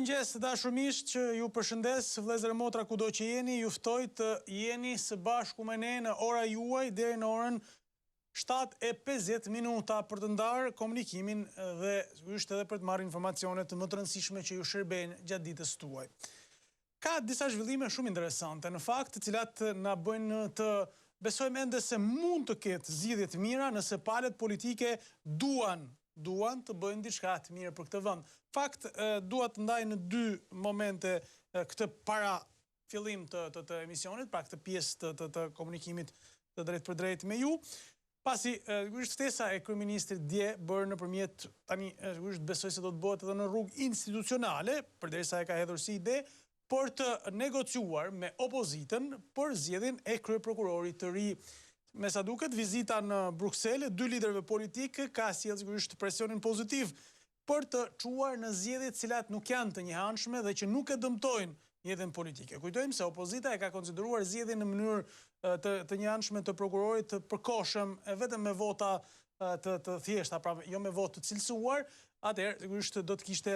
Mirëmëngjes të dashur miq, që ju përshëndes vëllezër e motra kudo që jeni, ju ftoj të jeni së bashku me ne në Ora Juaj deri në orën 7:50 minuta për të ndarë komunikimin dhe sigurisht edhe për të marrë informacione të më të rëndësishme që ju shërbejnë gjatë ditës tuaj. Ka disa zhvillime shumë interesante, në fakt, të cilat na bëjnë të besojmë ende se mund të ketë zgjidhje të mira nëse palët politike duan të bëjnë diçka të mirë për këtë vend. Fakt, dua të ndaj në dy momente këtë para fillim të emisionit, pra këtë pjesë të komunikimit të drejt për drejt me ju. Pasi ftesa e kryeministrit dje bërë nëpërmjet, tani besoj se do të bëhet edhe në rrugë institucionale, përderisa e ka hedhur si ide, për të negociuar me opozitën për zgjedhjen e kryeprokurorit të ri. Me sa duket, vizita në Bruksel e dy liderëve politikë ka sjellë sigurisht presionin pozitiv për të çuar në zgjedhje të cilat nuk janë të njëanshme dhe që nuk e dëmtojnë jetën politike. Kujtojmë se opozita e ka konsideruar zgjedhjen në mënyrë të njëanshme të prokurorit të përkohshëm vetëm me vota të thjeshta, pra jo me votë të cilësuar, atëherë sigurisht do të kishte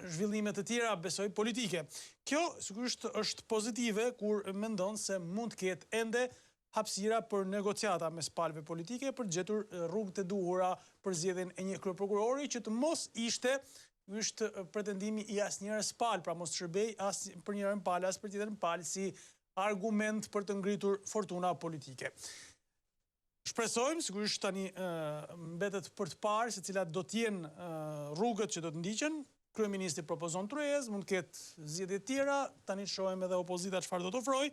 zhvillime të tjera, besoj, politike. Kjo sigurisht është pozitive kur mendon se mund të ketë ende hapësira për negociata mes palëve politike për të gjetur rrugët e duhura për zgjedhjen e një kryeprokurori që të mos ishte pretendimi i asnjëres palë, pra mos shërbej as për njërin palë as për tjetrën palë si argument për të ngritur fortuna politike. Shpresojmë, sigurisht tani mbetet për të parë se cilat do të jenë rrugët që do të ndiqen. Kryeministri propozon tryezë, mund të ketë zgjedhje të tjera, tani shohim edhe opozita çfarë do të ofrojë.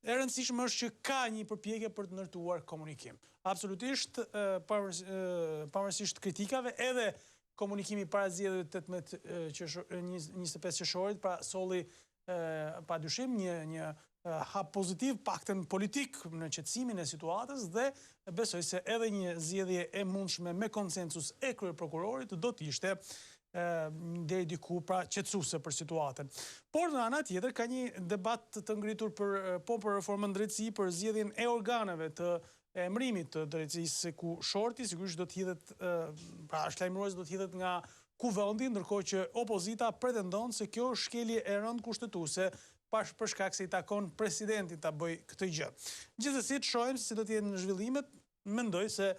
E rëndësishme është që ka një përpjekje për të ndërtuar komunikim. Absolutisht, pavarësisht kritikave, edhe komunikimi para zgjedhjeve 25 qershorit, pra solli padyshim një hap pozitiv, paktën politik në qetësimin e situatës dhe besoj se edhe një zgjedhje e mundshme me konsensus e kryeprokurorit do të ishte deri diku pra qetësuese për situatën. Por në ana tjetër ka një debat të ngritur për reformën drejtësi, për zgjedhjen e organeve të emërimit të drejtësisë, ku Shorti sigurisht do të hidhet, pra është lajmëruar se do të hidhet nga kuvendi, ndërkohë që opozita pretendon se kjo është shkelje e rëndë kushtetuese për shkak se i takon presidentit ta bëjë këtë gjë. Gjithsesi, shohim se si do të jenë zhvillimet, mendoj se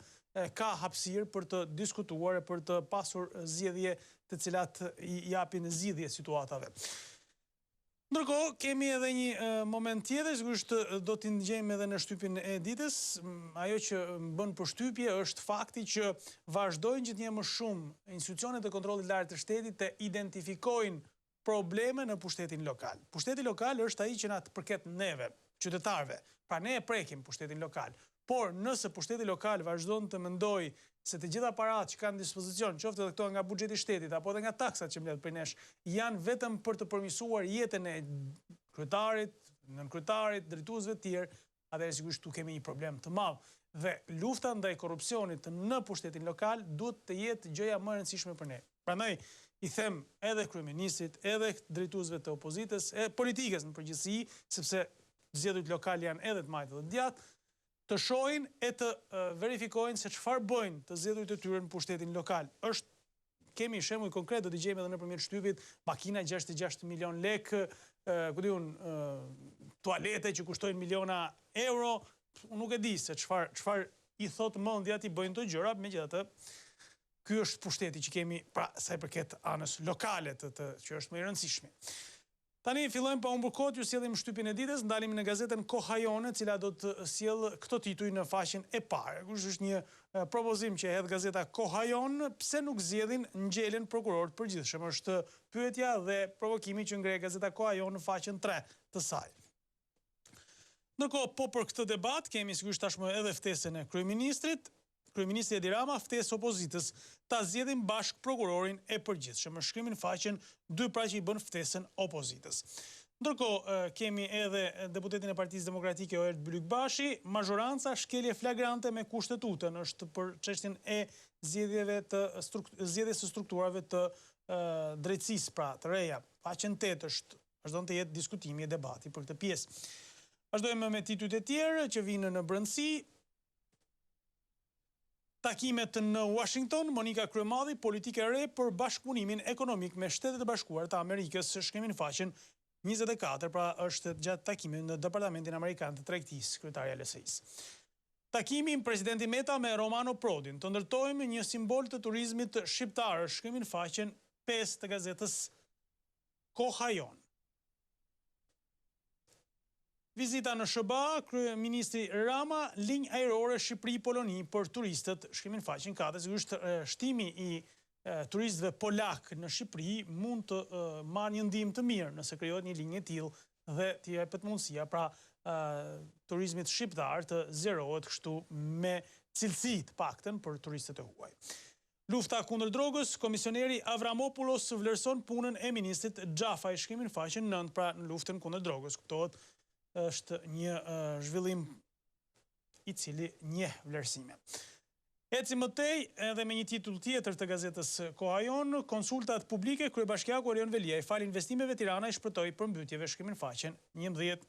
ka hapësirë për të diskutuar e për të pasur zgjedhje të cilat i japin zgjidhje situatave. Ndërkohë, kemi edhe një moment tjetër, sigurisht do t'i ndgjejmë edhe në shtypin e ditës. Ajo që bën përshtypje është fakti që vazhdojnë gjithnjë më shumë institucionet e kontrollit lartë të shtetit të identifikojnë probleme në pushtetin lokal. Pushteti lokal është ai që na të përket neve, qytetarëve. Pra ne e prekim pushtetin lokal. Por nëse pushteti lokal vazhdon të mendoj se të gjitha paratë që kanë në dispozicion, qoftë edhe këto nga buxheti i shtetit apo edhe nga taksat që mbledh prej nesh, janë vetëm për të përmirësuar jetën e kryetarit, nënkryetarit, drejtuesve të tjerë, atëherë sigurisht tu kemi një problem të madh. Dhe lufta ndaj korrupsionit në pushtetin lokal duhet të jetë gjëja më e rëndësishme për ne. Prandaj i them edhe kryeministrit, edhe drejtuesve të opozitës, politikës në përgjithësi, sepse zgjedhjet lokale janë edhe të majtë dhe të djathtë, të shohin e të verifikojnë se çfarë bëjnë të zgjedhurit e tyre në pushtetin lokal. Kemi shembull konkret, do t'i gjejmë edhe nëpërmjet shtypit, makina 66 milion lekë, ku diun, tualete që kushtojnë miliona euro, unë nuk e di se çfarë i thot mendja ti bëjnë këto gjëra, megjithatë ky është pushteti që kemi pra sa i përket anës lokale që është më i rëndësishmi. Tani fillojmë pa humbur kohë, ju sjellim shtypin e ditës, ndalim në gazetën Koha Jone, cila do të sjellë këto tituj në faqen e parë. Ky është një propozim që e hedh gazeta Koha Jone, pse nuk zgjedhin ngjelen prokuror të përgjithshëm. Është pyetja dhe provokimi që ngre gazeta Koha Jone në faqen 3 të saj. Ndërkohë, po për këtë debat kemi sigurisht tashmë edhe ftesën e kryeministrit. Kryeministri Edi Rama ftesë opozitës ta zgjedhin bashk prokurorin e përgjithshëm. Në shkrimin faqen 2 pra që i bën ftesën opozitës. Ndërkohë, kemi edhe deputetin e Partisë Demokratike Oert Bylykbashi, mazhoranca shkelje flagrante me kushtetutën është për çështjen e zgjedhjes së strukturave të drejtësisë, pra të reja. Faqen 8 vazhdon të jetë diskutimi e debati për këtë pjesë. Vazhdojmë me titujt e tjerë që vinë në brendësi. Takimet në Washington, Monika Kryemadhi, politike e re për bashkëpunimin ekonomik me Shtetet e Bashkuara të Amerikës, shkemi në faqen 24, pra është gjatë takimit në Departamentin Amerikan të Tregtisë, kryetaria e LSI-s. Takimi i presidenti Meta me Romano Prodin, të ndërtojmë një simbol të turizmit shqiptar, shkemi në faqen 5 të gazetës Koha Jon. Vizita në SBA, kryeministri Rama, linjë ajrore Shqipëri-Poloni për turistët, shkemi në faqen 4, sigurisht shtimi i turistëve polak në Shqipëri mund të marrë një ndihmë të mirë nëse krijohet një linjë e tillë dhe t'i jepet mundësia pra turizmit shqiptar të zerohet kështu me cilësi të paktën për turistët e huaj. Lufta kundër drogës, komisioneri Avramopoulos vlerëson punën e ministrit Xhafaj, shkemi në faqen 9, pra në luftën kundër drogës, kuptohet është një zhvillim i cili njeh vlerësime. Eci mëtej edhe me një titull tjetër të gazetës Koha Jon, konsultat publike, kryebashkiaku Orion Veliaj, fal investimeve Tirana i shpërtoi përmbytjeve, shkemi në faqen 11.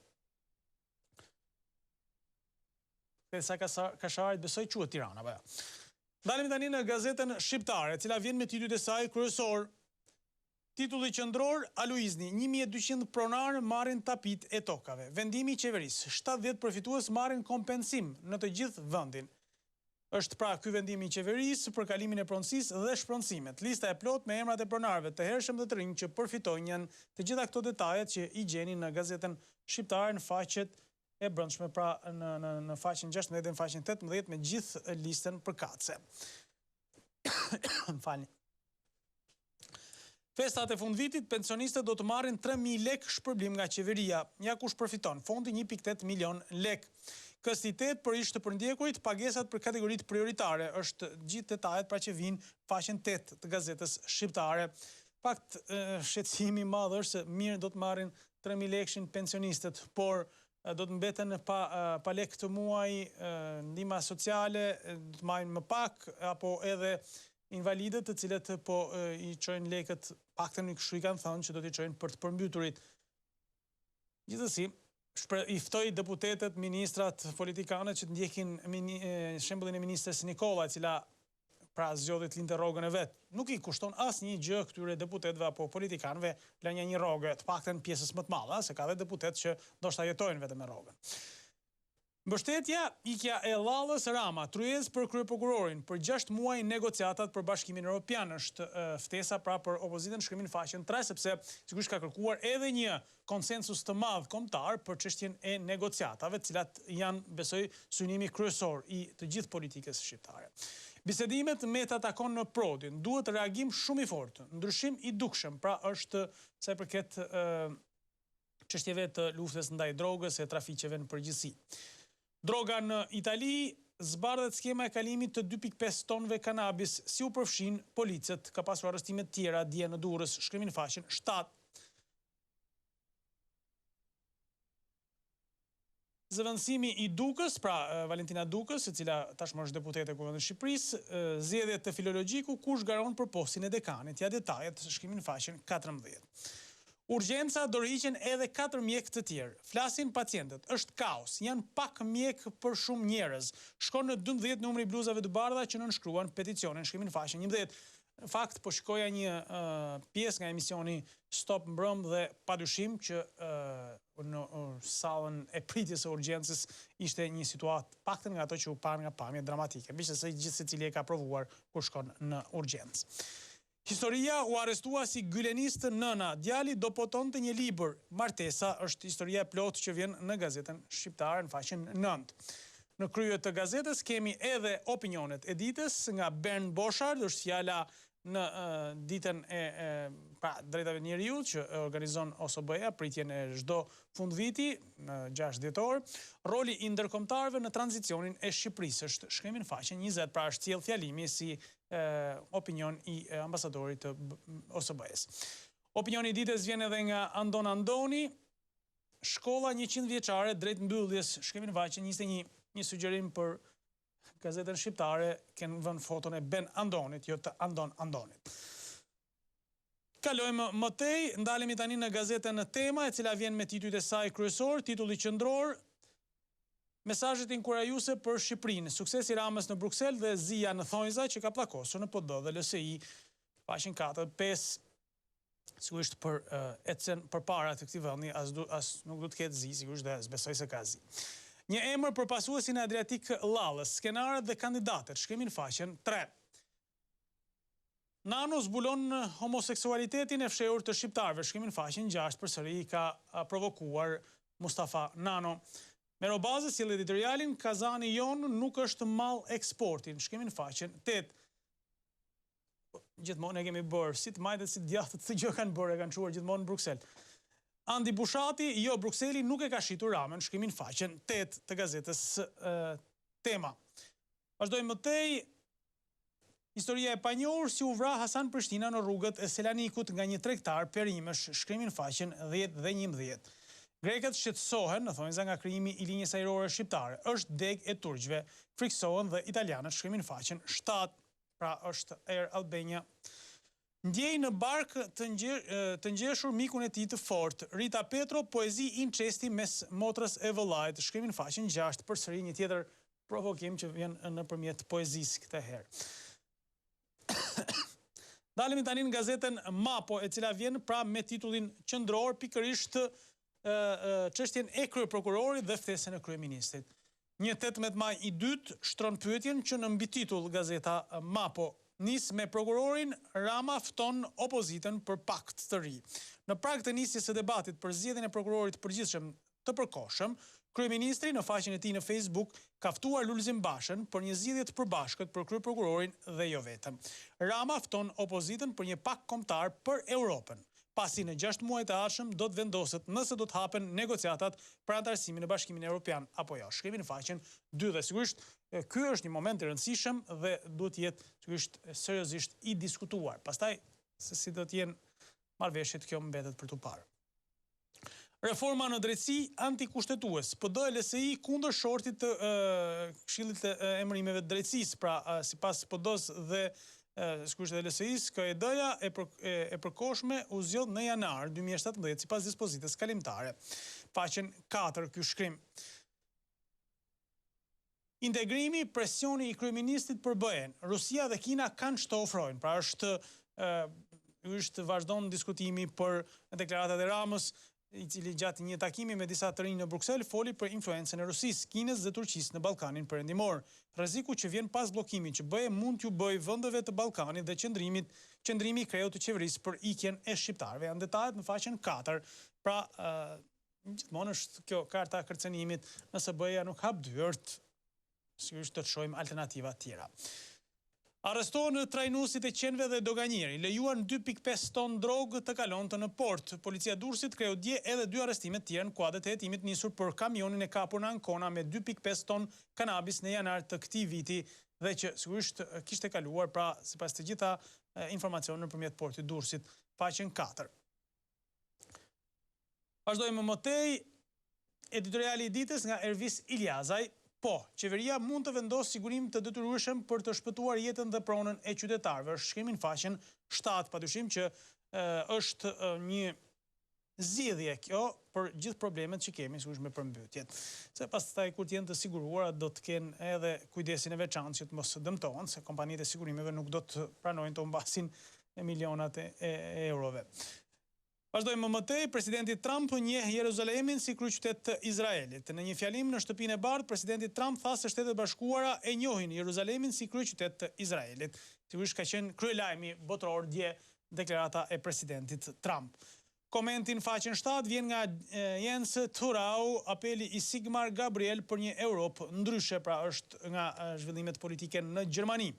Sa Kasharit besoj quhet Tirana, apo jo. Dalim tani në gazetën shqiptare, e cila vjen me titujt e saj kryesor. Titulli qendror, Aluizni, 1200 pronar marrin tapit e tokave. Vendimi i qeverisë, 70 përfitues marrin kompensim në të gjithë vendin. Është pra ky vendimi i qeverisë për kalimin e pronësisë dhe shpronësimet. Lista e plot me emrat e pronarëve të hershëm dhe të rinj që përfitojnë janë të gjitha këto detajet që i gjeni në gazetën shqiptare në faqet e brendshme, pra në faqen 16 dhe në faqen 18 me gjithë listën përkatëse. Falni. Festat e fundvitit, pensionistët do të marrin 3.000 lek shpërblim nga qeveria. Ja kush përfiton, fondi 1.8 milion lek. Këstitet për ish të përndjekurit, pagesat për kategoritë prioritare, është gjithë detajet pra që vinë faqen 8 të gazetës shqiptare. Fakt, shqetësimi madh është se mirë do të marrin 3.000 lekshin pensionistët, por do të mbeten pa lek të muaj, ndihma sociale, do të marrin më pak, apo edhe invalidët të cilët po i çojnë lekët, paktën kështu i kanë thënë që do t'i çojnë për të përmbyturit. Gjithsesi, i ftoj deputetët, ministrat, politikanët që të ndjekin shembullin e ministres Nikolla, e cila pra zgjodhi të linte rrogën e vet. Nuk i kushton asnjë gjë këtyre deputetëve apo politikanëve lënia një rrogë, të paktën pjesës më të madhe, se ka dhe deputetë që ndoshta jetojnë vetëm me rrogën. Mbështetja, ikja e Llallës Rama, tryezë për kryeprokurorin, për 6 muaj negociatat për Bashkimin Evropian, është ftesa pra për opozitën, shkrimin në faqen 3, sepse sigurisht ka kërkuar edhe një konsensus të madh kombëtar për çështjen e negociatave, të cilat janë, besoj, synimi kryesor i të gjithë politikës shqiptare. Bisedimet Meta takon në Prodin, duhet reagim shumë i fortë, ndryshim i dukshëm, pra është sa i përket çështjeve të luftës ndaj drogës e trafiqeve në përgjithësi. Droga në Itali, zbardhet skema e kalimit të 2.5 tonëve kanabis, si u përfshin policët, ka pasur arrestime të tjera dje në Durrës, shkrimin në faqen 7. Zëvendësimi i Dukës, pra Valentina Dukës, e cila tashmë është deputete e Kuvendit të Shqipërisë, zgjedhje të filologjiku, kush garon për postin e dekanit, ja detajet, shkrimin në faqen 14. Urgjenca dorëhiqen edhe 4 mjekë të tjerë. Flasin pacientët, është kaos, janë pak mjekë për shumë njerëz. Shkon në 12 numri i bluzave të bardha që nënshkruan peticionin, shkrimin në faqen 11. Në fakt, po shikoja një pjesë nga emisioni Stop Mbrëm dhe padyshim që në sallën e pritjes së urgjencës ishte një situatë paktën nga ato që u pan nga pamje dramatike. Megjithëse gjithë secili e ka provuar kur shkon në urgjencë. Historia u arrestua si gylenist nëna, djali do potonte një libër. Martesa është historia e plotë që vjen në gazetën shqiptare në faqen 9. Në krye të gazetës kemi edhe opinionet e ditës nga Bernd Boshard, është fjala në ditën e drejtave të njeriut që organizon OSBE-ja, pritjen e çdo fundviti në 6 dhjetor, roli i ndërkombëtarëve në tranzicionin e Shqipërisë, është shkrimi në faqen 20, pra është sjell fjalimi si opinion i ambasadorit të OSBE-s. Opinioni i ditës vjen edhe nga Andon Andoni, shkolla 100 vjeçare drejt mbylljes, shkrimi në faqen 21, një sugjerim për gazetën shqiptare, kanë vënë foton e Ben Andonit, jo të Andon Andonit. Kalojmë mëtej, ndalemi tani në gazetën Tema, e cila vjen me titujt e saj kryesor, titulli qendror, Mesazhet inkurajuese për Shqipërinë, suksesi Ramës në Bruksel dhe zija në thonjza që ka plakosur në PD dhe LSI, faqen 4-5, sigurisht për ecën përpara të këtij vendi, as nuk do të ketë zi, sigurisht dhe s'besoj se ka zi. Një emër për pasuesin e Adriatik Lallës, skenarët dhe kandidatët, shkrimin faqen 3. Nano zbulon homoseksualitetin e fshehur të shqiptarëve, shkrimin faqen 6, përsëri ka provokuar Mustafa Nano. Merobazë sjell editorialin Kazani jon nuk është mall eksportin, shkrimin faqen 8. Gjithmonë e kemi bërë, si të majtët, si të djathtët, të gjë kanë bërë, e kanë quar gjithmonë në Bruksel. Andi Bushati, jo, Brukseli nuk e ka shitur Ramën, shkrimin faqen 8 të gazetës Tema. Vazhdojmë mëtej, historia e panjohur si u vra Hasan Prishtina në rrugët e Selanikut nga një tregtar perimësh, shkrimin faqen 10 dhe 11. Grekët shqetësohen, në thonjza nga krijimi i linjës ajrore shqiptare, është deg e turqve, friksohen dhe italianët, shkrimin faqen 7, pra është Air Albania. Ndjej në bark të ngjeshur mikun e tij të fortë, Rita Petro, poezi incesti mes motrës e vëllait, shkrimin faqen 6, përsëri një tjetër provokim që vjen nëpërmjet poezisë këtë herë. Dalemi tani në gazetën Mapo, e cila vjen pra me titullin qendror pikërisht çështjen e kryeprokurorit dhe ftesën e kryeministrit. Një 18 maj i dytë shtron pyetjen që në mbititull gazeta Mapo nis me prokurorin Rama fton opozitën për pakt të ri. Në prag të nisjes së debatit për zgjedhjen e prokurorit përgjithshëm të përkohshëm, kryeministri në faqen e tij në Facebook ka ftuar Lulzim Bashën për një zgjidhje të përbashkët për kryeprokurorin dhe jo vetëm. Rama fton opozitën për një pakt kombëtar për Europën. Pasi në 6 muaj të ardhshëm do të vendoset nëse do të hapen negociatat për antarësimin në Bashkimin Evropian apo jo. Shkrimin në faqen 2 dhe sigurisht ky është një moment i rëndësishëm dhe duhet të jetë sigurisht seriozisht i diskutuar. Pastaj se si do të jenë marrëveshjet, kjo mbetet për tu parë. Reforma në drejtësi antikushtetues. PD e LSI kundër shortit të Këshillit të Emërimeve të Drejtësisë, pra sipas PD-s dhe sigurisht dhe LSI-s, KED-ja e përkohshme u zgjodh në janar 2017 sipas dispozitës kalimtare. Faqen 4 ky shkrim. Integrimi, presioni i kryeministit për BE-n. Rusia dhe Kina kanë ç'të ofrojnë. Pra është vazhdon diskutimi për deklaratat e Ramës, i cili gjatë një takimi me disa të rinj në Bruksel foli për influencën e Rusisë, Kinës dhe Turqisë në Ballkanin Perëndimor. Rreziku që vjen pas bllokimit që BE mund t'ju bëjë vendeve të Ballkanit dhe qëndrimi i kreut të qeverisë për ikjen e shqiptarëve. Janë detajet në faqen 4. Pra, gjithmonë është kjo karta e kërcënimit, nëse BE-ja nuk hap dyert, sigurisht do të shohim alternativa të tjera. Arrestohen trajnuesit e qenve dhe doganjeri, lejuan 2.5 ton drogë të kalonte në port. Policia Durrësit kreu dje edhe 2 arrestime të tjerë në kuadër të hetimit nisur për kamionin e kapur në Ancona me 2.5 ton kanabis në janar të këtij viti dhe që sigurisht kishte kaluar pra sipas të gjitha informacioneve nëpërmjet portit Durrësit, faqen 4. Vazhdojmë mëtej, editoriali i ditës nga Ervis Iliazaj. Po, qeveria mund të vendosë sigurim të detyrueshëm për të shpëtuar jetën dhe pronën e qytetarëve. Është shkrimin faqen 7, padyshim që është një zgjidhje kjo për gjithë problemet që kemi sigurisht me përmbytjet. Se pastaj kur të jenë të siguruara do të kenë edhe kujdesin e veçantë që të mos dëmtohen, se kompanitë e sigurimeve nuk do të pranojnë të humbasin milionat e eurove. Vazhdojmë mëtej, presidenti Trump njeh Jeruzalemin si kryeqytet të Izraelit. Në një fjalim në Shtëpinë e Bardhë, presidenti Trump tha se Shtetet e Bashkuara e njohin Jeruzalemin si kryeqytet të Izraelit. Sigurisht ka qenë kryelajmi botror dje deklarata e presidentit Trump. Komenti në faqen 7 vjen nga Jens Thurau, apeli i Sigmar Gabriel për një Europë ndryshe, pra është nga zhvillimet politike në Gjermani.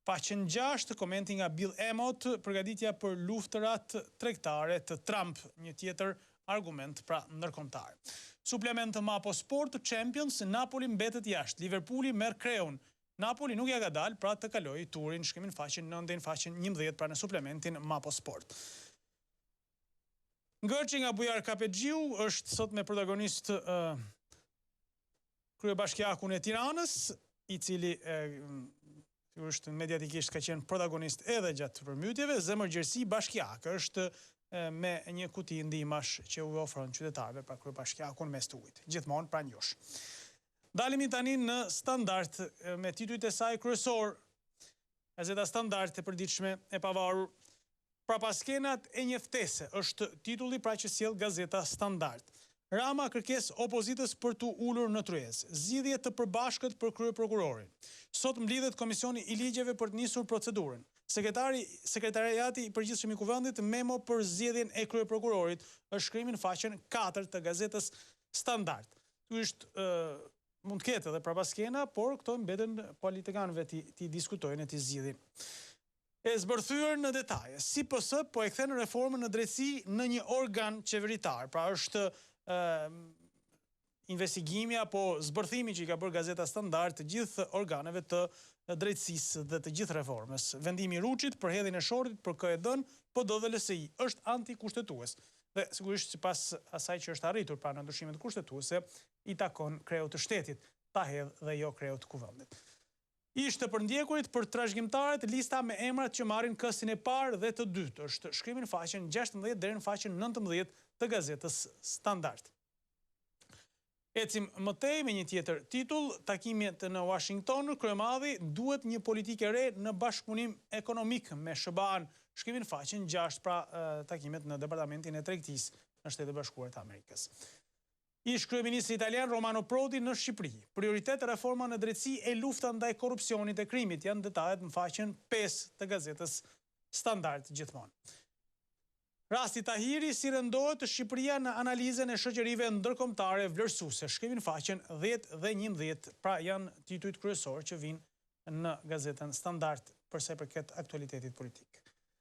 Faqen 6, komenti nga Bill Emott, përgatitja për luftërat tregtare të Trump, një tjetër argument pra ndërkombëtar. Suplement të Mapo Sport, Champions, Napoli mbetet jashtë, Liverpooli merr kreun. Napoli nuk ja ka dalë pra të kalojë turin, shkrimin faqen 9 dhe në faqen 11 pra në suplementin Mapo Sport. Ngërçi nga Bujar Kapexhiu është sot me protagonist kryebashkiakun e Tiranës, i cili është mediatikisht ka qenë protagonist edhe gjatë përmbytjeve. Zemërgjerësi Bashkiak është me një kuti ndihmash që u ofron qytetarëve pra kryebashkiakun mes të ujit. Gjithmonë pra njosh. Dalemi tani në Standard me titujt e saj kryesor, gazeta Standard e përditshme e pavarur. Prapaskenat e njeftese është titulli pra që sjell gazeta Standard. Rama kërkes opozitës për të ulur në tryezë. Zgjidhje të përbashkët për kryeprokurorin. Sot mblidhet Komisioni i Ligjeve për të nisur procedurën. Sekretariati i Përgjithshëm i Kuvendit memo për zgjedhjen e kryeprokurorit është shkrimi në faqen 4 të gazetës Standard. Ky është mund të ketë edhe prapaskena, por këto mbeten politikanëve ti diskutojnë e ti zgjidhin. E zbërthyer në detaje, si PS po e kthen reformën në drejtësi në një organ qeveritar, pra është investigimi apo zbërthimi që i ka bërë gazeta Standard të gjithë organeve të drejtësisë dhe të gjithë reformës. Vendimi i Ruçit për hedhjen e Shortit për KED-n, PD dhe LSI është antikushtetues. Dhe sigurisht sipas asaj që është arritur pra në ndryshimet kushtetuese, i takon kreut të shtetit ta hedhë dhe jo kreut të kuvendit. Ishte për ndjekurit për trashëgimtarët lista me emrat që marrin këstin e parë dhe të dytë. Është shkrimi në faqen 16 deri në faqen 19 të gazetës Standard. Ecim më tej me një tjetër titull, takimet në Washington, kryemadhi duhet një politikë re në bashkëpunim ekonomik me SBA-n. Shkrimi në faqen 6 pra takimet në Departamentin e Tregtisë në Shtetet Bashkuara të Amerikës. Ish kryeministri italian Romano Prodi në Shqipëri. Prioritet reforma në drejtësi e lufta ndaj korrupsionit e krimit janë detajet në faqen 5 të gazetës Standard gjithmonë. Rasti Tahiri si rëndohet Shqipëria në analizën e shoqërive ndërkombëtare vlerësuese. Shkrimi në faqen 10 dhe 11, pra janë titujt kryesorë që vinë në gazetën Standard për sa i përket aktualitetit politik.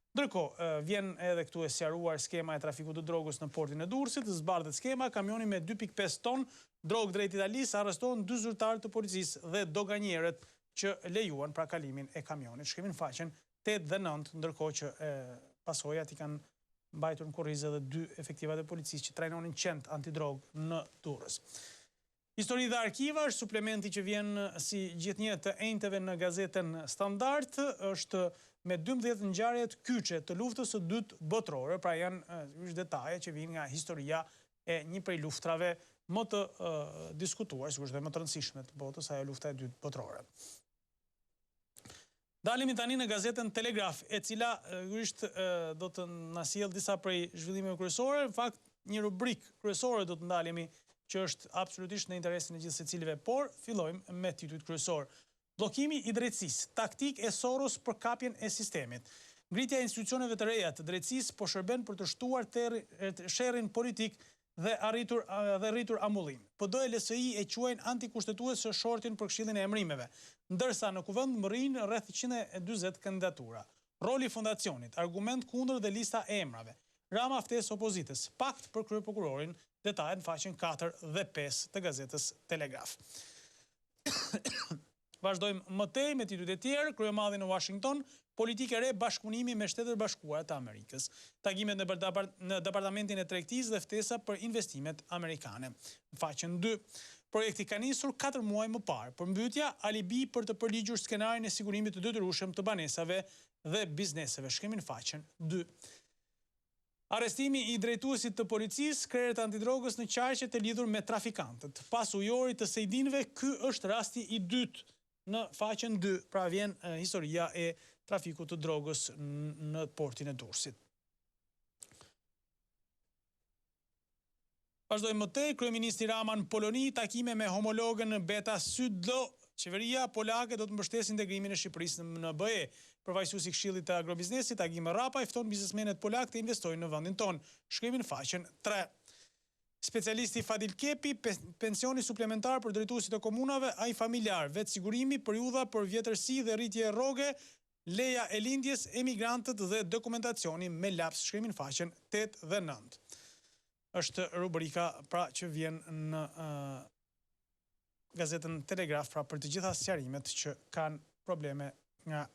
Ndërkohë, vjen edhe këtu e sqaruar skema e trafikut të drogës në portin e Durrësit, zbardhet skema, kamioni me 2.5 ton drogë drejt Italisë, arrestohen 2 zyrtarë të policisë dhe doganierët që lejuan pra kalimin e kamionit. Shkrimin faqen 8 dhe 9, ndërkohë që pasojat i kanë mbajtur në korrizë edhe 2 efektivat e policisë që trajnonin qend antidrogë në Durrës. Histori dhe arkiva është suplementi që vjen si gjithnjë të enjteve në gazetën Standard, është me 12 ngjarje të kyçe të luftës së dytë botërore, pra janë detaje që vijnë nga historia e një prej luftrave më të diskutuar, sigurisht dhe më të rëndësishme të botës, ajo lufta e dytë botërore. Dalemi tani në gazetën Telegraf, e cila do të na sjellë disa prej zhvillimeve kryesore, në fakt një rubrik kryesore do të ndalemi që është absolutisht në interesin e gjithë secilive, por fillojmë me titujt kryesor. Bllokimi i drejtësisë, taktik e Soros për kapjen e sistemit. Ngritja e institucioneve të reja të drejtësisë po shërben për të shtuar sherrin politik dhe rritur ambullim. PD e LSI e quajnë antikushtetues Shortin për Këshillin e Emrimeve, ndërsa në kuvend mërrin rreth 140 kandidatura. Roli fondacionit, argument kundër dhe lista e emrave. Rama ftes opozitës, pakt për kryeprokurorin, detajet në faqen 4 dhe 5 të gazetës Telegraf. Vazhdojmë më tej me titujt e tjerë, kryemadhi në Washington, politikë re bashkëpunimi me Shtetet Bashkuara të Amerikës. Takimet në Departamentin e Tregtisë dhe ftesa për investimet amerikane. Në faqen 2, projekti ka nisur 4 muaj më parë. Përmbytja, alibi për të përligjur skenarin e sigurimit të detyrueshëm të banesave dhe bizneseve. Shkrimi në faqen 2. Arrestimi i drejtuesit të policisë, krerët antidrogës në qarqet e lidhur me trafikantët. Pas ujorit të sejdinëve, ky është rasti i dytë në faqen 2, pra vjen historia e trafikut të drogës në portin e Durrësit. Vazhdojmë më tej, kryeministri Rama në Poloni, takime me homologën Beta Sydlo, qeveria polake do të mbështesë integrimin e Shqipërisë në BE. Përfaqësuesi i Këshillit të Agrobiznesit, Agim Rapa, i fton biznesmenet polak të investojnë në vendin tonë. Shkrimi në faqen 3. Specialisti Fadil Kepi, pensioni suplementar për drejtuesit e komunave, ai familjar, vetë sigurimi, periudha për vjetërsi dhe rritje rroge, leja e lindjes, emigrantët dhe dokumentacioni me laps. Shkrimi në faqen 8 dhe 9. Është rubrika pra që vjen në gazetën Telegraf pra për të gjitha sqarimet që kanë probleme nga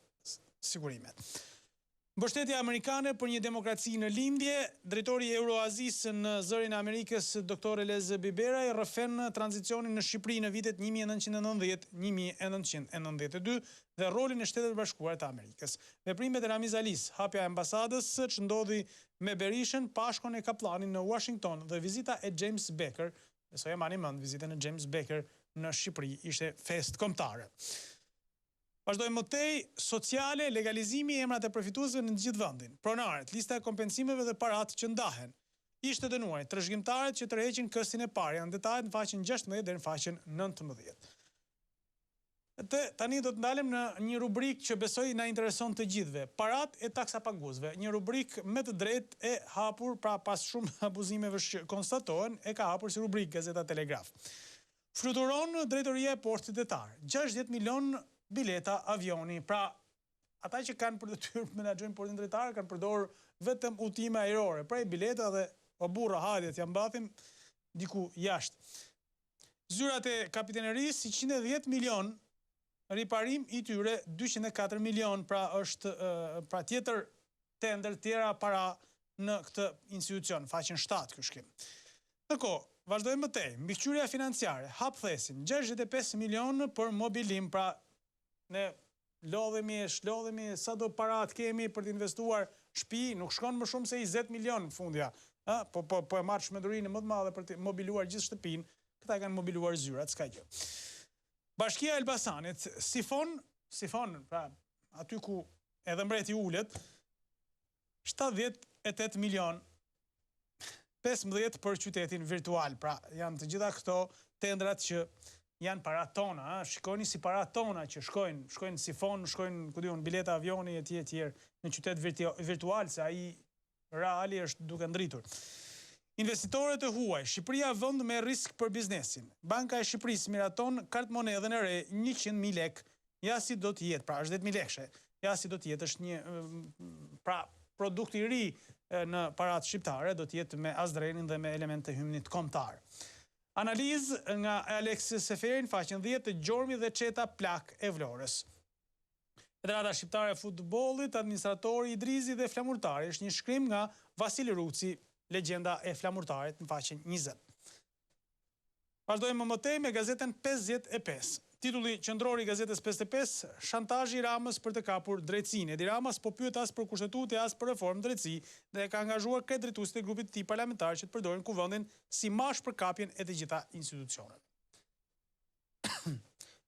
sigurimet. Mbështetja amerikane për një demokraci në lindje, drejtori i Euroazisë në zërin e Amerikës, dr. Elez Biberaj, rrëfen tranzicionin në Shqipëri në vitet 1990-1992 dhe rolin e Shtetet Bashkuara të Amerikës. Veprimet e Ramiz Alis, hapja e ambasadës që ndodhi me Berishën, pashkon e kaplanin në Washington dhe vizita e James Baker, besoj e mani mend vizitën e James Baker në Shqipëri ishte fest kombëtare. Vazhdojmë mëtej, sociale, legalizimi i emrat e përfituesve në gjithë vendin. Pronarët, lista e kompensimeve dhe paratë që ndahen. Ishte dënuar trashëgimtarët që tërheqin këstin e parë, janë detajet në faqen 16 dhe në faqen 19. Tani do të ndalem në një rubrik që besoj na intereson të gjithëve, parat e taksapaguesve, një rubrik me të drejtë e hapur, pra pas shumë abuzimeve që konstatohen, e ka hapur si rubrik Gazeta Telegraf. Fluturon drejtoria e portit detar, 60 milion bileta avioni, pra ata që kanë për detyrë menaxhojnë portin drejtar kanë përdorur vetëm udhime ajrore, pra i bileta dhe o burra hajdet ja mbathim diku jashtë. Zyrat e kapitenerisë 110 milion, riparim i tyre 204 milion, pra është pra tjetër tender tjera para në këtë institucion, faqen 7 ky shkrim. Ndërkohë, vazhdojmë mëtej, mbikëqyrja financiare, hap thesin, 65 milion për mobilim, pra ne shlodhemi, sa do parat kemi për të investuar shtëpi, nuk shkon më shumë se 20 milion në fundja, po e marrë shmendurinë më të madhe për të mobiluar gjithë shtëpinë, këta kanë mobiluar zyrat, s'ka gjë. Bashkia e Elbasanit, sifon, pra aty ku edhe mbreti ulet, 78 milion, 15 për qytetin virtual, pra janë të gjitha këto tendrat që janë para tona, shikoni si para tona që shkojnë sifon, shkojnë, ku diun, bileta avioni e tjerë në qytet virtual, se ai reali është duke ndritur. Investitorët e huaj, Shqipëria vend me risk për biznesin. Banka e Shqipërisë miraton kartë monedhën e re 100.000 lek, ja si do të jetë, pra është 10.000 lekshe, ja si do të jetë, është një pra produkt i ri në paratë shqiptare, do të jetë me asdrenin dhe me elemente hymnit kombëtar. Analizë nga Aleksis Seferin, faqen 10 të gjormi dhe qeta plak e Vlorës. Federata Shqiptare e Futbollit, administratori Idrizi dhe flamurtari, është një shkrim nga Vasili Ruci, legjenda e flamurtarit në faqen 20. Vazhdojmë më mëtej me gazetën 55. Titulli qendror i gazetës 55, shantazhi Ramës për të kapur drejtsinë. Edi Ramas po pyet as për kushtetutë, as për reformë drejtësi dhe ka angazhuar këtë drejtuesit e grupit të tij parlamentar që të përdorin kuvendin si mash për kapjen e të gjitha institucioneve.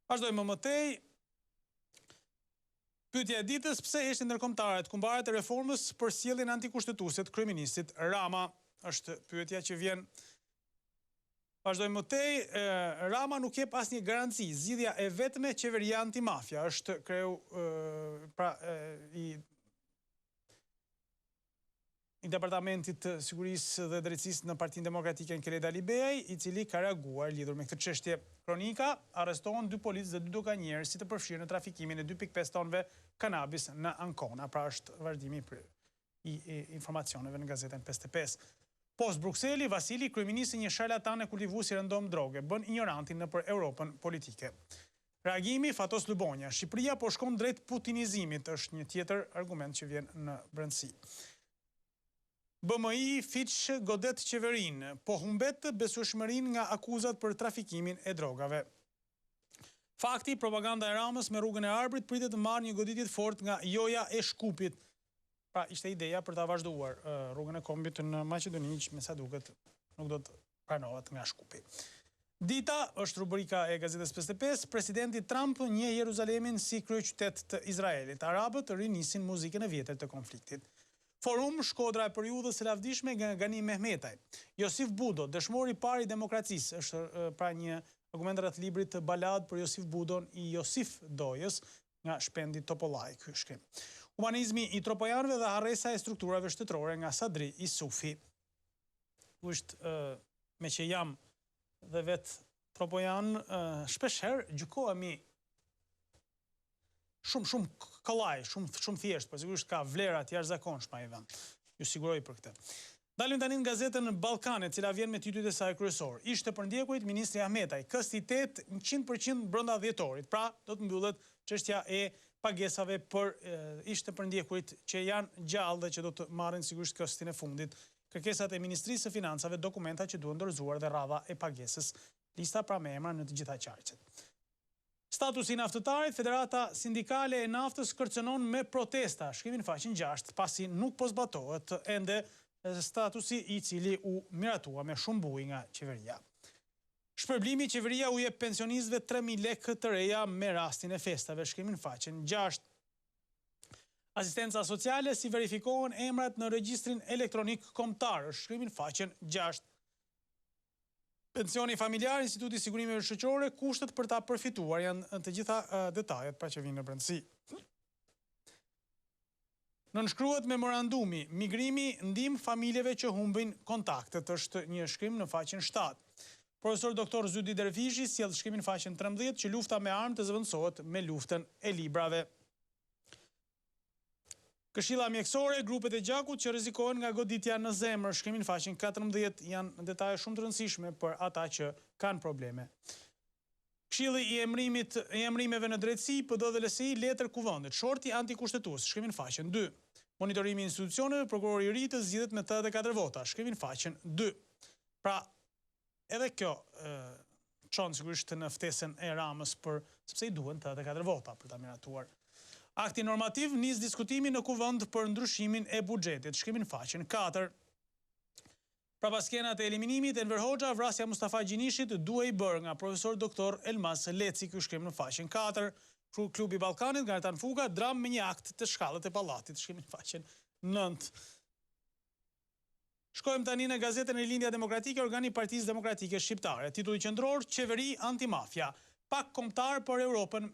Vazhdojmë më mëtej. Pyetja e ditës, pse heshin ndërkombëtarët kumbarët e reformës për sjelljen antikushtetuese të kryeministit Rama, është pyetja që vjen. Vazhdojmë mëtej, Rama nuk jep asnjë garanci, zgjidhja e vetme qeveria antimafia, është kreu i Departamentit të Sigurisë dhe Drejtësisë në Partinë Demokratike në Keleda Libeaj, i cili ka reaguar lidhur me këtë çështje. Kronika, arrestohen 2 policë dhe 2 doganierë si të përfshirë në trafikimin e 2.5 tonëve kanabis në Ancona, pra është vazhdimi i informacioneve në gazetën 55. Post Brukseli, Vasili, kryeministri një sharlatan e kultivuesi rëndom droge, bën ignorantin nëpër Europën politike. Reagimi Fatos Lubonja, Shqipëria po shkon drejt putinizimit, është një tjetër argument që vjen në brendësi. BMI Fitch godet qeverinë, po humbet besueshmërinë nga akuzat për trafikimin e drogave. Fakti, propaganda e Ramës me rrugën e Arbrit pritet të marrë një goditje të fortë nga joja e Shkupit. Pra ishte ideja për ta vazhduar rrugën e kombit në Maqedoni, që me sa duket nuk do të pranohet nga Shkupi. Dita është rubrika e gazetës 55, presidenti Trump njeh Jeruzalemin si kryeqytet të Izraelit. Arabët rinisin muzikën e vjetër të konfliktit. Forum Shkodra e periudhës së lavdishme nga Gani Mehmetaj. Josif Budo, dëshmori i parë i demokracisë, është pra një argument rreth librit të balad për Josif Budon i Josif Dojës nga Shpendi Topollaj, ky shkrim. Humanizmi i tropojanëve dhe harresa e strukturave shtetërore nga Sadri i Sufi. Është me që jam dhe vetë tropojan, shpeshherë gjykohemi shumë kollaj, shumë thjesht, por sigurisht ka vlera të jashtëzakonshme ai vend. Ju siguroj për këtë. Dalim tani në gazetën Ballkanet, cila vjen me titujt e saj kryesor. Ishte për ndjekurit ministri Ahmetaj, kastitet 100% brenda dhjetorit. Pra, do të mbyllet çështja e pagesave për ishte për ndjekurit që janë gjallë dhe që do të marrin sigurisht këstin e fundit. Kërkesat e Ministrisë së Financave, dokumenta që duhen dorëzuar dhe radha e pagesës. Lista pra me emra në të gjitha qarqet. Statusi i naftëtarit, Federata Sindikale e Naftës kërcënon me protesta, shkrimin faqen 6, pasi nuk po zbatohet ende statusi i cili u miratua me shumë buj nga qeveria. Shpërblimi, qeveria u jep pensionistëve 3.000 lekë të reja me rastin e festave. Shkrimin faqen 6. Asistenca sociale si verifikohen emrat në regjistrin elektronik kombëtar. Shkrimin faqen 6. Pensioni familjar, Instituti i Sigurimeve Shoqërore, kushtet për ta përfituar janë të gjitha detajet pra që vinë në brendësi. Nënshkruhet memorandumi, migrimi ndihmë familjeve që humbin kontaktet, është një shkrim në faqen 7. Profesor Dr. Zydi Dervishi sjell shkrimin faqen 13 që lufta me armë të zëvendësohet me luftën e librave. Këshilla mjekësore, grupet e gjakut që rrezikohen nga goditja në zemër, shkrimin faqen 14 janë detaje shumë të rëndësishme për ata që kanë probleme. Këshilli i emrimeve në drejtësi, PD dhe LSI, letër kuvendit, shorti antikushtetues, shkrimin faqen 2. Monitorimi i institucioneve, prokurori i ri të zgjidhet me 84 vota, shkrimin faqen 2. Pra, edhe kjo çon sigurisht në ftesën e Ramës sepse i duhen 84 vota për ta miratuar. Akti normativ nis diskutimi në kuvend për ndryshimin e buxhetit, shkrimin faqen 4. Pra pas skenat e eliminimit, Enver Hoxha, vrasja Mustafa Gjinishit duhej bërë nga profesor doktor Elmas Leci, ky shkrim në faqen 4. Klubi Ballkanit, Gartan Fuga, dram me një akt të shkallët e pallatit, shkrimin faqen 9. Shkojmë tani në gazetën e Lindja Demokratike, organi i Partisë Demokratike Shqiptare. Titulli qendror: Qeveri antimafia. Pak kombëtar për Europën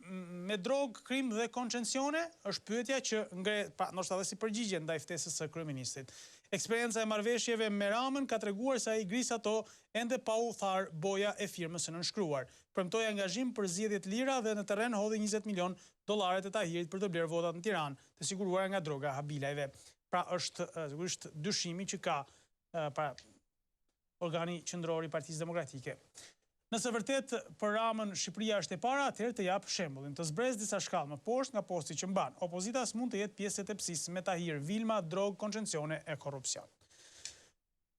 me drogë, krim dhe koncencione, është pyetja që ngre, ndoshta edhe si përgjigje ndaj ftesës së kryeministit. Eksperienca e marrëveshjeve me Ramën ka treguar se ai gris ato ende pa u thar boja e firmës së nënshkruar. Premtoi angazhim për zgjedhje të lira dhe në terren hodhi 20 milion dollarë të Tahirit për të blerë votat në Tiranë, të siguruara nga droga habilajve. Pra është sigurisht dyshimi që ka organi qendror i Partisë Demokratike. Nëse vërtet për Ramën Shqipëria është e para, atëherë të jap shembullin, të zbres disa shkallë më poshtë nga posti që mban. Opozita s'mund të jetë pjesë e tepsisë me Tahir, Vilma, drogë, koncencione e korrupsion.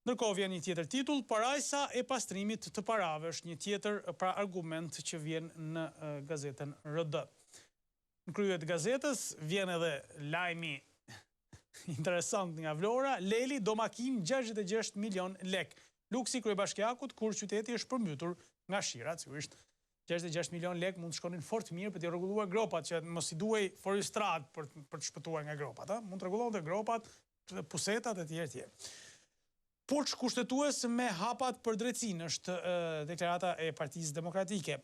Ndërkohë vjen një tjetër titull: Parajsa e pastrimit të parave, është një tjetër argument që vjen në gazetën RD. Në krye të gazetës vjen edhe lajmi interesant nga Vlora: Leli do makinë 66 milion lek. Luksi kryebashkiakut kur qyteti është përmbytur nga shirat, sigurisht 66 milion lek mund të shkonin fort mirë për të rregulluar gropat, që mos i duhej forestrat për të shpëtuar nga gropat, mund të rregullohen gropat, pusetat e tjerë tjerë. Purç kushtetues me hapat për drejtsinë, është deklarata e Partisë Demokratike.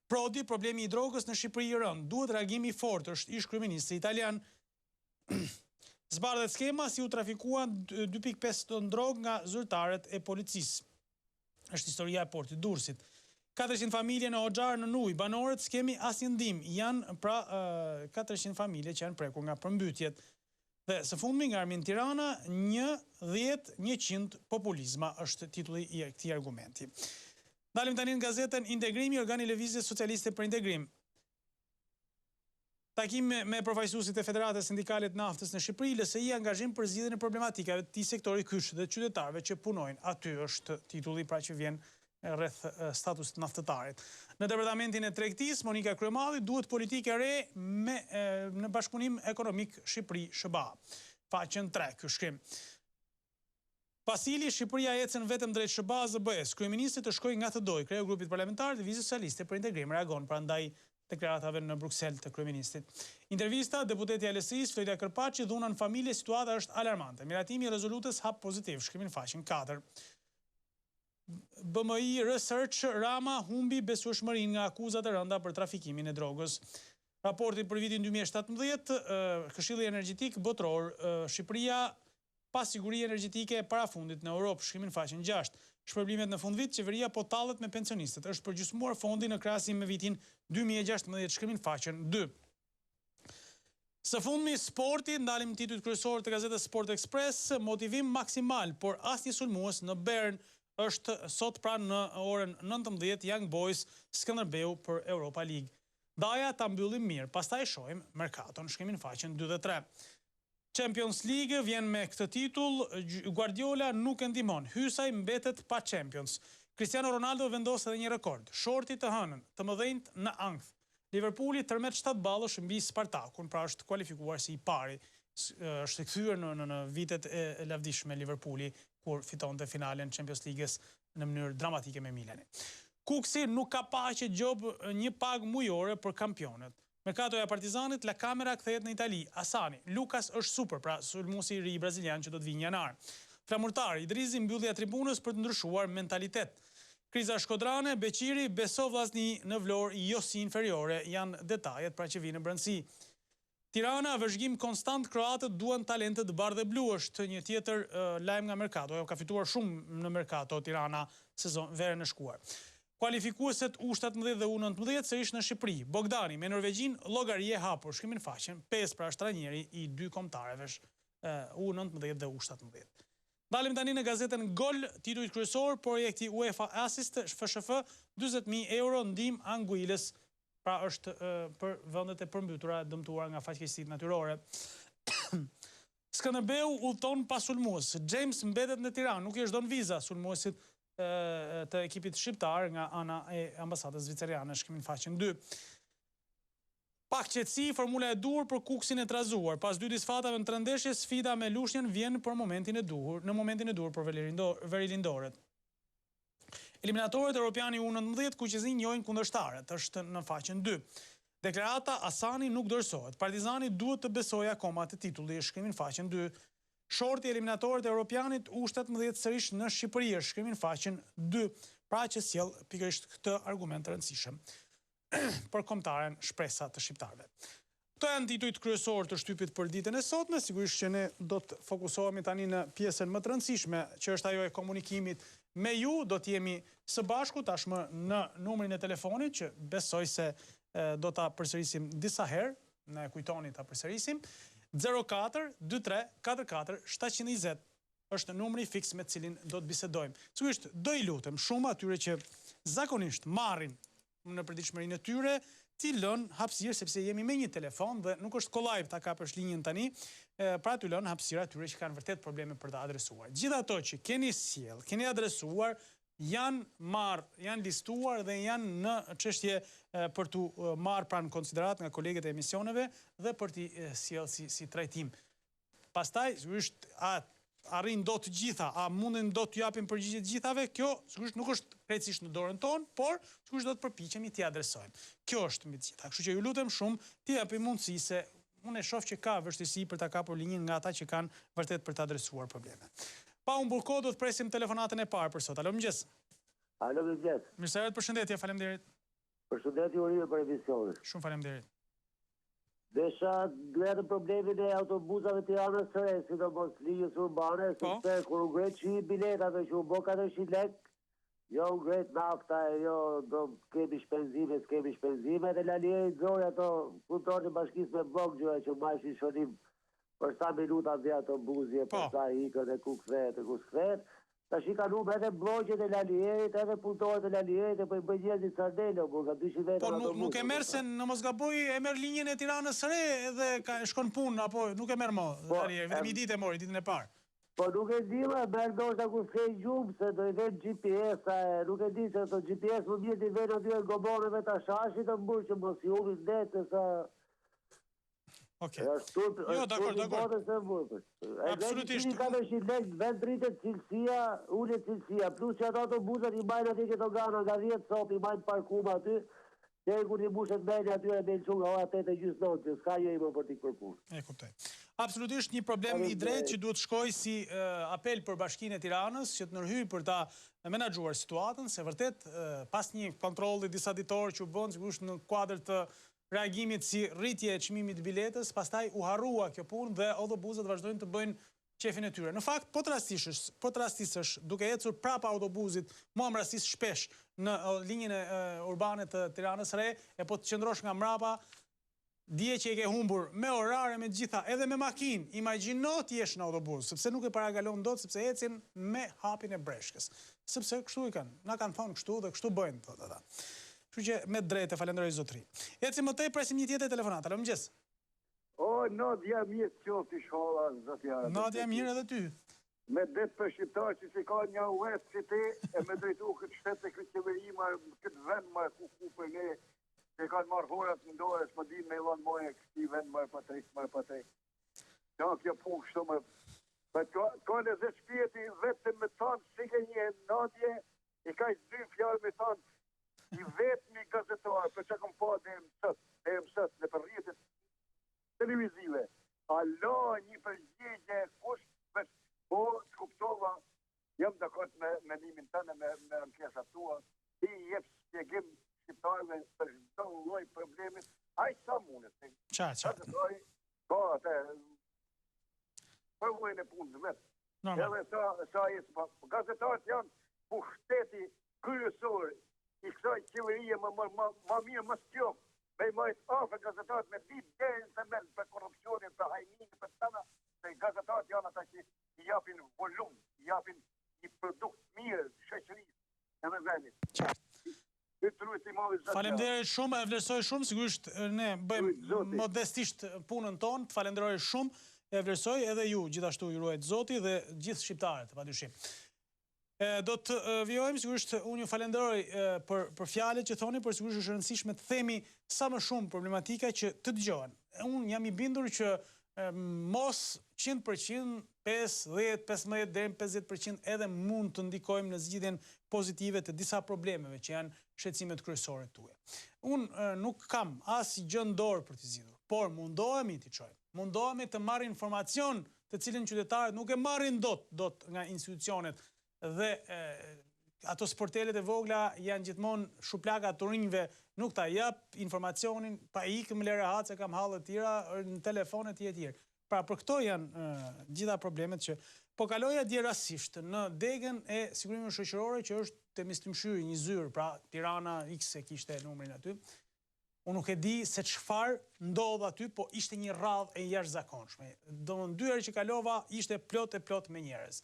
Prodi, problemi i drogës në Shqipëri i rënd, duhet reagimi i fortë, është ish kryeministri italian. Zbardhet skema si u trafikuan 2.5 ton drogë nga zyrtarët e policisë. Është historia e portit Durrësit. 400 familje në Hoxhar në Nuj, banorët skemi asnjë ndihmë, janë pra 400 familje që janë prekur nga përmbytjet. Dhe së fundmi nga Armin Tirana, 100 populizma, është titulli i këtij argumenti. Dalim tani në gazetën Integrimi, organi Lëvizjes Socialiste për Integrim. Takim me përfaqësuesit e Federatës Sindikale të Naftës në Shqipëri, LSI angazhim për zgjidhjen e problematikave të këtij sektori kyç dhe qytetarëve që punojnë aty, është titulli pra që vjen rreth statusit naftëtarit. Në departamentin e tregtisë, Monika Kryemalli, duhet politikë e re në bashkëpunim ekonomik Shqipëri-SBA. Faqen 3 ky shkrim. Pasili, Shqipëria ecën vetëm drejt SBA-s. Kryeministri të shkojë nga të doj. Kreu grupit parlamentar të Lëvizjes Socialiste për Integrim reagon prandaj deklaratave në Bruksel të kryeministit. Intervista, deputeti LSI-s Flojta Kërpaçi, dhuna në familje, situata është alarmante. Miratimi i rezolutës hap pozitiv, shkrimin faqen 4. BMI Research, Rama humbi besueshmërinë nga akuzat e rënda për trafikimin e drogës. Raporti për vitin 2017, Këshilli Energjetik Botror, Shqipëria pa siguri energjetike e parafundit në Europë, shkrimin faqen 6. Shpërblimet në fundvit, qeveria po tallet me pensionistët, është përgjysmuar fondi në krahasim me vitin 2016, shkrimin faqen 2. Së fundmi sporti, ndalim titujt kryesor të gazetës Sport Express, motivim maksimal, por asnjë sulmues në Bern, është sot pra në orën 19 Young Boys Skënderbeu për Europa League. Daja ta mbyllim mirë, pastaj shohim Mercaton, shkrimin faqen 2 dhe 3. Champions League vjen me këtë titull, Guardiola nuk e ndihmon, Hysaj mbetet pa Champions. Cristiano Ronaldo vendos edhe një rekord, shorti të hënën, të mëdhenjt në ankth. Liverpooli tërmet 7 ballësh mbi Spartakun, pra është kualifikuar si i pari. Është kthyer në vitet e lavdishme Liverpooli kur fitonte finalen Champions League-s në mënyrë dramatike me Milanin. Kuksi nuk ka paqe gjobë një pagë mujore për kampionet. Merkatoja Partizanit, La Camera kthehet në Itali. Asani, Lukas është super, pra sulmuesi i ri brazilian që do të vinë në janar. Flamurtari, Idrizi mbyllja tribunës për të ndryshuar mentalitet. Kriza shkodrane, Beqiri, beso vllazni në Vlorë, jo si inferiore, janë detajet pra që vinë në brendësi. Tirana, vëzhgim konstant, kroatët duan talentet bardhë dhe blu, është një tjetër lajm nga Merkato. Ka fituar shumë në Merkato Tirana verën e shkuar. Kualifikueset U17 dhe U19 sërish në Shqipëri. Bogdani me Norvegjin, llogari e hapur, shkrimin faqen, 5 pra shtranieri i 2 kombëtarëve U19 dhe U17. Dalim tani në gazetën Gol, titujt kryesor, projekti UEFA Assist, FSHF, 40.000 euro ndim Anguilës, pra është për vendet e përmbytura dëmtuar nga fatkeqësitë natyrore. Skënderbeu udhton pa sulmues. James mbetet në Tiranë, nuk i është dhënë viza sulmuesit të ekipit shqiptar nga ana e ambasadës zviceriane, shkrimin faqen 2. Pak qetësi, formula e duhur për Kuksin e trazuar. Pas 2 disfatave në 3 ndeshje, sfida me Lushnjën vjen në momentin e duhur për Verilindorët. Eliminatorët Europiani U19 Kuqezin njojnë kundërshtarët, është në faqen 2. Deklarata Asani nuk dorësohet. Partizani duhet të besojë akoma të titulli, shkrimin faqen 2. Shorti eliminatorët Europianit U17 sërish në Shqipëri, shkrimin faqen 2. Pra që sjell pikërisht këtë argument të rëndësishëm për kombëtaren shpresa të shqiptarëve. Këto janë titujt kryesor të shtypit për ditën e sotme, sigurisht që ne do të fokusohemi tani në pjesën më të rëndësishme, që është ajo e komunikimit me ju. Do të jemi së bashku tashmë në numrin e telefonit, që besoj se do ta përsërisim disa herë, ne kujtoni ta përsërisim. 04 23 44 720 është numri fiks me cilin do të bisedojmë. Sigurisht do i lutem shumë atyre që zakonisht marrin në përditshmërinë e tyre, ti lën hapësirë, sepse jemi me një telefon dhe nuk është kollaj ta kapësh linjën tani, pra ty lën hapësirë atyre që kanë vërtet probleme për të adresuar. Gjithë ato që keni sjell, keni adresuar, janë listuar dhe janë në çështje për tu marrë pranë konsiderat nga kolegët e emisioneve dhe për t'i sjell si trajtim. Pastaj, sigurisht, arrin do të gjitha, a mundin do të japim përgjigje të gjithave, kjo sigurisht nuk është krejtësisht në dorën tonë, por sigurisht do të përpiqemi t'i adresojmë. Kjo është mbi të gjitha. Kështu që ju lutem shumë, t'i japim mundësi, se unë e shoh që ka vështirësi për ta kapur linjën nga ata që kanë vërtet për të adresuar probleme. Pa humbur kohë, do të presim telefonatën e parë për sot. Alo, mëngjes. Alo, mëngjes. Mirëserit, përshëndetje, faleminderit. Përshëndetje Uri për emisionin. Shumë faleminderit. Desha gledë problemin e autobusave të Tiranës së Re, sidomos linjës urbane, sepse kur u ngret që biletave që u bë 400 lekë, jo u ngret nafta, jo do kemi shpenzime, dhe Lalieri nxori ato punëtorët e bashkisë me bloggjura që marrin shonim për sa minuta dhe autobusi, për sa ikën e ku kthehet, e ku s'kthehet. Tash i kanë humbur edhe blogjet e Lalierit, edhe punëtorët e Lalierit, e po i bëjnë njerëzit sardelo, por ka 200 vetë. Po nuk e merr se në mos gaboj, e merr linjën e Tiranës së Re edhe shkon punë, apo nuk e merr më Lalieri, vetëm një ditë e mori, ditën e parë. Po nuk e di më, merr ndoshta ku s'ke gjumë, se do i vjen GPS, nuk e di se ato GPS më mirë t'i vjen aty gobonëve të shashit të mburë që mos i humbin detë, sa... Jo, dakor. Absolutisht. Ka 400 lekë, vend dritet cilësia, ulet cilësia, plus që ato autobusat i bajnë aty këto gana, nga 10 sop, i bajnë parkum aty, dhe kur i bushet menja aty e belqu nga ora 8:30, s'ka jo i më për t'i kërpun. E kuptoj. Absolutisht një problem i drejtë që duhet shkoj si apel për Bashkinë e Tiranës, që të ndërhyjë për ta menaxhuar situatën, se vërtet pas një kontrolli disa ditor që u bën sigurisht në kuadër të reagimit si rritje e çmimit të biletës, pastaj u harrua kjo punë dhe autobusët vazhdojnë të bëjnë qefin e tyre. Në fakt, po të rastisësh duke ecur prapa autobusit, mua më rastis shpesh në linjën e urbane të Tiranës Re, e po të qëndrosh nga mrapa, dje që e ke humbur me orare, me gjitha, edhe me makinë, imagjino ti jesh në autobus, sepse nuk e paragalon dot, sepse ecin me hapin e breshkës. Sepse kështu i kanë, na kanë thonë kështu dhe kështu bëjnë, thotë ata. Kështu që me drejtë falenderoj zotëri. Ecim më tej, presim një tjetër telefonat. Alo, mëngjes. O, Nadia mirë të qoftë i shola, zotjarë. Nadia mirë edhe ty. Me det për shqiptarë që si ka një uet si ti, e me drejtu këtë shtetë e këtë qeverima, këtë vend më ku për ne, që kanë marrë horat në ndore, s'më di me ilan moje këti vend më për te. Ja, kjo punë kështu më... Ka në dhe shpjeti vetëm me tanë, si ke një Nadje, i ka i 2 fjallë me tanë, i vetmi gazetar, për që kom pa dhe mësët në përrjetet televizive, a la një përgjigje kush, po të kuptova, jam dakord me menimin tënë, me ankesat tua, ti jep shpjegim shqiptarëve për çdo lloj problemi, aq sa mundet. Qartë. Ka atë përvojën e punës vetë. Normal. Edhe sa jetë, gazetarët janë pushteti kryesor i kësaj qeverie më mirë më stjop. Me i majtë afër gazetarët me ditë deri në themel për korrupsionin, për hajnimin, për tëna, se gazetarët janë ata që i japin volum, i japin një produkt mirë shoqërisë edhe vendit. Faleminderit shumë, e vlerësoj shumë, sigurisht ne bëjmë modestisht punën tonë, të falenderoj shumë, e vlerësoj edhe ju, gjithashtu ju ruajt Zoti dhe gjithë shqiptarët, padyshim. Do të vjojmë, sigurisht unë ju falenderoj për fjalët që thoni, por sigurisht është rëndësishme të themi sa më shumë problematika që të dëgjohen. Unë jam i bindur që mos 100%, 50, 15 deri në 50% edhe mund të ndikojmë në zgjidhjen pozitive të disa problemeve që janë shqetësimet kryesore tuaja. Unë nuk kam asgjë në dorë për të zgjidhur, por mundohemi t'i çojmë. Mundohemi të marrim informacion të cilin qytetarët nuk e marrin dot nga institucionet dhe ato sportelet e vogla janë gjithmonë shuplaka të rinjve, nuk ta jap informacionin, pa ikëm le rehat se kam hallë të tjera në telefon e tjerë. Pra për këto janë gjitha problemet që po kaloja dje rastisht në degën e sigurimit shoqërore që është te Mislimshyri, një zyrë, pra Tirana X e kishte numrin aty. Unë nuk e di se çfarë ndodh aty, po ishte një radhë e jashtëzakonshme. Domthon 2 herë që kalova ishte plot me njerëz.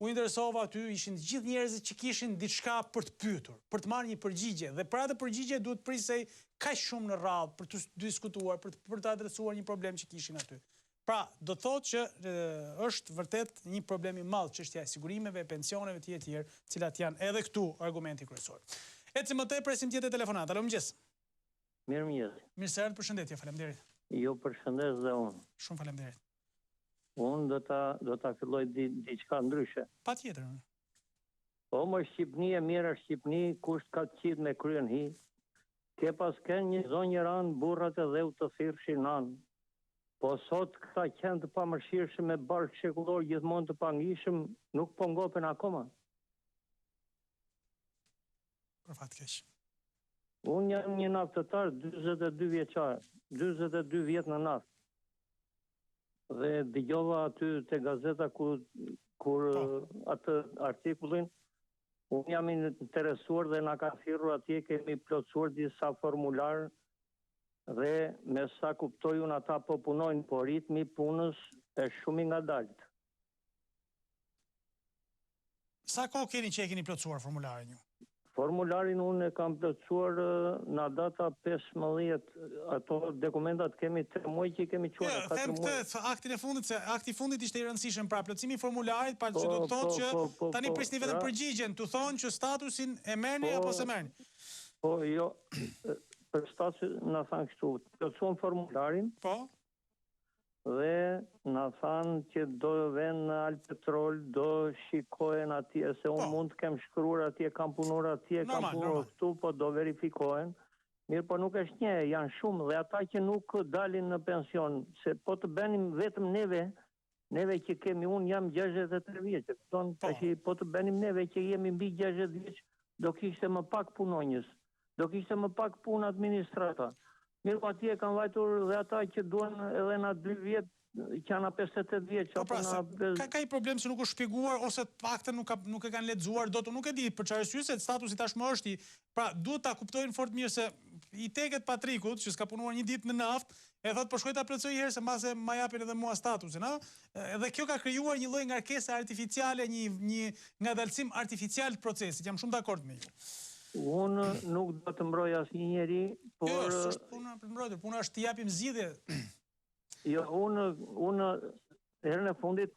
U interesova aty, ishin gjithë njerëzit që kishin diçka për të pyetur, për të marrë një përgjigje, dhe për atë përgjigje duhet prisej kaq shumë në radhë për të diskutuar, për të adresuar një problem që kishin aty. Pra, do të thotë që është vërtet një problem i madh çështja e sigurimeve, pensioneve të tjerë, cilat janë edhe këtu argumenti kryesor. Ecim më tej, presim tjetër telefonat. Alo, mëngjes. Mirëmëngjes. Mirë se erdhët, përshëndetje, faleminderit. Jo, përshëndes dhe unë. Shumë faleminderit. Unë do ta filloj diçka ndryshe. Patjetër. Po më Shqipni e mira Shqipni, kusht ka të qitë me kryen hi. Ke pas ken një zonjë ranë, burrat e dheu të thirrshin anë. Po sot këta qenë të pamërshirshëm me bark shekullor gjithmonë të pangishëm, nuk po ngopen akoma. Për fat keq. Unë jam një naftëtar 42 vjeçar, 42 vjet në naft. Dhe dëgjova aty te gazeta kur atë artikullin, unë jam interesuar dhe na ka thirrur atje, kemi plotësuar disa formular dhe me sa kuptoj unë ata po punojnë, po ritmi punës është shumë i ngadalt. Sa kohë keni që e keni plotësuar formularin ju? Formularin unë e kam plotësuar në data 15, ato dokumentat kemi 3 muaj që kemi quar 4 muaj. Them aktin e fundit, se akti i fundit ishte i rëndësishëm, pra plotësimi i formularit, pa që do të thotë që tani prisni vetëm përgjigjen, tu thonë që statusin e merrni apo se merrni. Po jo, për statusin na thanë kështu, plotësuam formularin. Po. Dhe na thanë që do vënë në Alpetrol, do shikohen atje, se unë mund të kem shkruar atje, kam punuar atje, kam punuar këtu, po do verifikohen. Mirë, po nuk është një, janë shumë, dhe ata që nuk dalin në pension, se po të benim vetëm neve që kemi, unë jam 63 vjeç, po të benim neve që jemi mbi 60 vjeç, do kishte më pak punonjës, do kishte më pak punë administrata. Mirë, po atje kanë vajtur dhe ata që duan edhe na 2 vjet, që janë 58 vjeç. Ka i problem që nuk është shpjeguar, ose të paktën nuk e kanë lexuar dot, nuk e di për çfarë arsye, se statusi tashmë është pra duhet ta kuptojnë fort mirë se i teket Patrikut, që s'ka punuar një ditë në naftë, e thot po shkoj ta plotësoj një herë se mbase ma japin edhe mua statusin, ha? Edhe kjo ka krijuar një lloj ngarkese artificiale, një ngadalësim artificial të procesit. Jam shumë dakord me ju. Unë nuk do të mbroj asnjë njeri, por... Jo, s'është puna për mbrojtje, puna është të japim zgjidhje. Jo, unë herën e fundit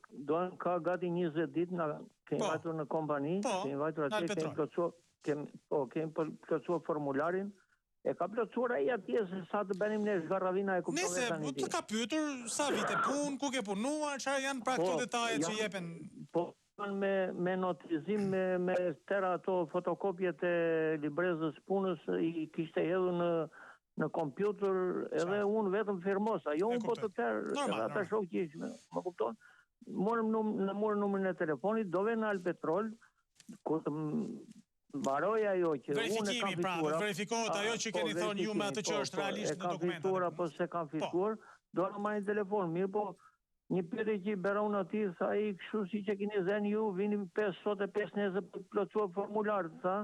ka gati 20 ditë na kemi vajtur në kompani, kemi vajtur atje, kemi plotësuar formularin, e ka plotësuar ai atje se sa të bënim ne zgarravina e kuptove tani. Nëse të ka pyetur sa vite punë, ku ke punuar, çfarë janë pra këto detajet që jepen. Po, me notizim me tëra ato fotokopjet e librezës punës i kishte hedhur në kompjuter edhe unë vetëm firmosa. Jo unë po të tërë edhe ata shok që ishme. Më kupton? Morëm numrin e telefonit, dove në Alpetrol, ku të mbaroj ajo që unë e kam fituar. Verifikohet ajo që keni thonë ju me atë që është realisht në dokumentat. E kam fituar apo se kam fituar, do në marrin telefon. Mirë po, një pyetje që i beron atij, sa ai kështu siç e keni zënë ju, vini 5 sot e 5 nesër për të plotësuar formular, sa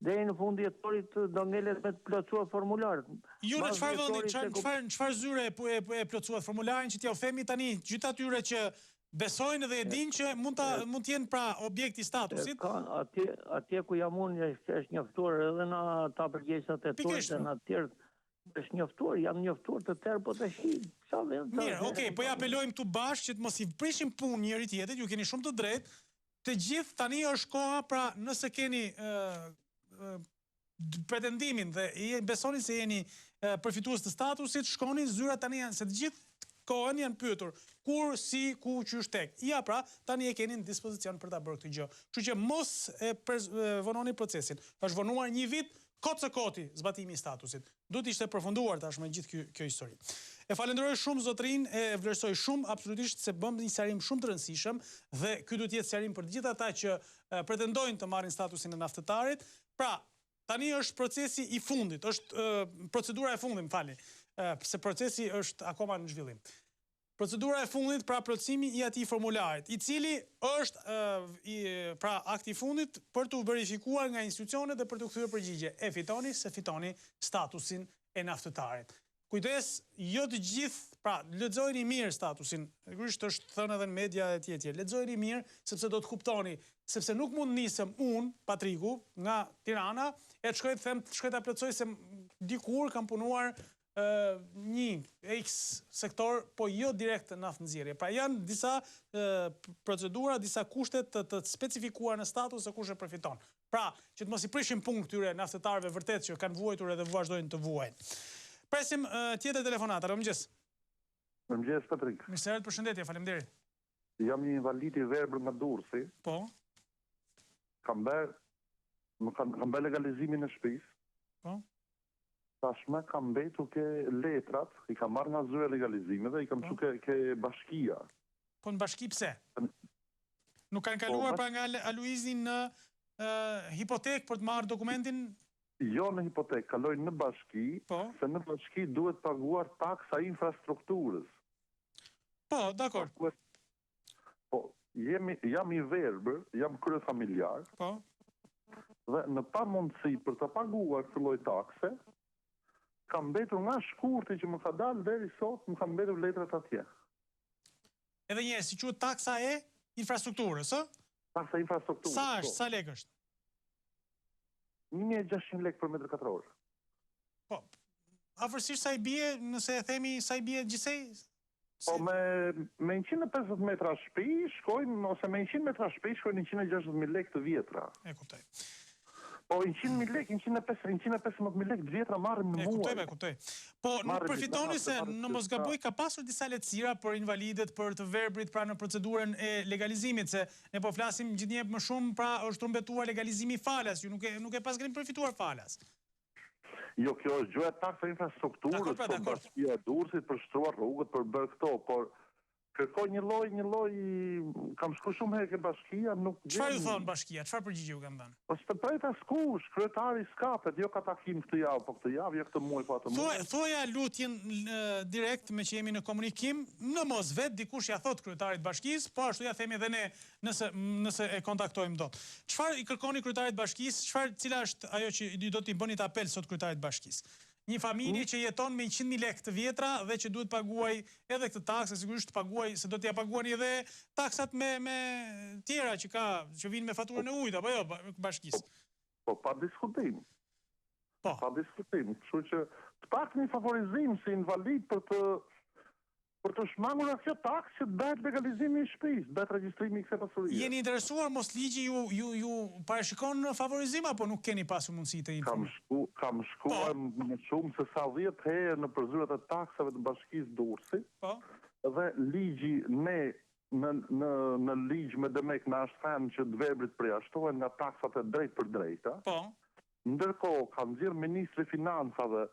deri në fund dhjetorit do ngelet me të plotësuar formular. Ju në çfarë vendi, çfarë zyre e plotësuat formularin që t'ja u themi tani gjithë atyre që besojnë dhe e dinë që mund të jenë pra objekti statusit? Atje ku jam unë është njoftuar edhe në ata përgjegjësat e torit e në të tjerë. Është njoftuar, jam njoftuar të tërë, po të shi. Mirë, okej, po ja apelojmë këtu bashkë që të mos i prishim punë njëri tjetrit, ju keni shumë të drejtë. Të gjithë tani është koha, pra nëse keni pretendimin dhe besoni se jeni përfitues të statusit, shkoni, zyrat tani janë, se të gjithë kohën janë pyetur kur, si, ku, qysh tek. Ja pra, tani e keni në dispozicion për ta bërë këtë gjë. Kështu që mos e vononi procesin. Është vonuar një vit, kotë së koti zbatimi i statusit. Duhet ishte përfunduar tashmë gjithë kjo histori. E falenderoj shumë zotrin, e vlerësoj shumë, absolutisht se bëm një sqarim shumë të rëndësishëm dhe ky duhet jetë sqarim për të gjithë ata që pretendojnë të marrin statusin e naftëtarit. Pra, tani është procesi i fundit, është procedura e fundit, më falni, se procesi është akoma në zhvillim. Procedura e fundit, pra plotësimi i atij formularit, i cili është pra akti i fundit për të verifikuar nga institucionet dhe për të kthyer përgjigje. E fitoni se fitoni statusin e naftëtarit. Kujdes, jo të gjithë, pra lexojeni mirë statusin. Sigurisht është thënë edhe në media e tjetër. Lexojeni mirë sepse do të kuptoni, sepse nuk mund nisem unë, Patriku, nga Tirana, e të shkoj të them, shkoj ta plotësoj se dikur kam punuar një X sektor, po jo direkt naftënxjerrje. Pra janë disa procedura, disa kushte të specifikuar në status se kush e përfiton. Pra, që të mos i prishim punë këtyre naftëtarëve vërtet që kanë vuajtur edhe vazhdojnë të vuajnë. Presim tjetër telefonat. Alo, mëngjes. Mëngjes, Patrik. Mirëserit, përshëndetje, faleminderit. Jam një invalid i verbër nga Durrësi. Po. Kam bërë legalizimin e shtëpisë. Po. Tashmë kam mbetur ke letrat, i kam marrë nga zyra legalizime dhe i kam çu ke bashkia. Po në bashki pse? Nuk kanë kaluar pra nga Aluizin në hipotek për të marrë dokumentin? Jo në hipotek, kalojnë në bashki, se në bashki duhet paguar taksa infrastrukturës. Po, dakor. Po, jam i verbër, jam kryefamiljar. Po. Dhe në pamundësi për të paguar këtë lloj takse, kam mbetur nga shkurti që më ka dalë deri sot, më kam mbetur letrat atje. Edhe një, si quhet taksa e infrastrukturës, ë? Taksa e infrastrukturës. Sa është, sa lekë është? 1600 lekë për metër katror. Po, afërsisht sa i bie, nëse e themi sa i bie gjithsej? Po, me 150 metra shtëpi shkojnë, ose me 100 metra shtëpi shkojnë 160.000 lekë të vjetra. E kuptoj. Po, 100.000 lekë, 115.000 lekë të vjetra marrim në muaj. E kuptoj. Po, nuk përfitoni se në mos gaboj ka pasur disa lehtësira për invalidet, për të verbrit, pra në procedurën e legalizimit, se ne po flasim gjithnjë më shumë, pra është trumbetuar legalizimi i falas, ju nuk e pas keni përfituar falas. Jo, kjo është gjuha taksa infrastrukturës, për bashkia e Durrësit, për shtruar rrugët, për bërë këto, por kërkoj një lloj, kam shku shumë herë ke bashkia, nuk... Çfarë ju thonë bashkia? Çfarë përgjigje ju kanë dhënë? Po së të prejta skush, kryetari skapet, jo ka takim këtë javë, po këtë javë, jo këtë muaj, po atë muaj. Thoja lutjen direkt me që jemi në komunikim, në mos vet, dikush ja thot kryetarit bashkisë, po ashtu ja themi edhe ne nëse e kontaktojmë dot. Çfarë i kërkoni kryetarit bashkisë? Cila është ajo që do t'i bëni të apel sot kryetarit bashkisë? Një familje që jeton me 100.000 lekë të vjetra dhe që duhet paguaj edhe këtë taksë, sigurisht paguaj, se do t'ja paguani edhe taksat me tjera që vinë me faturën e ujit, apo jo, bashkisë. Po, pa diskutim. Po. Pa diskutim. Kështu që të pak një favorizim si invalid për të shmangur kjo taksë që bëhet legalizimi i shtëpisë, bëhet regjistrimi i kësaj pasurie. Jeni interesuar mos ligji ju parashikon favorizim apo nuk keni pasur mundësi të informoni? Kam shkuar më shumë se sa 10 herë në përzyrat e taksave të bashkisë Durrësit. Po. Dhe ligji ne në ligj me demek na është thënë që dverbrit përjashtohen nga taksat e drejt për drejta. Po. Ndërkohë ka nxjerrë ministri i financave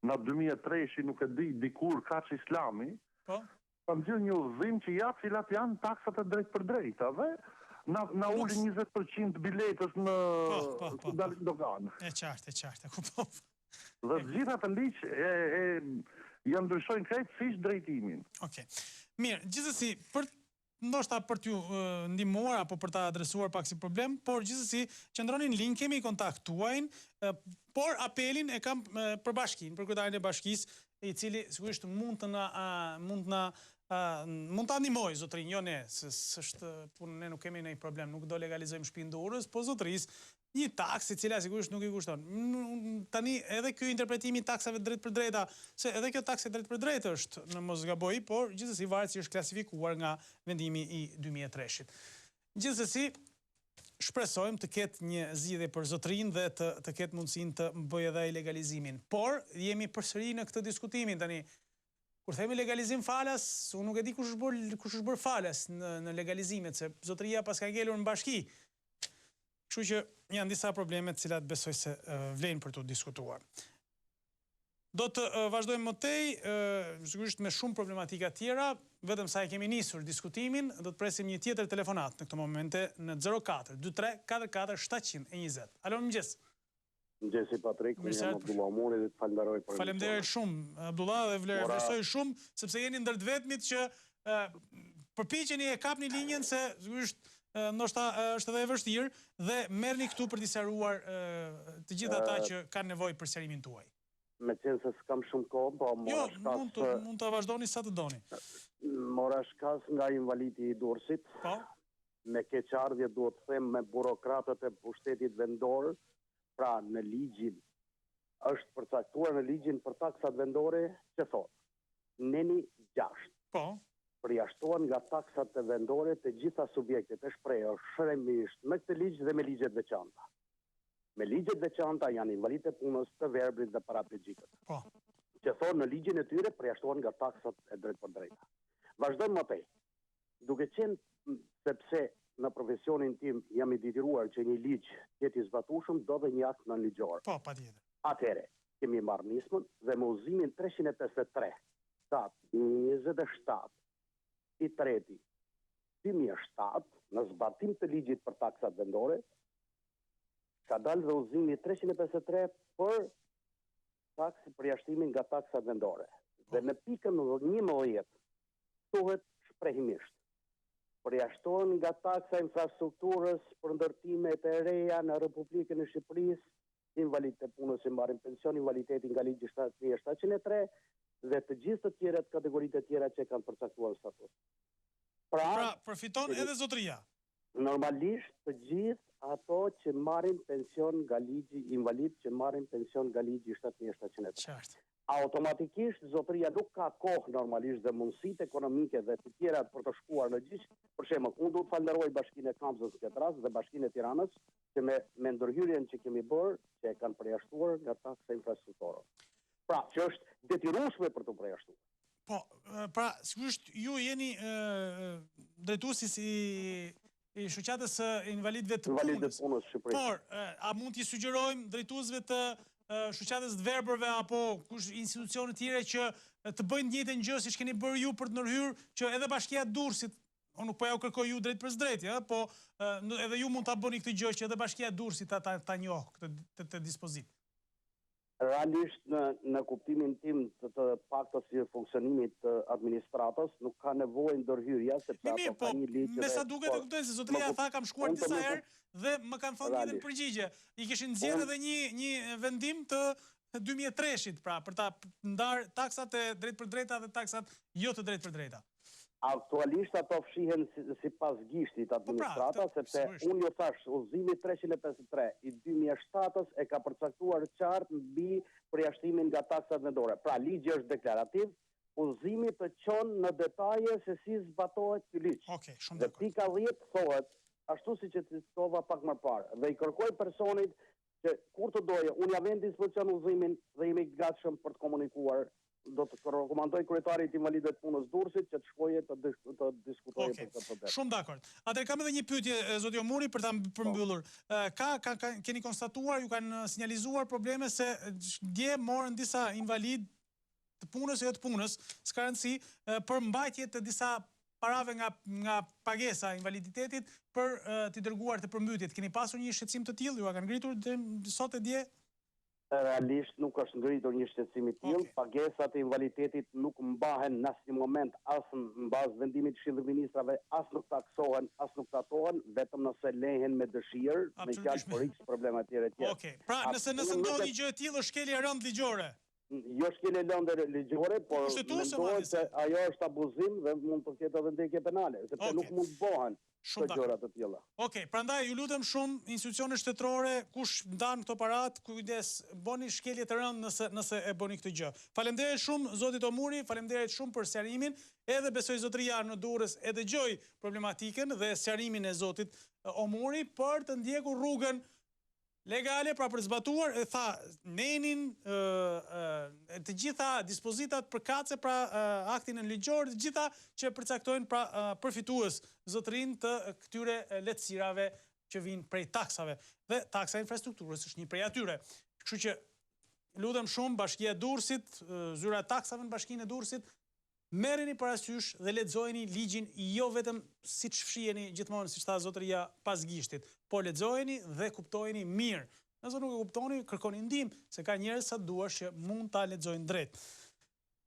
në 2003, nuk e di dikur kaq Islami. Po. Ka nxjerrë një udhëzim që ja cilat janë taksat e drejt për drejta dhe na uli 20% biletës në dalin dogan. E qartë, kuptoj. Dhe të gjitha të ligj janë ndryshojnë krejt fish drejtimin. Okej. Mirë, gjithsesi, ndoshta për t'ju ndihmuar apo për ta adresuar pak si problem, por gjithsesi qëndroni në linjë, kemi kontakt tuajin, por apelin e kam për bashkinë, për kryetarin e bashkisë, i cili sigurisht mund ta ndihmoj zotrin, jo ne, s'është punë, ne nuk kemi ndonjë problem, nuk do legalizojmë shtëpinë durrës, po zotrisë një taksë e cila sigurisht nuk i kushton. Tani edhe ky interpretimi i taksave drejt për drejta, se edhe kjo taksë drejt për drejtë është në mos gaboj, por gjithsesi varet si është klasifikuar nga vendimi i 2003-shit. Gjithsesi, shpresojmë të ketë një zgjidhje për zotrin dhe të ketë mundësinë të bëjë edhe legalizimin. Por jemi përsëri në këtë diskutimin tani. Kur themi legalizim falas, unë nuk e di kush është bërë falas në legalizimet, se zotëria pas ka ngelur në bashki. Kështu që janë disa probleme të cilat besoj se vlen për të diskutuar. Do të vazhdojmë më tej, sigurisht me shumë problematika tjera, vetëm sa e kemi nisur diskutimin, do të presim një tjetër telefonat në këtë momente në 04 23 44 720. Alo, mëngjes. Mëngjesi Patrik, unë jam Abdullah Mori dhe të falenderoj për Faleminderit shumë, Abdullah, dhe vlerësoj shumë, sepse jeni ndër të vetmit që përpiqeni e kapni linjën se sigurisht ndoshta është edhe e vështirë dhe merrni këtu për t'i sqaruar të gjithë ata që kanë nevojë për sqarimin tuaj. Me qenë se s'kam shumë kohë, po mora shkas... Jo, mund të vazhdoni sa të doni. Mora shkas nga invalidi i Durrësit. Po. Me keqardhje duhet të them me burokratët e pushtetit vendor, pra në ligjin është përcaktuar në ligjin për taksat vendore që thotë neni 6. Po. Përjashtohen nga taksat e vendore të gjitha subjektet e shprehur shërbimisht me këtë ligj dhe me ligjet veçanta. Me ligjet veçanta janë invalidët e punës, të verbrit dhe paraplegjikët. Po. Që thonë në ligjin e tyre përjashtohen nga taksat e drejt për drejta. Vazhdojmë më tej. Duke qenë sepse në profesionin tim jam i detyruar që një ligj jetë i zbatueshëm, do dhe një akt nënligjor. Po, patjetër. Atëherë, kemi marrë nismën dhe me udhëzimin 353 27 i 2007, në zbatim të ligjit për taksat vendore, ka dalë dhe udhëzimi 353 për taksë përjashtimin nga taksat vendore. Dhe në pikën 11 thuhet shprehimisht: përjashtohen nga taksa infrastrukturës për ndërtimet e reja në Republikën e Shqipërisë, invalidët e punës që marrin pension, invaliditetin nga ligji 703 dhe të gjithë të tjera kategoritë e tjera që kanë përcaktuar statut. Pra përfiton edhe zotëria. Normalisht të gjithë ato që marrin pension nga ligji invalid, që marrin pension nga ligji 703. Qartë. Automatikisht zotëria nuk ka kohë normalisht dhe mundësitë ekonomike dhe të tjera për të shkuar në gjyq. Për shembull, unë duhet të falenderoj Bashkinë e Kamzës në këtë rast dhe Bashkinë e Tiranës që me ndërhyrjen që kemi bërë, që e kanë përjashtuar nga taksa infrastrukturore. Pra, që është detyrueshme për të përjashtuar. Po, pra, sigurisht ju jeni drejtuesi i shoqatës së invalidëve të punës. Por, a mund t'i sugjerojmë drejtuesve të shoqatës të verbërve apo kush institucione tjera që të bëjnë të njëjtën gjë siç keni bërë ju për të ndërhyrë që edhe Bashkia e Durrësit, unë nuk po ja u kërkoj ju drejt për drejt, po edhe ju mund ta bëni këtë gjë që edhe Bashkia e Durrësit ta njohë këtë dispozitë. Realisht në kuptimin tim të paktës së funksionimit të administratës nuk ka nevojë ndërhyrja sepse ato ka një ligj. Me sa duket e kuptoj se zotëria tha kam shkuar disa herë dhe më kanë thonë një përgjigje. I kishin nxjerrë edhe një vendim të 2003-shit, pra për ta ndar taksat e drejt për drejta dhe taksat jo të drejt për drejta. Aktualisht ato fshihen sipas gishtit administrata, sepse unë ju thash, udhëzimi 353 i 2007-s e ka përcaktuar qartë mbi përjashtimin nga taksat vendore. Pra ligji është deklarativ, udhëzimi të çon në detaje se si zbatohet ky ligj. Okej, shumë dhe dakord. pika 10 thohet, ashtu siç e citova pak më parë, dhe i kërkoj personit që kur të doje, unë jam në dispozicion udhëzimin dhe jemi gatshëm për të komunikuar do të rekomandoj kryetarit invalidëve të punës Durrësit që të shkojë të diskutojë për këtë problem. Shumë dakord. Atëherë kam edhe një pyetje zoti Omuri për ta përmbyllur. Keni konstatuar, ju kanë sinjalizuar probleme se dje morën disa invalid të punës e jo të punës, s'ka rëndësi, për mbajtje të disa parave nga pagesa invaliditetit për t'i dërguar të përmbytjet. Keni pasur një shqetësim të tillë, ju a kanë ngritur sot e dje? Realisht nuk është ngritur një shqetësim i tillë, pagesat e invaliditetit nuk mbahen në asnjë moment as në bazë vendimit të Këshillit të Ministrave, as nuk taksohen, as nuk datohen, vetëm nëse lehen me dëshirë, me fjalë për X probleme të tjera. Okej. Pra, nëse ndodhi gjë e tillë, është shkelje e rëndë ligjore. Jo shkelje lëndë ligjore, por mendohet se ajo është abuzim dhe mund të ketë edhe ndjekje penale, sepse nuk mund të bëhen këto gjëra të tilla. Okej, prandaj ju lutem shumë institucionet shtetërore, kush ndan këto parat, kujdes, bëni shkelje të rëndë nëse e bëni këtë gjë. Faleminderit shumë zotit Omuri, faleminderit shumë për sqarimin, edhe besoj zotëria në Durrës e dëgjoi problematikën dhe sqarimin e zotit Omuri për të ndjekur rrugën legale, pra për zbatuar, e tha, nenin, të gjitha dispozitat përkatëse, pra aktin e ligjor, të gjitha që përcaktojnë pra përfitues zotërin të këtyre lehtësirave që vinë prej taksave. Dhe taksa infrastrukturës është një prej atyre. Kështu që lutem shumë Bashkia e Durrësit, zyra e taksave në Bashkinë e Durrësit, merreni parasysh dhe lexojeni ligjin jo vetëm siç fshiheni gjithmonë siç tha zotëria pas gishtit, por lexojeni dhe kuptojeni mirë. Nëse nuk e kuptoni, kërkoni ndihmë, se ka njerëz sa duash që mund ta lexojnë drejt.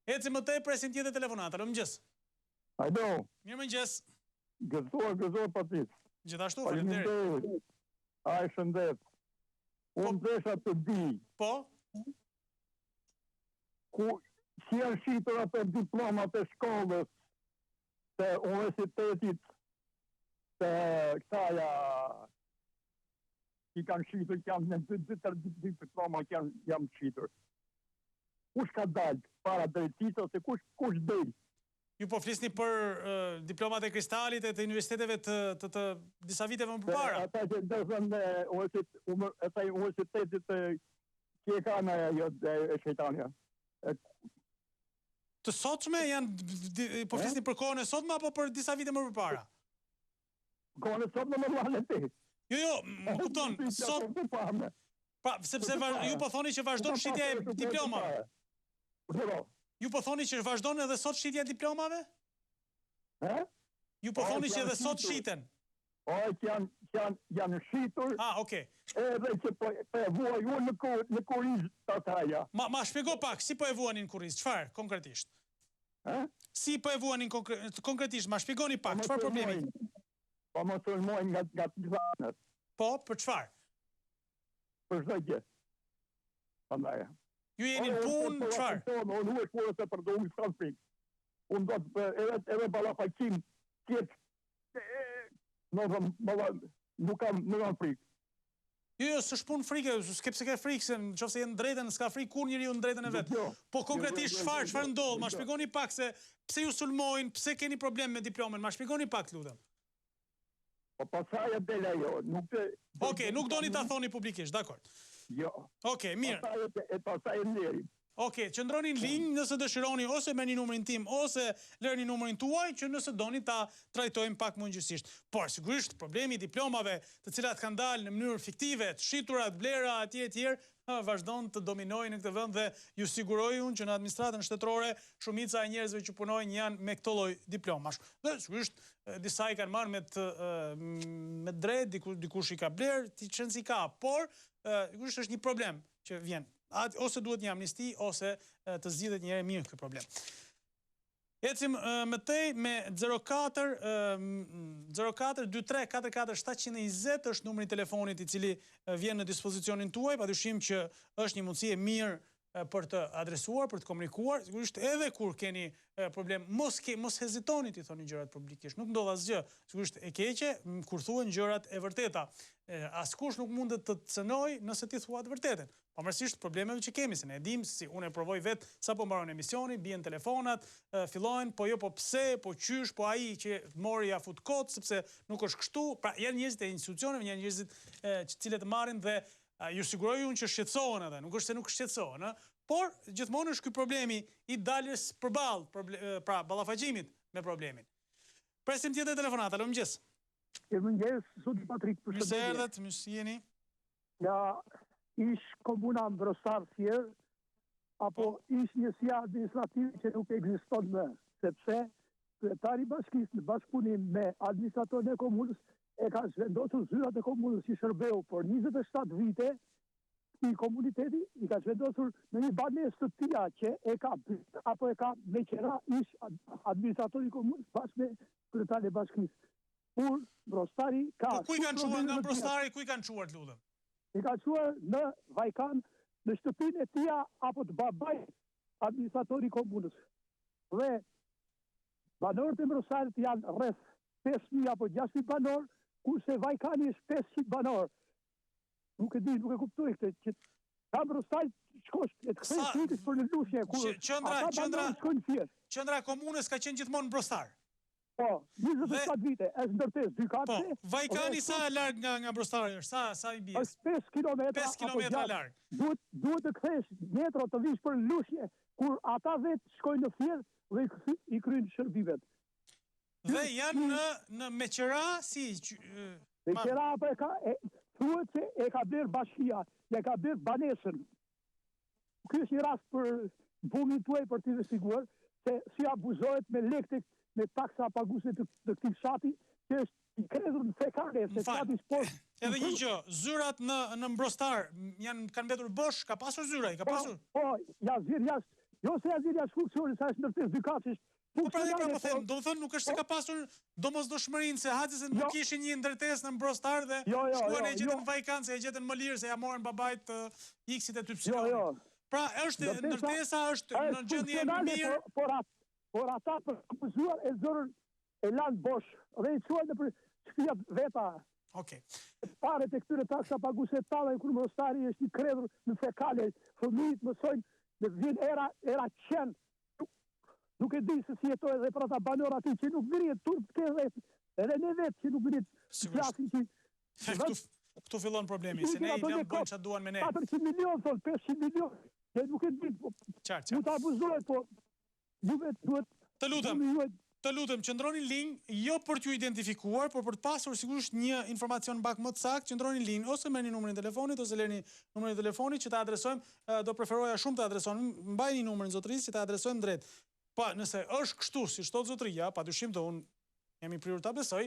Eci më tej presin tjetër telefonata. Mirëmëngjes. Alo. Mirëmëngjes. Gëzuar patit. Gjithashtu, faleminderit. Ai shëndet. Unë desha të di. Po? Si janë shitur ato diplomat e shkollës të universitetit të këtaja që kanë shitur, që janë në dy diploma që janë shitur. Kush ka dalë para drejtisë ose kush del? Ju po flisni për diplomat e Kristalit e të universiteteve të disa viteve më përpara? Ata që dërën universitetit që e kanë e shejtania. Të sotshme janë, po flisni për kohën e sotme apo për disa vite më përpara? Kohën e sotme më përpara ti. Jo, më kupton, sot... Pra, sepse ju po thoni që vazhdon shitja e diplomave. Ju po thoni që vazhdon edhe sot shitja e diplomave? Ju po thoni që edhe sot shiten? Që janë shitur. Okej. Edhe që po e vuaj unë në kuriz të ataja. Ma shpjego pak, si po e vuanin kuriz? Çfarë konkretisht? Si po e vuanin konkretisht? Ma shpjegoni pak, çfarë problemi? Po më sulmojnë nga të gjanët. Po, për çfarë? Për çdo gjë. Pandaja. Ju jeni në punë, çfarë? Unë nuk e shkuar se për domi s'kam frikë. Unë do të edhe ballafaqim tjetë. Nuk kam frikë. Jo, s'është punë frikë, s'ke ke frikë, se nëse je në drejtën, s'ka frikë kur njeriu në drejtën e vet. Po konkretisht çfarë ndodh? Ma shpjegoni pak se pse ju sulmojnë, pse keni problem me diplomën, ma shpjegoni pak lutem. Po pasaj e del ajo, Okej, nuk doni ta thoni publikisht, dakor. Jo. Okej, mirë. Pasaj e nderim. Okej, qëndroni në linjë nëse dëshironi ose merrni numrin tim ose lërni numrin tuaj që nëse doni ta trajtojmë pak më ngjyrësisht. Por sigurisht problemi i diplomave, të cilat kanë dalë në mënyrë fiktive, të shitura, të blera etj, vazhdon të dominojnë në këtë vend dhe ju siguroj unë që në administratën shtetërore shumica e njerëzve që punojnë janë me këtë lloj diplomash. Dhe sigurisht disa i kanë marrë me drejt, dikush i ka bler, ti çenci ka, por sigurisht është një problem që vjen. Ose duhet një amnisti, ose të zgjidhet një herë mirë këtë problem. Ecim më tej me 04 23 44 720 është numri i telefonit i cili vjen në dispozicionin tuaj, padyshim që është një mundësi e mirë për të adresuar, për të komunikuar, sigurisht edhe kur keni problem, mos hezitoni të thoni gjërat publikisht, nuk ndodh asgjë, sigurisht e keqe kur thuhen gjërat e vërteta. Askush nuk mundet të cënoj nëse ti thua të vërtetën. Pavarësisht problemeve që kemi, se ne e dim, si unë e provoj vetë sapo mbaron emisioni, bien telefonat, fillojnë, po jo, po pse, po qysh, po ai që mori ja fut kot, sepse nuk është kështu. Pra janë njerëzit e institucioneve, janë njerëzit që cilët marrin dhe ju siguroj unë që shqetësohen edhe, nuk është se nuk shqetësohen, Por gjithmonë është ky problemi i daljes përballë, pra ballafaqimit me problemin. Presim tjetër telefonat. Alo, mëngjes. Mëngjes, zot Patrik, Mirë se erdhët, mirë se jeni. Ja, ish komuna Mbrostar Fier, apo ish njësia administrative që nuk ekziston më, sepse kryetari bashkisë në bashkëpunim me administratorin e komunës e ka zhvendosur zyrat e komunës si shërbeu por 27 vite i komuniteti i ka zhvendosur në një banesë të tilla që e ka apo e ka me qera ish administratori i komunës bashkë me kryetarin e bashkisë. Por Mbrostari ka... Po ku i kanë quar nga Mbrostari, ku i kanë quar, lutem? I ka quar në Vajkan, në shtëpinë e tia apo të babaj administratori i komunës. Dhe banorët e Mbrostarit janë rreth 5.000 apo 6.000 banor, kurse Vajkani është 500 banor. Nuk e di, nuk e kuptoj këtë, që ka Mbrostari shkosh, e të kthejnë fritis për në lusje, kur ata banorët shkojnë fjesht. Qendra e komunës ka qenë gjithmonë Mbrostar. Po, 27 vite, është ndërtes 2 kate. Po, Vajkani sa larg nga Mbrostari është? Sa i bie? Është 5 kilometra. 5 kilometra larg. Duhet të kthesh metro të vish për lusje, kur ata vetë shkojnë në fjerë dhe i kryjnë shërbimet. Dhe janë në Meqera, si... Meqera apo e ka... Thuhet se e ka bërë bashkia, e ka bërë banesën. Ky është një rast për punën tuaj për t'i siguruar se si abuzohet me lekë me taksa paguese të këtij fshati, që është i krezur në fekare, se fshati sport. Edhe një gjë, zyrat në Mbrostar kanë mbetur bosh, ka pasur zyra, i ka pasur? Po, ja zir jashtë, jo se ja zir jashtë funksionin, sa është ndërtes dykacish. Po pra më them, do të thënë nuk është se ka pasur domosdoshmërinë se hajde se nuk kishin një ndërtesë në Mbrostar dhe shkuan e gjetën në Vajkan, se e gjetën më lirë se ja morën babait X-it e Typsionin. Pra është ndërtesa është në gjendje mirë. Por ata për akuzuar e zërën e lanë bosh, dhe i quajnë në për shpijat veta. Okej. Pare të këtyre taksa paguese të talla, kur Mbrostari është i kreder në fekale, fëmijët mësojnë, në vjen era qenë. Nuk e di se si jetoj edhe për ata banor aty që nuk vrihet turp të kesh edhe ne vetë që nuk vrihet klasin që... Këtu fillon problemi, se ne i lëmë bënë që duan me ne. 400 milion, 500 milion, e nuk e di, qartë. Mu të abuzohet, po... Të lutem, qëndroni në linjë, jo për t'ju identifikuar, por për të pasur sigurisht një informacion pak më të saktë, qëndroni në linjë, ose merrni numrin e telefonit, ose lërni numrin e telefonit që ta adresojmë, do preferoja shumë të adresojmë, mbajni numrin zotërisë që ta adresojmë drejt. Pa, nëse është kështu, si thot zotëria, padyshim të unë jam i prirur ta besoj,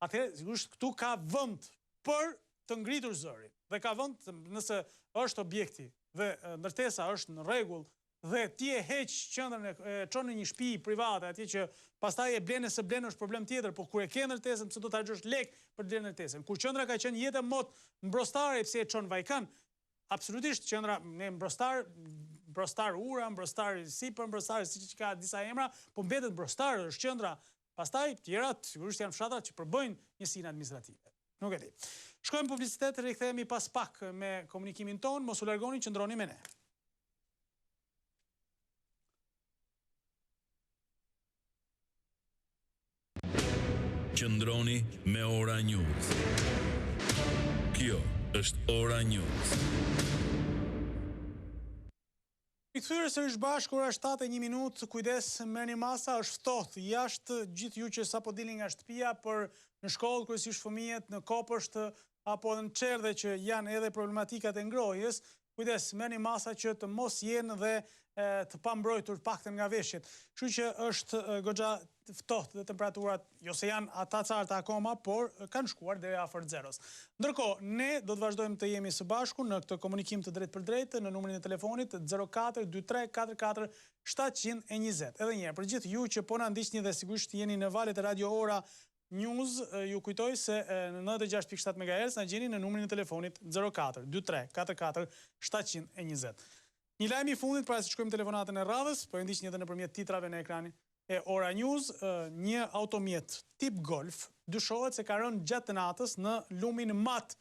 atëherë sigurisht këtu ka vend për të ngritur zërin. Dhe ka vend nëse është objekti dhe ndërtesa është në rregull, dhe ti e heq qendrën e çon në një shtëpi private atje që pastaj e blen se blen është problem tjetër, por kur e ke ndërtesën pse do ta harxhosh lek për të blerë ndërtesën? Kur qendra ka qenë jetë mot Mbrostare pse e çon Vajkan? Absolutisht qendra në Mbrostar Ura, Mbrostar Sipër, Mbrostar siç ka disa emra, po mbetet Mbrostar është qendra. Pastaj tjerat sigurisht janë fshatra që përbëjnë njësinë administrative. Nuk e di. Shkojmë publicitet, rikthehemi pas pak me komunikimin ton, mos u largoni, qëndroni me ne. Qëndroni me Ora News. Kjo është Ora News. I kthyer sërish bashkë ora 7:01, kujdes, merrni masa, është ftohtë jashtë, gjithë ju që sapo dilni nga shtëpia për në shkollë, kryesisht fëmijët në kopësht apo në çerdhe që janë edhe problematikat e ngrohjes, kujdes, merrni masa që të mos jenë dhe të pambrojtur paktën nga veshjet. Kështu që është goxha ftohtë dhe temperaturat jo se janë ata carta akoma, por kanë shkuar deri afër zeros. Ndërkohë, ne do të vazhdojmë të jemi së bashku në këtë komunikim të drejtë për drejtë në numrin e telefonit 04 23 44 720. Edhe një herë, për gjithë ju që po na ndiqni dhe sigurisht jeni në valët e Radio Ora News, ju kujtoj se në 96.7 MHz na gjeni në numrin e telefonit 04 23 44 720. Një lajm i fundit para se shkojmë telefonatën e radhës, po e ndiqni edhe nëpërmjet titrave në ekranin e Ora News, një automjet tip Golf dyshohet se ka rënë gjatë natës në lumin Mat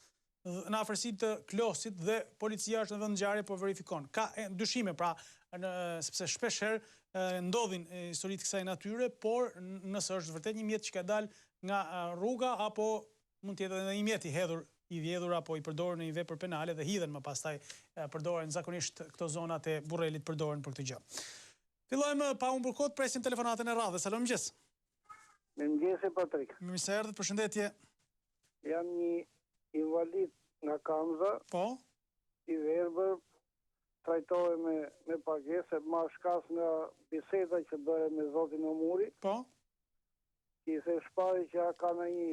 në afërsitë të Klosit dhe policia është në vend ngjarje po verifikon. Ka dyshime pra, sepse shpesh herë ndodhin histori të kësaj natyre, por nëse është vërtet një mjet që ka dalë nga rruga apo mund të jetë edhe një mjet i hedhur i vjedhur apo i përdoren në një vepër penale dhe hidhen më pastaj përdoren zakonisht këto zonat e burrelit përdoren për këtë gjë. Fillojmë pa humbur kohë, presim telefonatën e radhës. Alo, mëngjes. Mëngjes, Patrik. Mirë se erdhët, përshëndetje. Jam një invalid nga Kamza. Po. I verbër, trajtohet me pagese, ma shkas nga biseda që bëre me Zotin Omuri. Po. Ki se shpari që ka në një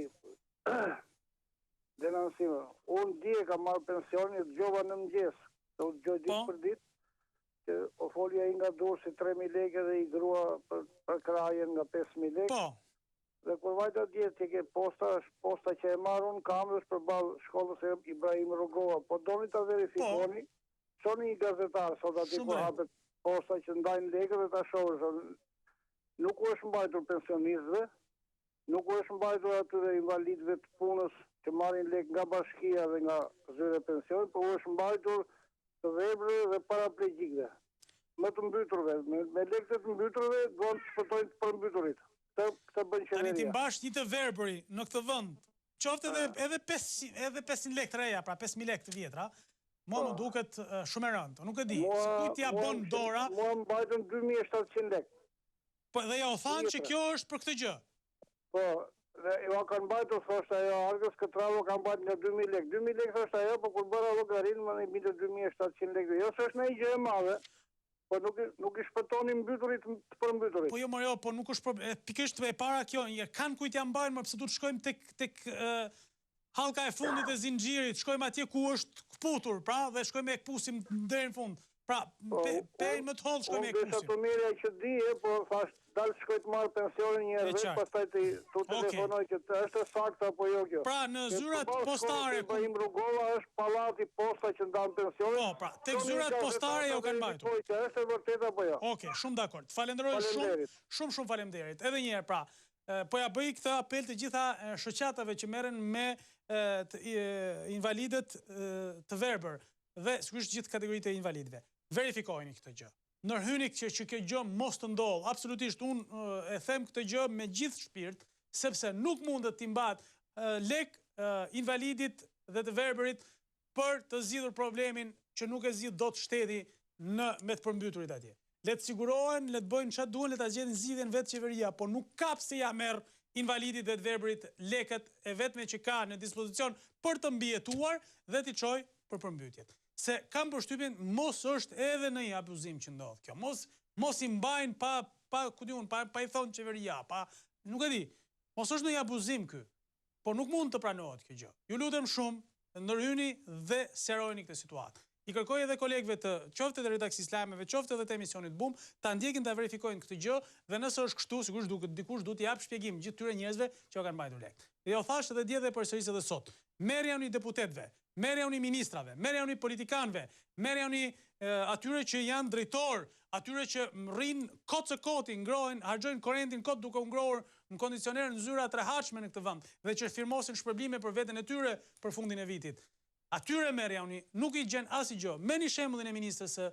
denonsime. Unë dje ka marrë pensionit, gjova në mëngjes, të gjoj ditë për ditë, që o folja i nga durë si 3.000 leke dhe i grua për krajen nga 5.000 leke. Po. Dhe kur vajta djetë që ke posta që e marrë unë kamës për balë shkollës e Ibrahim Rugova, po doni të verifikoni, qoni i gazetarë, sot ati kur hapet posta që ndajnë leke dhe të shohë, nuk u është mbajtur pensionistëve, nuk u është mbajtur atyre invalidëve të punës që marrin lek nga bashkia dhe nga zyre pensionit, por u është mbajtur të veprëve dhe paraplegjikëve. Më të mbyturve, me lekët të mbyturve duan të shpëtojnë të përmbyturit. Këtë bën qeveria. Tani ti mbash një të verbëri në këtë vend. Qoftë edhe 500 lekë të reja, pra 5.000 lekë të vjetra, mua më duket shumë e rëndë. Nuk e di. Kujt ja bën dora? Mua mbajtën 2.700 lekë. Po dhe ja u thanë që kjo është për këtë gjë. Po, dhe jo kanë mbajtur, thoshtë ajo, Argës këtë ravo kanë mbajtur nga 2.000 lekë. 2.000 lekë thoshtë ajo, po kur bëra llogarinë më në binte 2.700 lekë. Jo se është në i gjë e madhe, po nuk i shpëtoni mbyturit të përmbyturit. Po jo, po nuk është problem. Pikërisht e para kjo, kanë kujt ja mbajnë, më pse duhet shkojmë tek hallka e fundit e zinxhirit, shkojmë atje ku është kputur, pra, dhe shkojmë e kpusim deri në fund. Pra, pejnë më të hollë shkojmë e kpusim. Unë desha të mirja që dije, po thash, dalë shkoj të marrë pensionin një herë, pastaj të telefonoj që është saktë apo jo kjo. Pra, në zyrat postare... Ibrahim Rugova është palati posta që ndanë pensionin. Po, pra, tek zyrat postare jo kanë mbajtur. Që është e vërtet apo jo. Okej, shumë dakord. Falenderoj shumë faleminderit. Edhe një herë, pra, po ja bëj këtë apel të gjitha shoqatave që merren me invalidet të verbër dhe sigurisht gjithë kategoritë e invalidëve. Verifikojeni këtë gjë. Nërhyni që kjo gjë mos të ndodhë. Absolutisht, unë e them këtë gjë me gjithë shpirt, sepse nuk mundet t'i mbat lek invalidit dhe të verbërit për të zgjidhur problemin që nuk e zgjidh dot shteti me të përmbyturit atje. Le të sigurohen, le të bëjnë çfarë duan, le ta zgjidhin zgjidhjen vetë qeveria, por nuk kap se ja merr invalidit dhe të verbërit lekët e vetme që ka në dispozicion për të mbijetuar dhe t'i çojë për përmbytjet. Se kam përshtypjen mos është edhe në një abuzim që ndodh kjo. Mos i mbajnë pa i thonë qeveria, nuk e di. Mos është në një abuzim ky. Por nuk mund të pranohet kjo gjë. Ju lutem shumë, ndërhyni dhe sqarojeni këtë situatë. I kërkoj edhe kolegëve të qoftë të Redaksis Lajmeve, qoftë edhe të emisionit BUM, ta ndjekin ta verifikojnë këtë gjë dhe nëse është kështu, sigurisht dikush duhet t'i jap shpjegim gjithë tyre njerëzve që kanë mbajtur lek. Dhe jo thash edhe dje dhe përsëris edhe sot. Merja unë deputetëve, merja unë ministrave, merja unë politikanëve, merja unë atyre që janë drejtor, atyre që rrin kot së koti, ngrohen, harxojnë korrentin kot duke u ngrohur në kondicioner në zyra të rehatshme në këtë vend dhe që firmosin shpërblime për veten e tyre për fundin e vitit. Atyre merja unë nuk i gjen asgjë. Merrni shembullin e ministrës së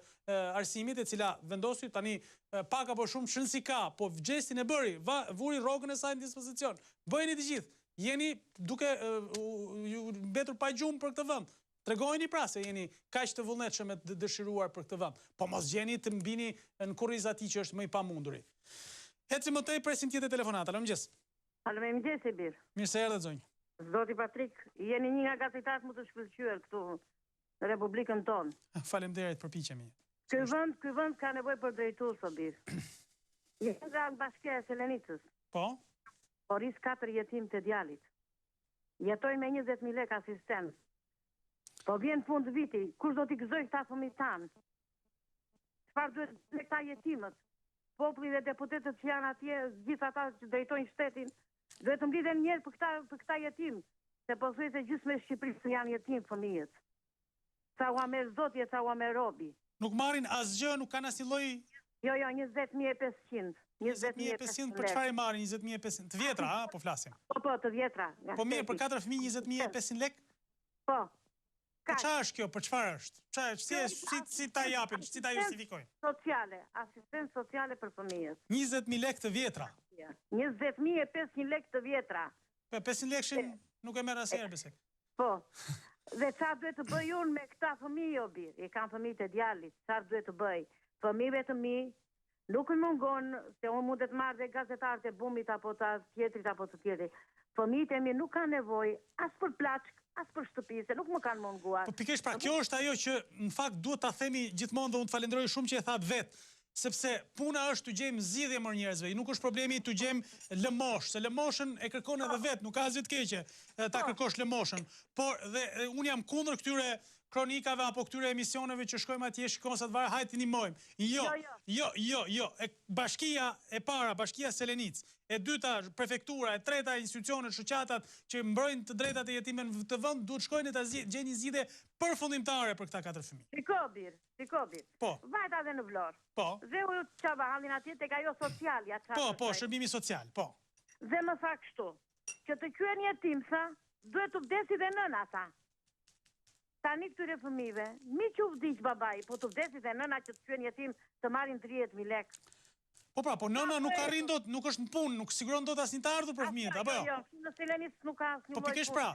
arsimit e cila vendosi tani pak apo shumë shën si ka, po gjestin e bëri, vuri rrogën e saj në dispozicion. Bëjeni të gjithë. Jeni duke mbetur pa gjumë për këtë vend. Tregojeni pra se jeni kaq të vullnetshëm e të dëshiruar për këtë vend. Po mos gjeni të mbini në kurriz atij që është më i pamunduri. Ecim më tej, presim tjetër telefonat. Alo, mëngjes. Alo, mëngjes e bir. Mirë se erdhët, zonjë. Zoti Patrik, jeni një nga gazetarët më të shkëlqyer këtu në Republikën tonë. Faleminderit, përpiqemi. Ky vend ka nevojë për drejtues, o bir. Jeni nga bashkia e Selenicës. Po. Oris 4 jetim të djalit. Jetojnë me 20.000 lekë asistencë. Po vjen fund viti, kush do t'i gëzoj këta fëmijë tanë? Çfarë duhet me këta jetimët? Populli dhe deputetët që janë atje, gjithë ata që drejtojnë shtetin, duhet të mblidhen njerë për këta jetim, se po thuaj se gjysmë e Shqipërisë janë jetim fëmijët. Sa u merr zotje, sa u merr robi. Nuk marrin asgjë, nuk kanë asnjë lloj. Jo, 20.500. 20.500 për çfarë marrin 20.500? Të vjetra, po flasim. Po, të vjetra. Po mirë, për 4 fëmijë 20.500 lekë? Po. Po çfarë është kjo? Për çfarë është? Si ta japin, si ta justifikojnë? Sociale, asistencë sociale për fëmijët. 20.000 lekë të vjetra. 20.500 lekë të vjetra. Po 500 lekë nuk e merr asnjëherë besoj. Po. Dhe çfarë duhet të bëj unë me këta fëmijë o bir? I kam fëmijët e djalit. Çfarë duhet të bëj? Fëmijëve të mi nuk më mungon se unë mund të marr dhe gazetarët e Bumit apo të tjetrit apo të tjetrit. Fëmijët e mi nuk kanë nevojë as për plaçk, as për shtëpi, se nuk më kanë munguar. Po pikërisht pra, kjo është ajo që në fakt duhet ta themi gjithmonë dhe unë të falenderoj shumë që e thatë vetë. Sepse puna është të gjejmë zgjidhje më njerëzve, nuk është problemi të gjejmë lëmosh, se lëmoshën e kërkon edhe vetë, nuk ka asgjë të keqe ta kërkosh lëmoshën. Por dhe unë jam kundër këtyre kronikave apo këtyre emisioneve që shkojmë atje shikon sa të varë, hajtë ndihmojmë. Jo. Bashkia e para, Bashkia Selenic, e dyta prefektura, e treta institucionet, shoqatat që mbrojnë të drejtat e jetimëve të vend duhet shkojnë të gjejnë zgjidhje përfundimtare për këta 4 fëmijë. Shiko bir. Po. Vajta dhe në Vlorë. Po. Dhe u çava hallin atje tek ajo socialja çfarë. Po, shërbimi social, po. Dhe më tha kështu, që të qyen jetim sa, duhet të vdesi dhe nëna sa. Tani këtyre fëmijëve, mi që vdiq babai, po të vdesi dhe nëna që të qyen jetim të marrin 30.000 lekë. Po pra, po nëna nuk arrin dot, nuk është në punë, nuk siguron dot asnjë të ardhur për fëmijët, apo jo? Jo, në Selenic nuk ka asnjë lloj. Po pikërisht pra.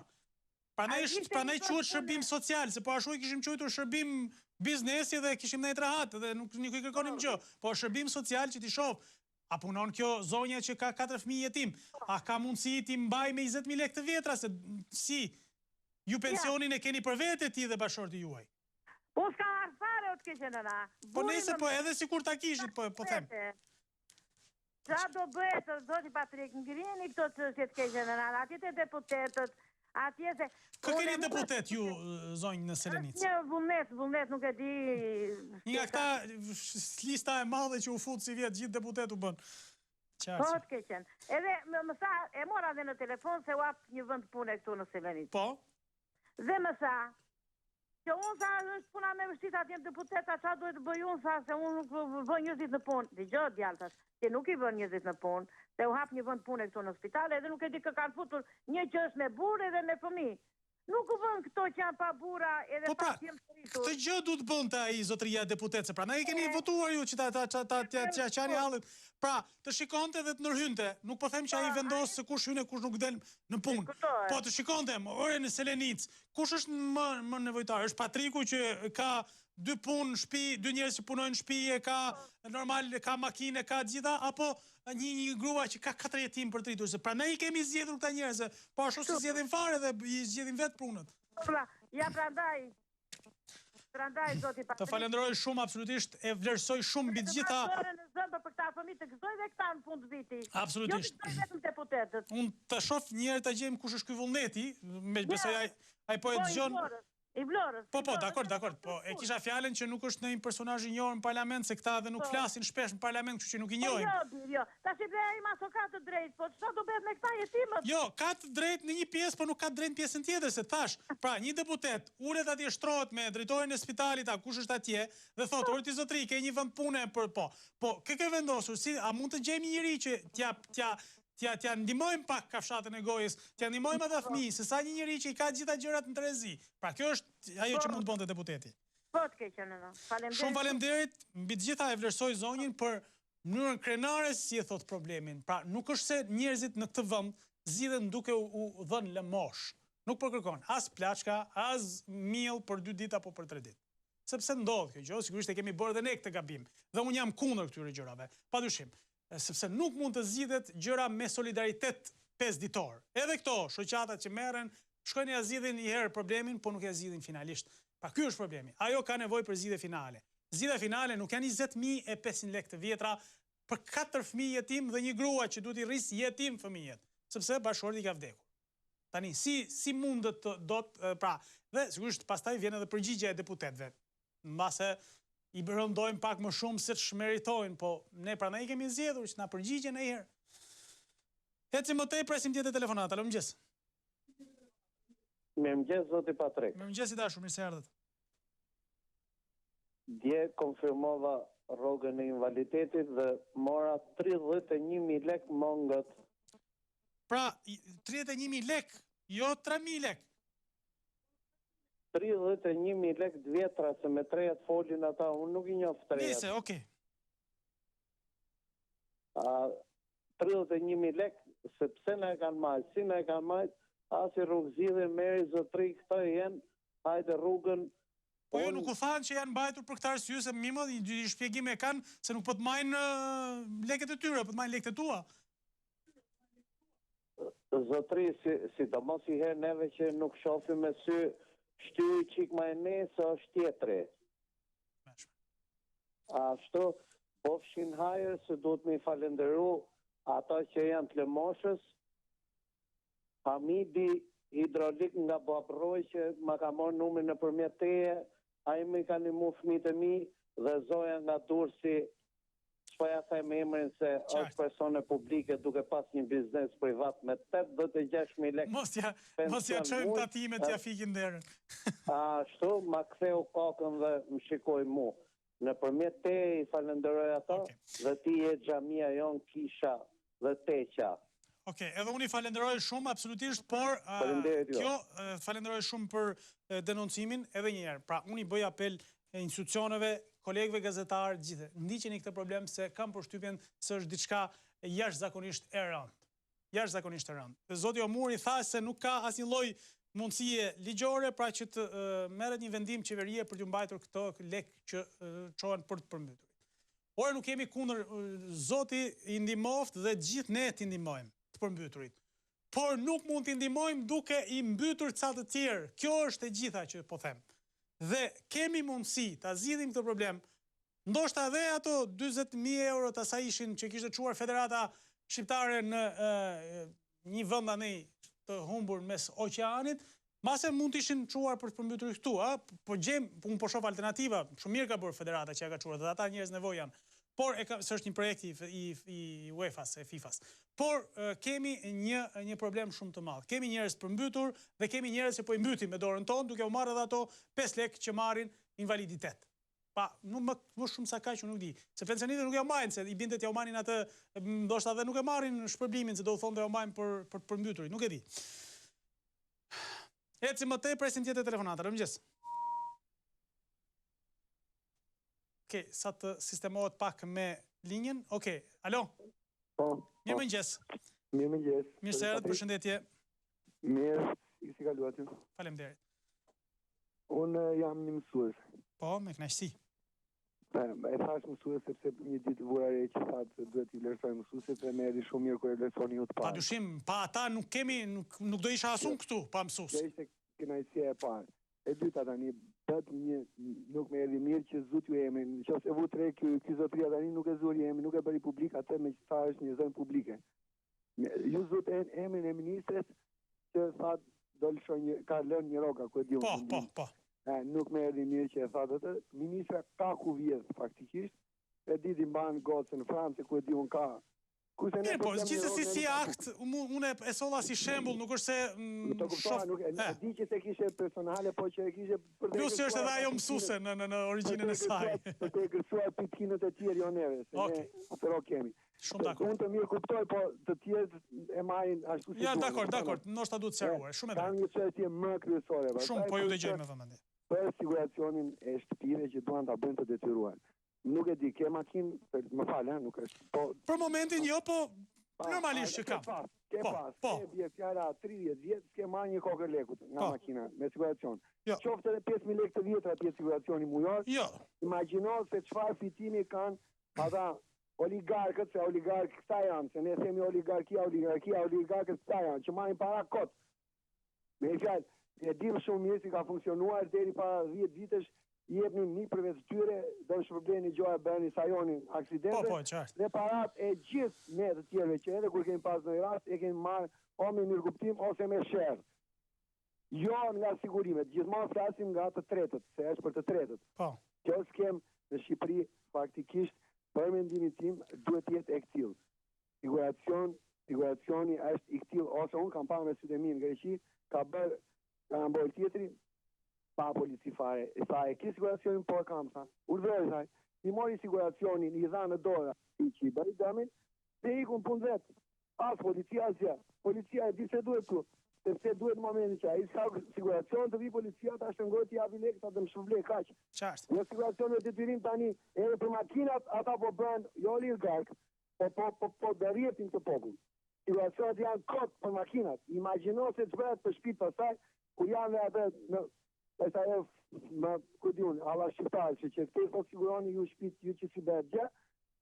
Prandaj quhet shërbim social, se po ashtu i kishim quajtur shërbim biznesi dhe kishim ndaj rahat dhe nuk i kërkonim gjë, po shërbim social që ti shoh. A punon kjo zonja që ka 4 fëmijë jetim? A ka mundësi ti mbaj me 20.000 lekë të vjetra se si ju pensionin e keni për vete ti dhe bashorti juaj? Po s'ka arfare o të keqe nëna. Po nëse po edhe sikur ta kishit, po them. Qa do bëhet, zoti Patrik, ngrini këto çështje të keqe nëna, atje të deputetët, atje se... Kë keni deputet ju, zonjë, në Selenic? Një vullnet, nuk e di... Nga këta lista e madhe që u fut si vjetë, gjithë deputet u bën. Po të keqen. Edhe më sa, e mora dhe në telefon se u apë një vend pune këtu në Selenic. Po? Dhe më sa, që unë sa është puna me vështit atje deputeta, qa duhet të bëj unë sa, se unë nuk vë njëzit në punë. Dëgjoj djaltas, që nuk i vën njëzit në punë, se u hap një vend pune këtu në spitale, edhe nuk e di kë kanë futur një që është me burë edhe me fëmijë. Nuk u vën këto që janë pa bura edhe pa qenë të rritur. Këtë gjë du të bënd të ai zotëria deputetëse, pra na i keni votuar ju që ta qani hallit. Pra, të shikonte dhe të nërhynte, nuk po them që ai vendos se kush hyne, kush nuk del në punë. Po të shikonte, ore në Selenic, kush është më nevojtar? Është Patriku që ka 2 punë në shtëpi, 2 njerëz që punojnë në shtëpi, ka normal, ka makinë, ka gjitha, apo një grua që ka 4 jetim për të rritur, se pra ne i kemi zgjedhur këta njerëz, po ashtu se zgjedhin fare dhe i zgjedhin vetë punët. Ja prandaj zoti Patrik. Të falenderoj shumë, absolutisht, e vlerësoj shumë mbi të gjitha. Në zëndë për këta fëmijë të gëzoj dhe këta në fund viti. Absolutisht. Jo të vetëm deputetët. Unë të shoh një herë ta gjejmë kush është ky vullneti, me besoj ai po e dëgjon. I Vlorës. Po, dakord. Po, e kisha fjalën që nuk është ndonjë personazh i njohur në parlament, se këta edhe nuk flasin shpesh në parlament, kështu që nuk i njohim. Jo. Tash i bëj ai maso ka të drejtë, po çfarë do bëhet me këta jetimët? Jo, ka të drejtë në një pjesë, po nuk ka të drejtë në pjesën tjetër, se thash, pra, një deputet ulet atje shtrohet me drejtorin e spitalit, kush është atje, dhe thotë, "Ore ti zotëri, ke një vend pune për po." Po, kë ke vendosur? Si a mund të gjejmë një njerëz që t'ja ndihmojmë pak kafshatën e gojës, t'ja ndihmojmë ata fëmijë, se sa një njerëz që i ka gjitha gjërat në trezi. Pra kjo është ajo që mund të bënte deputeti. Po të keqen nëna. Faleminderit. Shumë faleminderit, mbi të gjitha e vlerësoj zonjën për mënyrën krenare si e thot problemin. Pra nuk është se njerëzit në këtë vend zgjidhen duke u dhënë lëmosh. Nuk po kërkon as plaçka, as miell për 2 ditë apo për 3 ditë. Sepse ndodh kjo gjë, sigurisht e kemi bërë edhe ne këtë gabim. Dhe unë jam kundër këtyre gjërave. Padyshim. Sepse nuk mund të zgjidhet gjëra me solidaritet 5 ditor. Edhe këto shoqatat që merren, shkojnë ja zgjidhin një herë problemin, po nuk ja zgjidhin finalisht. Pra ky është problemi. Ajo ka nevojë për zgjidhje finale. Zgjidhja finale nuk janë 20.500 lekë të vjetra për 4 fëmijë jetim dhe një grua që duhet i rris jetim fëmijët, sepse bashorti ka vdekur. Tani si mundet pra, dhe sigurisht pastaj vjen edhe përgjigjja e deputetëve. Mbase i rëndojnë pak më shumë se që meritojnë, po ne pra ne i kemi zgjedhur që na përgjigjen e herë. Ecim më tej, presim tjetër telefonat. Alo, mëngjes. Mirëmëngjes, zoti Patrik. Mirëmëngjes i dashur, mirë se erdhët. Dje konfirmova rrogën e invaliditetit dhe mora 31.000 lek mongët. Pra, 31.000 lek, jo 3.000 lek. 31.000 lek të vjetra, se me trejat folin ata, unë nuk i njoh trejat. Nise, okej. 31.000 lek, se pse na e kanë marrë, si na e kanë marrë, Asi rrugëzidhe meri zotri këta janë, hajde rrugën. Po ju nuk u thanë që janë mbajtur për këtë arsye se mimo i shpjegime e kanë se nuk po të marrin lekët e tyre, po të marrin lekët e tua. Zotri, sidomos i herë neve që nuk shohim me sy, shtyri qik ma e nesë është tjetëri. Ashtu, po fshin hajër se duhet me i falenderu ata që janë të lëmoshës, Hamidi hidrolik nga Babroj që ma ka morë numrin në përmjet teje, a i me ka një mu fëmijët e mi dhe Zoja nga Durrësi, s'poja thaj me emrin se është persone publike duke pas një biznes privat me 86.000 lekë. Mos ja çojmë tatimet t'ja fikin derën. Ashtu, ma ktheu kokën dhe më shikoj mu. Në përmjet teje i falenderoj ata dhe ti e xhamia jon kisha dhe teqa. Okej, edhe unë i falenderoj shumë, absolutisht, por kjo falenderoj shumë për denoncimin edhe njëherë. Pra, unë i bëj apel institucioneve, kolegëve gazetarë, gjithë. Ndiqeni këtë problem se kam përshtypjen se është diçka jashtëzakonisht e rëndë. Jashtëzakonisht e rëndë. Dhe Zoti Omuri tha se nuk ka asnjë lloj mundësie ligjore, pra që të merret një vendim qeverie për të mbajtur këto lekë që çohen për të përmbytur. Ora nuk kemi kundër, Zoti i ndihmoft dhe gjithë ne t'i ndihmojmë të përmbyturit. Por nuk mund t'i ndihmojmë duke i mbytur ca të tjerë. Kjo është e gjitha që po them. Dhe kemi mundësi ta zgjidhim këtë problem. Ndoshta edhe ato 40.000 euro të asaj ishin që kishte çuar Federata Shqiptare në një vend tani të humbur mes oqeanit, mase mund të ishin çuar për të përmbytur këtu, po unë po shoh alternativa. Shumë mirë ka bërë Federata që ja ka çuar, dhe ata njerëz nevojë janë. Por se është një projekt i UEFA-s, e FIFA-s. Por kemi një problem shumë të madh. Kemi njerëz përmbytur dhe kemi njerëz që po i mbytin me dorën tonë duke u marrë edhe ato 5 lekë që marrin invaliditet. Pa, më shumë sa kaq nuk di. Se pensionistët nuk ja marrin, se i bindet ja u marrin atë, ndoshta edhe nuk e marrin shpërblimin, se do u thonë ja u marrin për të përmbyturit, nuk e di. Ecim më tej, presim tjetër telefonata. Mirëmëngjes. Okej, sa të sistemohet pak me linjën. Okej, alo? Po. Mirëmëngjes. Mirëmëngjes. Mirë se erdhët, përshëndetje. Mirë, si kaluat ju? Faleminderit. Unë jam një mësues. Po, me kënaqësi. E thash mësues sepse një ditë vura re që thatë duhet i vlerësoj mësuesit dhe me erdhi shumë mirë kur e vlerësoni ju të parë. Padyshim, pa ata nuk do isha asun këtu, pa mësues. Kjo ishte kënaqësia e parë. E dyta tani, nuk me erdhi mirë që zut ju emrin. Nëse vu tre ky zotria tani nuk e zuri emrin, nuk e bëri publik atë me që është një zonë publike. Ju zut emrin e ministres që thatë do lëshon ka lënë një roga ku e di unë. Po. Nuk me erdhi mirë që e thatë atë. Ministra ka ku vjedh faktikisht. E diti mban gocën në Francë ku e di unë ka. Mirë, po, gjithsesi si akt, unë e solla si shembull, nuk është se e di që se kishe personale, po që e kishe për të plus që është edhe ajo mësuese në origjinën e saj. Për të egërsuar pitkinët e tjerë jo neve, se ne atëro kemi. Shumë dakord. Unë të mirë kuptoj, po të tjerë e marrin ashtu si duhet. Ja, dakord, ndoshta duhet sqaruar, shumë e drejtë. Kam një çështje më kryesore. Shumë, po ju dëgjoj me vëmendje. Për siguracionin e shtëpive që duan ta bëjnë të detyruar. Nuk e di, ke makinë, më falë, nuk është. Për momentin jo, po normalisht që kam. Ke pas, ke bje fjara 30 vjetë, s'ke marrë një kokër lekut nga makina, me siguracion. Qoftë edhe 5.000 lekë të vjetra pjesë siguracioni mujor, imagino se çfarë fitimi kanë ata oligarkët, se oligarkë këta janë, se ne themi oligarkia, oligarkët këta janë, që marrin para kot. Me fjalë, e dim shumë mirë si ka funksionuar deri para 10 vitesh, i jepni një përveç tyre, do në shpërbleni gjoja bërni sajonin aksidente, dhe parat e gjithë ne të tjerve që edhe kur kemi pas në rast, e kemi marrë o me mirëkuptim ose me shërë. Jo nga sigurimet, gjithmonë flasim nga të tretët, se është për të tretët. Kjo skem në Shqipëri faktikisht, për mendimin tim, duhet jetë e këtil. Siguracioni është i këtil, ose unë kam parë me sytë e mi në Greqi, ka bërë tjetëri, pa polici fare. E tha, e ki siguracionin, po e kam, tha. Urdhërë, tha, i mori siguracionin, i dha në dora, i që i bëri damin, dhe i kun pun vetë. As policia asja. Policia e di se duhet ku. Sepse duhet në momentin që a i s'ka siguracion të vi policia, ta shëngojt i avi lekë, ta të më shëvle kaq. Në siguracion e detyrim tani, edhe për makinat, ata po bëhen, jo oligark, po dërjetin të popull. situacionet janë kot për makinat. Imagjino se ç'bëhet për shtëpi pastaj ku janë atë pastaj ku diun, alla shqiptar që këtu po siguroni ju shtëpi ju që si bëhet gjë,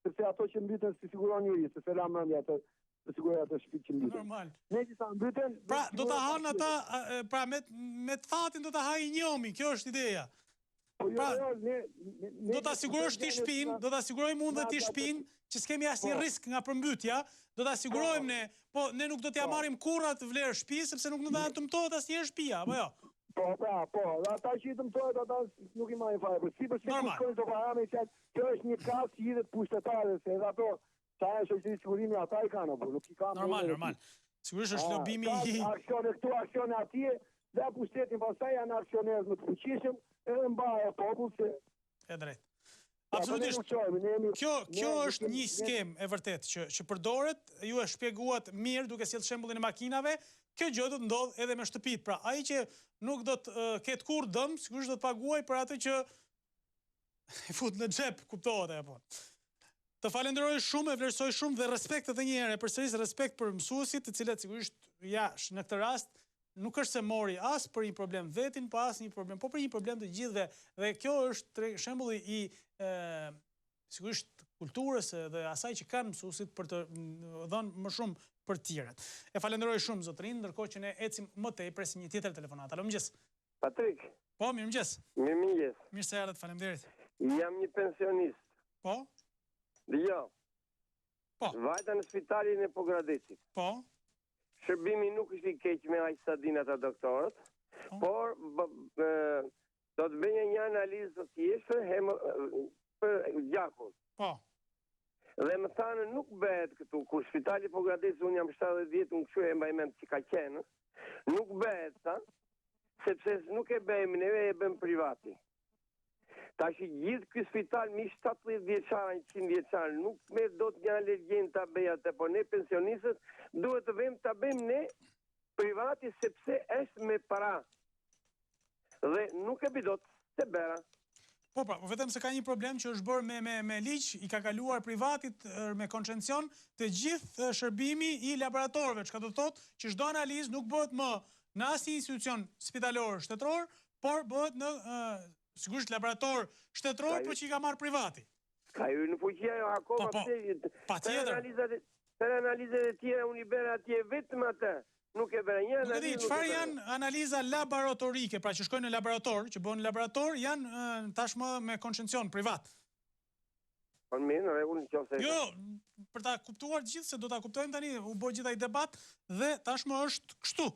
sepse ato që mbyten si siguroni ju, sepse la mendja atë të siguroj atë shtëpi që mbyten. Normal. Ne që sa mbyten, pra do ta hanë ata, pra me të thatin do ta hajë njomi, kjo është ideja. Pra, do ta sigurosh ti shtëpinë, do ta sigurojmë unë dhe ti shtëpinë, që s'kemi asnjë risk nga përmbytja, do ta sigurojmë ne, po ne nuk do t'ja marrim kurrë atë vlerë shtëpi, sepse nuk do ta dëmtohet asnjëherë shtëpia, apo jo? Po, ata që i dëmtohet, ata nuk i marrin fare, por sipër se shkojnë të parame që kjo është një kas që hidhet pushtetare, se edhe ato sa e shoqëri sigurimi ata i kanë, apo nuk i kanë. Normal. Sigurisht është lobimi i aksione këtu, aksione atje, dhe pushtetin pastaj janë aksionerë më të fuqishëm, edhe mbaje popull se e drejt. Absolutisht. Kjo është një skem e vërtet që përdoret, ju e shpjeguat mirë duke sjellë shembullin e makinave. Kjo gjë do të ndodh edhe me shtëpit. Pra, ai që nuk do të ketë kurrë dëm, sigurisht do të paguaj për atë që i fut në xhep, kuptohet apo. Të falenderoj shumë, e vlerësoj shumë dhe respekt edhe një herë, përsëris respekt për mësuesit, të cilët sigurisht në këtë rast nuk është se mori as për një problem vetin, po as një problem, po për një problem të gjithëve. Dhe kjo është shembulli i sigurisht kulturës dhe asaj që kanë mësuesit për të dhënë më shumë për tjerët. E falenderoj shumë zotrin, ndërkohë që ne ecim më tej presim një tjetër telefonat. Alo, mëngjes. Patrik. Po, mirëmëngjes. Mirëmëngjes. Mirë se erdhët, faleminderit. Jam një pensionist. Po? Jo. Po. Vajta në spitalin e Pogradecit. Po. Shërbimi nuk është i keq me aq sa dinë ata doktorët, por do të bëjë një analizë të thjeshtë për gjakun. Po. Dhe më thanë nuk bëhet këtu, kur spitali Pogradecit, unë jam 70 vjetë, unë kështu e mbaj mend që ka qenë, nuk bëhet, sepse nuk e bëjmë, neve e bëjmë privati. Ta që gjithë këj spital mi 70 vjeçara, 100 vjeçara, nuk me do të një alergjen të bëjate, po ne pensionistët duhet të bëjmë ne privati sepse është me para. Dhe nuk e bidot se bera. Po, vetëm se ka një problem që është bërë me ligj, i ka kaluar privatit me koncencion të gjithë shërbimi i laboratorëve, çka do të thotë që çdo analizë nuk bëhet më në asnjë institucion spitalor shtetëror, por bëhet në sigurisht laborator shtetëror, por që i ka marrë privati. Ka ju në fuqia jo akoma, për analizët e tjera unë i bërë atje vetëm atë. Nuk e bërë një analizë. Çfarë janë analiza laboratorike, pra që shkojnë në laborator, që bëhen në laborator, janë tashmë me koncencion privat. Po mirë, në rregull, nëse. Jo, për ta kuptuar gjithë se do ta kuptojmë tani, u bë gjithaj debat dhe tashmë është kështu.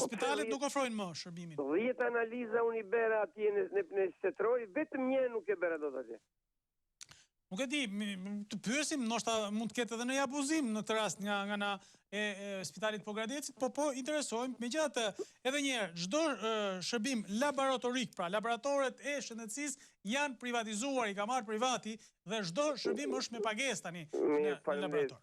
Spitalet nuk ofrojnë më shërbimin. 10 analiza unë i bërë atje në shtetëror, vetëm një nuk e bërë dot atje. Nuk e di, të pyesim, ndoshta mund të ketë edhe në abuzim në këtë rast nga ana e spitalit Pogradecit, po interesojmë. Megjithatë, edhe një herë, çdo shërbim laboratorik, pra laboratoret e shëndetësisë janë privatizuar, i ka marrë privati dhe çdo shërbim është me pagesë tani në laborator.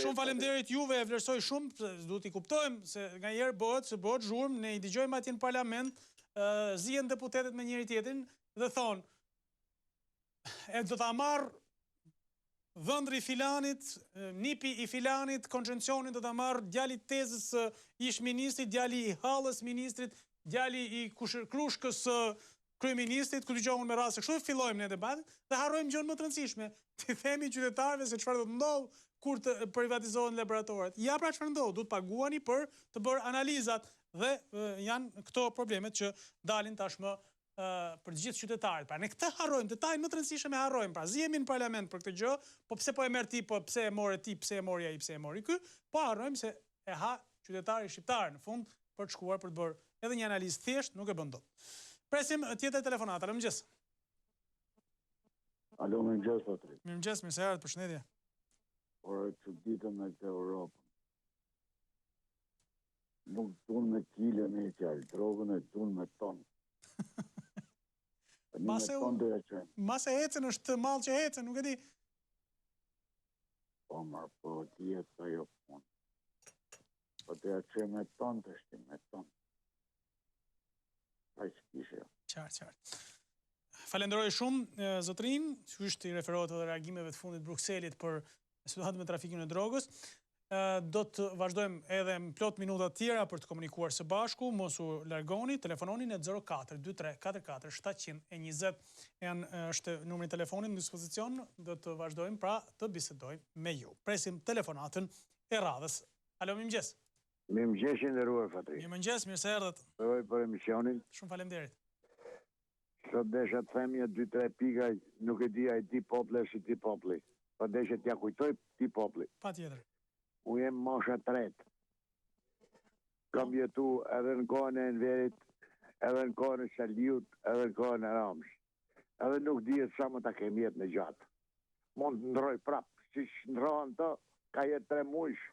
Shumë faleminderit juve, e vlerësoj shumë, duhet i kuptojmë se nganjëherë bëhet zhurmë, ne i dëgjojmë atje në parlament, zihen deputetët me njëri tjetrin dhe thonë e do ta marr dhëndri filanit, nipi i filanit, koncencionin do ta marr djali tezës ish ministrit, djali i hallës ministrit, djali i krushkës kryeministrit, ku dëgjohen me rast se kështu fillojmë ne debatin dhe harrojmë gjën më të rëndësishme. Ti themi qytetarëve se çfarë do të ndodh kur të privatizohen laboratoret. Ja pra çfarë ndodh, duhet paguani për të bërë analizat dhe janë këto problemet që dalin tashmë për gjithë qytetarët. Pra ne këtë harrojmë, detajin më të rëndësishëm e harrojmë. Pra zihemi në parlament për këtë gjë, po pse po e merr ti, po pse e morë ti, pse e mori ai, pse e mori ky, po harrojmë se e ha qytetari shqiptar në fund për të shkuar për të bërë edhe një analizë thjesht, nuk e bën dot. Presim tjetër telefonat. Alo, mëngjes. Alo, mëngjes, Patrik. Mirëmëngjes, mirë se erdhët, përshëndetje. Por çuditë me këtë Europën. Nuk dun me kile me fjalë, drogën e dun me ton. Mase hecen është mall që hecen, nuk e di. Po marr, po dihet ajo punë. Po të që me ton të shtim me ton. Ai s'kishe. Qartë. Falenderoj shumë zotrin, sigurisht i referohet edhe reagimeve të fundit Brukselit për situatën me trafikin e drogës. do të vazhdojmë edhe në plot minuta tjera për të komunikuar së bashku, mos u largoni, telefononi në 04 23 44 720 është numri i telefonit në dispozicion, do të vazhdojmë pra të bisedojmë me ju. Presim telefonatën e radhës. Alo, mirëmëngjes. Mirëmëngjes i nderuar Fatri. Mirëmëngjes, mirë se erdhët. Për emisionin. Shumë faleminderit. Sot desha të them një 2-3 pika, nuk e di ai ti popull si ti populli. Po desha t'ja kujtoj ti populli. Patjetër. Unë jem mosha 3. Kam jetu edhe në kohën e Enverit, edhe në kohën e Shaliut, edhe në kohën e Ramës. Edhe nuk dihet sa më ta kem jetë në gjatë. Mund të ndroj prap, si ndrohen to, ka jetë 3 muajsh.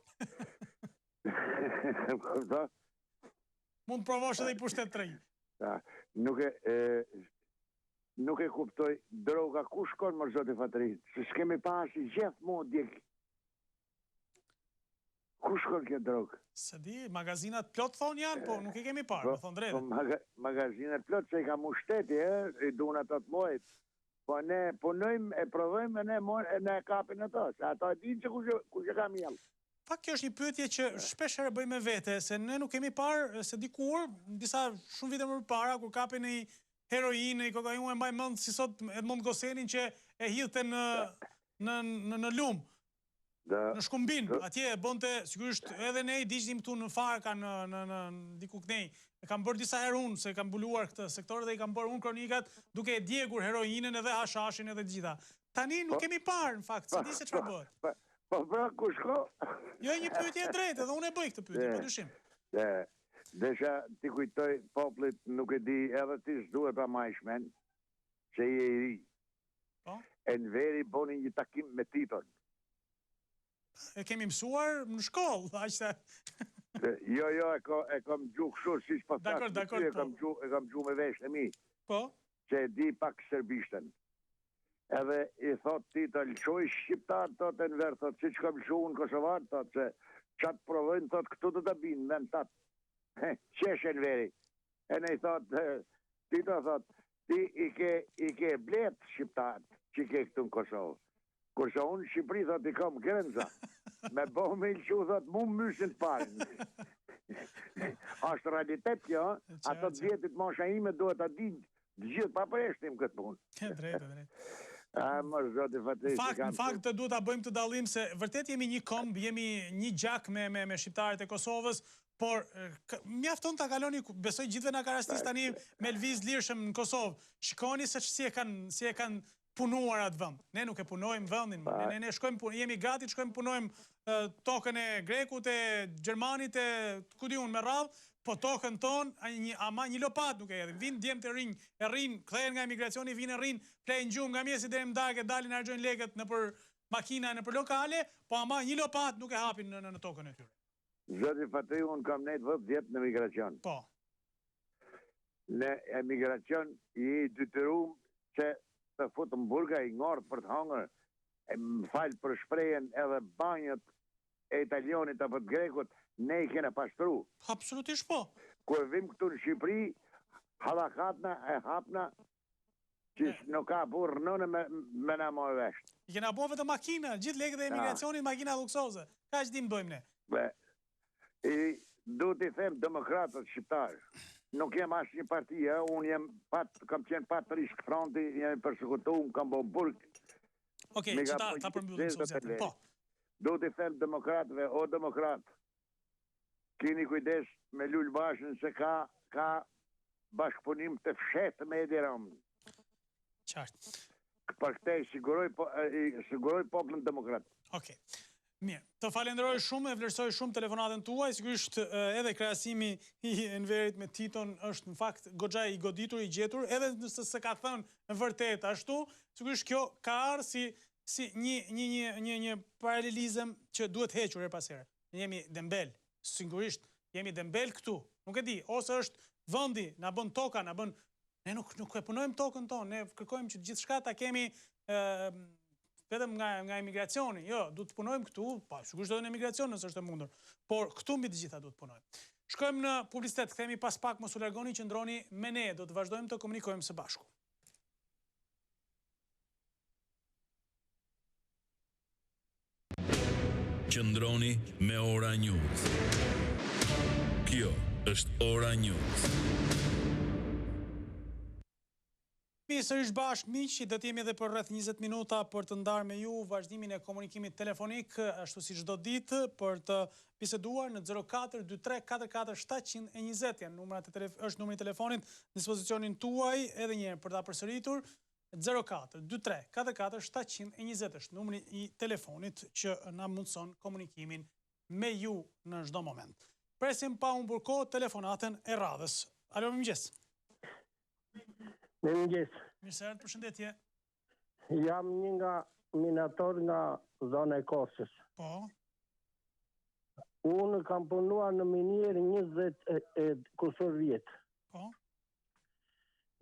Mund të provosh edhe i pushtet 3. Nuk e kuptoj droga ku shkon më zoti Fatri, se s'kemi pasi gjithmonë djeg. Ku shkon kjo drogë? Se di, magazinat plot thonë janë, po nuk i kemi parë, më thonë drejtë. Magazinat plot se i ka mu shteti, i duna të të mojt. Po ne punojmë, e provojmë, e ne kapin ato, se ato e dinë që ku që ka mjellë. Fakt, kjo është një pyetje që shpesh herë bëjmë me vete, se ne nuk kemi parë se dikur, disa shumë vite më parë, kur kapin i heroinë, i kokainë, e mbaj mend si sot Edmond Gosenin që e hidhte në lumë. Në Shkumbin, atje bënte, sigurisht edhe ne i diqnim këtu në Farka, në diku kënej, e kam bërë disa herë unë, se kam buluar këtë sektor dhe i kam bërë unë kronikat, duke e djegur heroinën edhe hashashin edhe gjitha. Tani nuk kemi parë, në fakt, se di se çfarë bëhet. Po pra, ku shko? Jo, një pyetje e drejtë, edhe unë e bëj këtë pyetje, pa dyshim. Desha ti kujtoj popullit, nuk e di, edhe ti s'duhet pa majshmen, që i ri. Enveri boni një takim me Titon. E kemi mësuar në shkollë, aqë Jo, e kam gju kështu, si s'pasat, e kam gju me vesh në mi. Po? Që e di pak serbishtën. Edhe i thot Tito, lëshoj shqiptar, thot Enver, thot, si që kam lëshu në Kosovar, thot, se qatë provojnë, thot, këtu të të binë, në në tatë. Qesh Enveri. E ne i thot, Tito, thot, ti i ke blet shqiptar, që ke këtu në Kosovë. Kurse unë Shqipëri, thot, i kam grenza. Me bo me ilqu, thot, mu mysin të parin. Ashtë realitet kjo, ato të vjetit mosha ime duhet a di gjithë pa përreshtim këtë punë. Drejtë. Në fakt duhet a bëjmë të dalim se vërtet jemi një komb, jemi një gjak me shqiptarët e Kosovës, por mjafton të kaloni, besoj gjithve nga karastis tani me lviz lirshëm në Kosovë. Shikoni se si e kanë punuar atë vënd. Ne nuk e punojmë vëndin, ne jemi gati të shkojmë punojmë tokën e Grekut, e Gjermanit, e kudi unë me radhë, po tokën tonë, ama një lopat nuk e edhim. Vinë djemë të rinjë, e rinë, kthehen nga emigracioni, vinë e rinë, plejnë gjumë nga mjesi dhe në mdarke, dalin argjojnë leket në për makina, në për lokale, po ama një lopat nuk e hapin në tokën e tyre. Zoti Fatri, unë kam nejtë vëtë vjetë në emigracion. Po. Në emigracion i dytërum që të futë në burga i ngortë për të hangër, më falë për shprejen edhe banjët e Italionit apo të Grekut, ne i kene pashtru. Absolutisht po. Kër vim këtu në Shqipëri, halakatna e hapna, që nuk ka burë nëne me na mojë veshtë. I kena bove të makina, gjithë legët e emigracionit, makina luksoze. Ka që dim bëjmë ne? Du t'i them demokratët shqiptarë. Nuk jem ashtë një partia, unë kam qenë patë rishk fronti, jemi përsekutu, kam bo burg. Okej, që ta përmbyllim societën, po. Do t'i them demokratëve, o demokratë, kini kujdes me lullë bashën se ka bashkëpunim të fshetë me Edi Ramën. Qartë. Për këte i siguroj poplën demokratë. Okej. Mirë, të falenderoj shumë, e vlerësoj shumë telefonatën tuaj, sigurisht edhe krahasimi i Enverit me Titon është në fakt goxha i goditur, i gjetur, edhe nëse se ka thënë në vërtet ashtu, sigurisht kjo ka ardhur si një paralelizëm që duhet hequr her pas here. Ne jemi dembel, sigurisht jemi dembel këtu. Nuk e di, ose është vendi, na bën toka, ne nuk e punojmë tokën tonë, ne kërkojmë që gjithçka ta kemi vetëm nga emigracioni, jo, du të punojmë këtu, pa, sigurisht do në emigracion nësë është e mundur, por këtu mbi të gjitha du të punojmë. Shkojmë në publicitet, kthehemi pas pak, mos u largoni, qëndroni me ne, do të vazhdojmë të komunikojmë së bashku. Qëndroni me Ora News. Kjo është Ora News. Sërish bashkë miq, do të jemi edhe për rreth 20 minuta për të ndarë me ju vazhdimin e komunikimit telefonik, ashtu si çdo ditë, për të biseduar në 0423 44 720 është numri i telefonit në dispozicionin tuaj, edhe një herë për ta përsëritur, 0423 44 720 është numri i telefonit që na mundson komunikimin me ju në çdo moment. Presim pa humbur kohë telefonatën e radhës. Alo, mirëmëngjes. Mirëmëngjes. Mirëseret, përshëndetje. Jam një nga minator nga zona e Kosës. Po. Unë kam punuar në minierë 20 kusur vjetë. Po.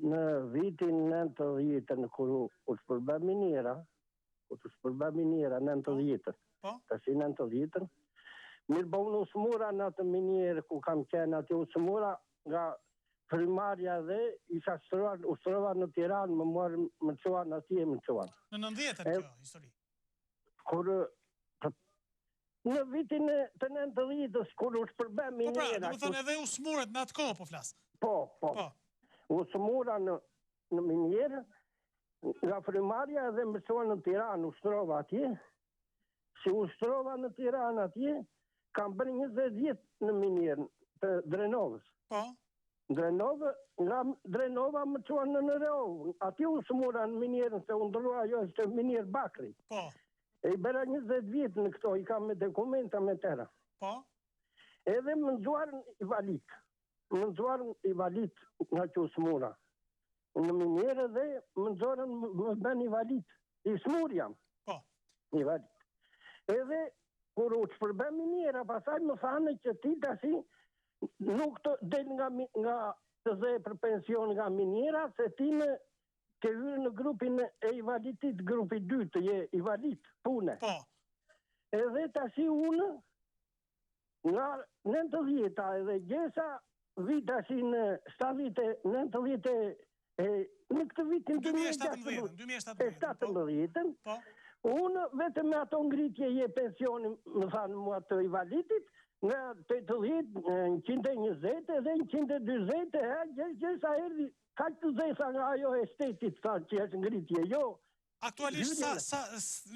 Në vitin 90, kur u shpërba miniera, 90, tash 90, mirë bo unë usmura në atë minierë ku kam qenë atë usmura nga primarja dhe isha ushtrova në Tiranë, më çuan atje, më çuan. Në 90 kjo histori? Kur në vitin të 90-s, kur u shpërbe miniera... Po pra, do më thënë edhe usmuret në atë kohë, po flasë. Po. Usmura në minierë, nga primarja dhe më çuan në Tiranë, ushtrova atje. Si ushtrova në Tiranë atje, kam bërë 20 vjetë në minierë të Drenovës. Po. Nga Drenova më çuan në Reovë. Ati u smura në minierën, se undërua ajo është minierë Bakri. Po. E i bera 20 vjetë në këto, i kam me dokumenta me tëra. Po. Edhe më nëzuarën i valit. Më nëzuarën i valit nga që u smura. Në minierë dhe më nëzuarën më ben i valit. I smur jam. Po. I valit. Edhe, kur u të shpërbe miniera, pasaj më thane që ti të asi nuk të del nga të dhe për pension nga miniera, se ti në ke hyrë në grupin e invalitit, grupi 2 të je invalid, pune. Po. Edhe të asi unë, nga 90-a edhe gjesa, vit asi në 90 në këtë vitin 2017, unë vetëm me ato ngritje je pensionin, më thanë mua të invalitit, nga 80, 120 edhe 120, gjesa erdi, ka të dhesa nga ajo estetit, që është ngritje, jo. Aktualisht,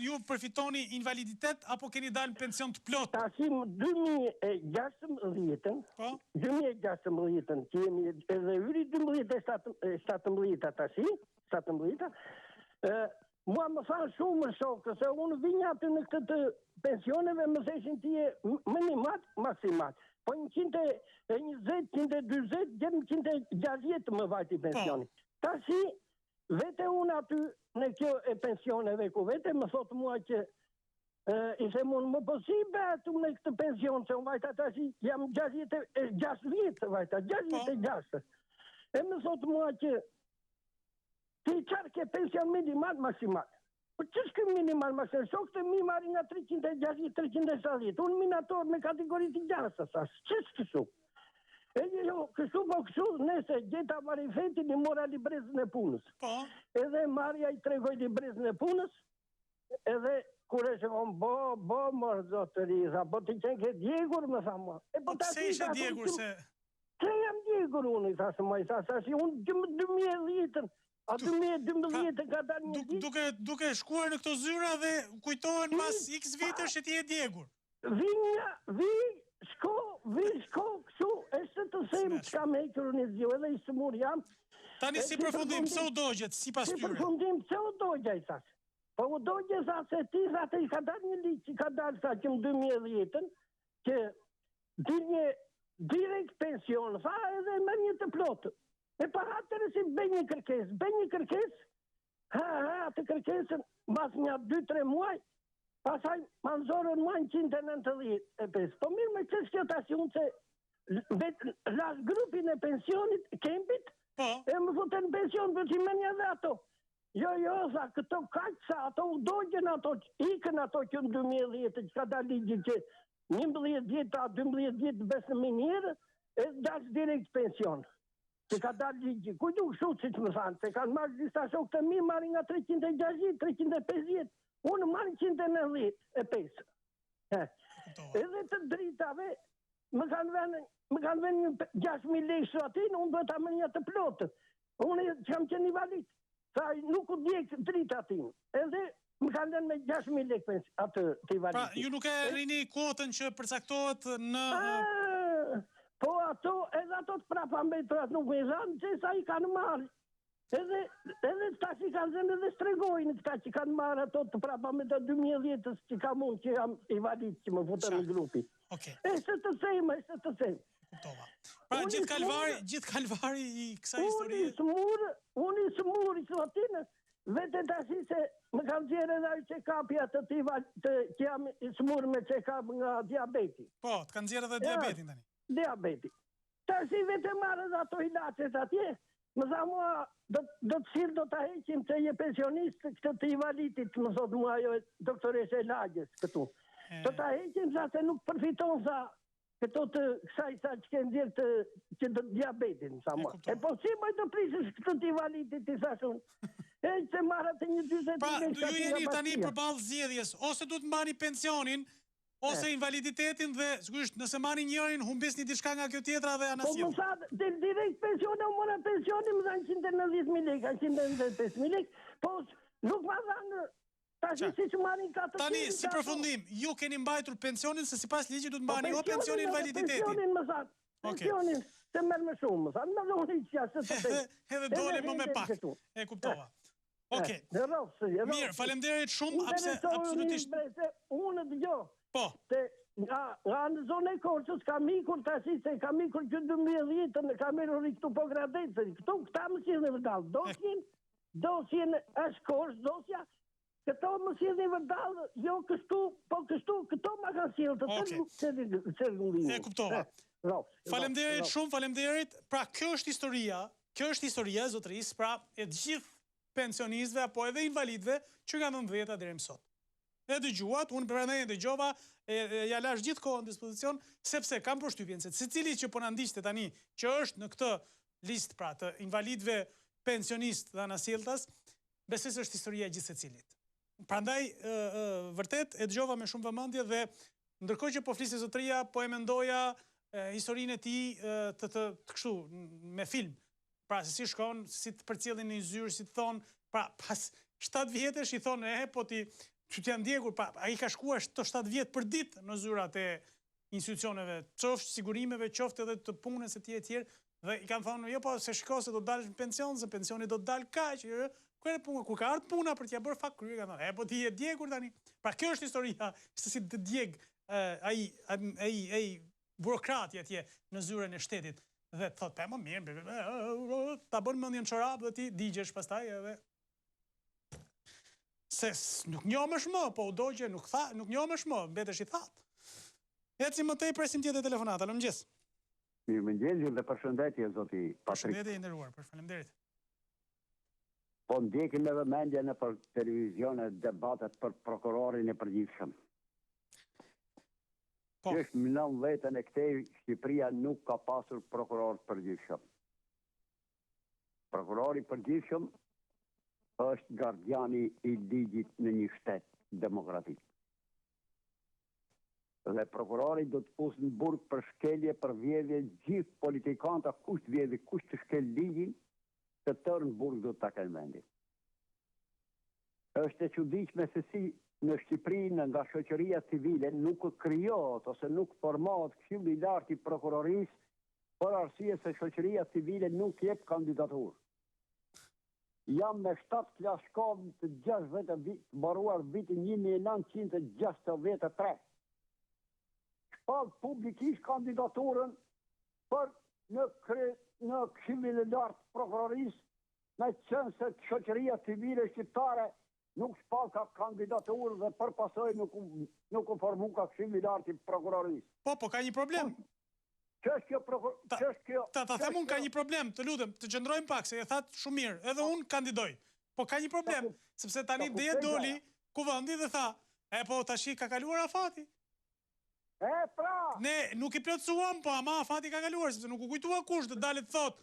ju përfitoni invaliditet, apo keni dalë në pension të plot? Tasim 2016, që jemi edhe yri 2017 tashi, 17, mua më thanë shumë shokë, se unë vinja aty në këtë pensioneve më theshin tje minimat, maksimat. Po 120, 120, gjerë 160 më vajti pensioni. Tashi, vete unë aty në kjo e pensioneve ku vete, më thotë mua që ishe mund më posibe aty në këtë pension, se unë vajta tashi, jam 66 vjetë, vajta, 66. E më thotë mua që ti qarë ke pension minimal maksimal. Po që shkë minimal maksimal? Shokë të mi marri nga 360-370. Unë minator me kategori të gjasa, sa. Që shkë shumë? E jo, kështu po kështu, nese gjeta marifetin i mora librezën e punës. Po. Edhe marja i tregoj librezën e punës, edhe kur e shkon, bo, mërë zotëri, po të qenë ke djegur, më tha mua. Po pëse ishe djegur se... Që jam djegur unë, i thasë mua, i thasë, unë 2010-ën, a 2012 ka dalë një ditë... Duke shkuar në këto zyra dhe kujtohen mas x vitësh që ti e djegur. Vi shko, kështu, e shtë të sejmë që kam heqër një zjo, edhe i sëmur jam. Tani si përfundim, pse u dogjet, si pas tyre? Si përfundim, pse u dogja, i thasë. Po u dogja, sa se ti, sa te i ka dalë një liqë, që ka dalë sa që më 2010-ën, që dilje direkt pension, sa edhe me një të plotë. E pa atërë si bëj një kërkes, të kërkesën, mas një 2-3 muaj, pasaj ma nëzorën muaj 195. Po mirë me qështë kjo të asion se las grupin e pensionit, kempit, e më futen pension për që menja dhe ato. Jo, sa këto kaqë, sa ato u dojgjën ato, ikën ato që në 2010, që ka da ligjit që 11 vjetë, 12 vjetë besë në minjerë, e dash direkt pension. Që ka dalë ligji, ku du kështu që më thanë, se kanë marrë disa shokë të mi, marrë nga 360, 350, unë marrë 195. Edhe të dritave, më kanë vënë 6.000 lekë shratin, unë duhet ta më një të plotë. Unë që qenë invalid, sa nuk u djekë drita tim. Edhe më kanë lënë me 6.000 lekë atë të invalid. Pra, ju nuk e rini kuotën që përcaktohet në... Po ato, edhe ato të prapa mbetrat nuk me zanë, që sa i kanë marrë. Edhe ta që kanë zënë edhe stregojnë, këta që kanë marrë ato të prapa me të 2010-ës që ka mund që jam invalid që më futën në grupi. E se të sejmë, Pra, gjithë kalvari i kësa historie... Unë i smur i sotinë, vete të ashtë se më kanë zjerë edhe që kapja të që jam i smur me që kap nga diabeti. Po, të kanë zjerë edhe diabetin tani. Diabeti. Ta si vete marrë dhe ato ilacet atje, më tha mua, do të silë do të heqim që je pensionist këtë të invalidit, më thot mua jo doktoreshe Lagjes këtu. Do të heqim sa se nuk përfiton sa këto të kësaj sa që kënë djerë që të diabetin, sa mua. E po si më të prisës këtë të invalidit i thashun. E që marrat e një 20 pra, ju jeni tani për balë zjedhjes, ose du të mbani pensionin, ose invaliditetin dhe, sigurisht, nëse mani njërin, humbis një diçka nga kjo tjetra dhe anasjel. Po më sa, direkt pensionin, u mora pensionin, më dhanë 190.000 lekë, 195.000 lekë, po nuk ma dhanë, tashi si që marin 400.000. Tani, si përfundim, ju keni mbajtur pensionin, se si pas ligjit du të mbani o pensionin invaliditeti. Pensionin më dhanë, pensionin, se merë me shumë, më dhanë, më dhanë i qja, se të të edhe dole më me pak, e kuptova. Oke, mirë, falemderit shumë, apse absolutisht... Unë të gjo. Po. Nga në zonë e Korçës, kam ikur të ashtë se kam ikur që 2010, ka merë rikëtu po Gradecëri. Këta më si në vërdalë. Dosjen është Korçë, dosja, këto më si në vërdalë, jo kështu, po kështu, këto më ka silë të tërë. E kuptova. Falemderit shumë, falemderit. Pra, kjo është historia, zotëris, pra, e gjithë pensionistëve, apo edhe invalidëve, që nga 90 deri më sot. E dëgjuat, unë përmendaj e dëgjova, ja lash gjithë kohë në dispozicion, sepse kam përshtypjen se secili që po na ndiqte tani, që është në këtë listë pra të invalidëve, pensionistë dhe anasjelltas, besoj se është historia e gjithë secilit. Prandaj vërtet e dëgjova me shumë vëmendje dhe ndërkohë që po fliste zotëria, po e mendoja historinë e tij të kështu me film. Pra se si shkon, si të përcjellin në zyrë, si të thon, pra pas 7 vjetësh i thon po ti që t'janë ndjekur, a i ka shkuar të 7 vjetë për ditë në zyrat e institucioneve, qoftë sigurimeve, qoftë edhe të punës e tjerë, dhe i kanë thonë, jo po, se shko se do të dalë në pension, se pensioni do të dalë kaq, kur ka ardhë puna për t'ja bërë fakt krye, kanë thonë, po ti je djegur tani. Pra kjo është historia, se si të djeg ai burokrati atje në zyrën e shtetit, dhe të thotë, më mirë, ta bën mendjen çorap dhe ti digjesh pastaj edhe se nuk njohësh më, po u dogje nuk njohësh më, mbetesh i thatë. Eci më tej presim tjetër telefonata, mëngjes. Mirëmëngjes dhe përshëndetje zoti Patrik. Përshëndetje i nderuar, faleminderit. Po ndjekim edhe mendje në për televizione debatet për prokurorin e përgjithshëm. Që është në 90-ën e këtej Shqipëria nuk ka pasur prokuror përgjithshëm. Prokurori përgjithshëm është gardiani i ligjit në një shtet demokratik. Dhe prokurori do të pusë në burg për shkelje, për vjedhje, gjithë politikanta, kush të vjedhje, kush të shkel ligjin, të tërë në burg do të ta kenë mendin. Është e çuditshme se si në Shqipëri nga shoqëria civile nuk krijohet ose nuk formohet këshilli i lartë i prokurorisë për arsye se shoqëria civile nuk jep kandidaturë. Jam me 7 klashkovë të 60 vit, baruar vitin 1963. Shpall publikisht kandidaturën për në këshillin e lartë prokurorisë, me qenë se shoqëria civile shqiptare nuk shpall ka kandidaturë dhe përpasoj nuk u formu ka këshilli i lartë i prokurorisë. Po, ka një problem. Ta them unë ka një problem, të lutem, të qëndrojmë pak, se e thatë shumë mirë, edhe unë kandidoj. Po ka një problem, sepse tani dhe doli kuvëndi dhe tha, po tashi ka kaluar afati. Ne nuk I plotësuam, po ama fati ka kaluar, sepse nuk u kujtua kush të dalet thot.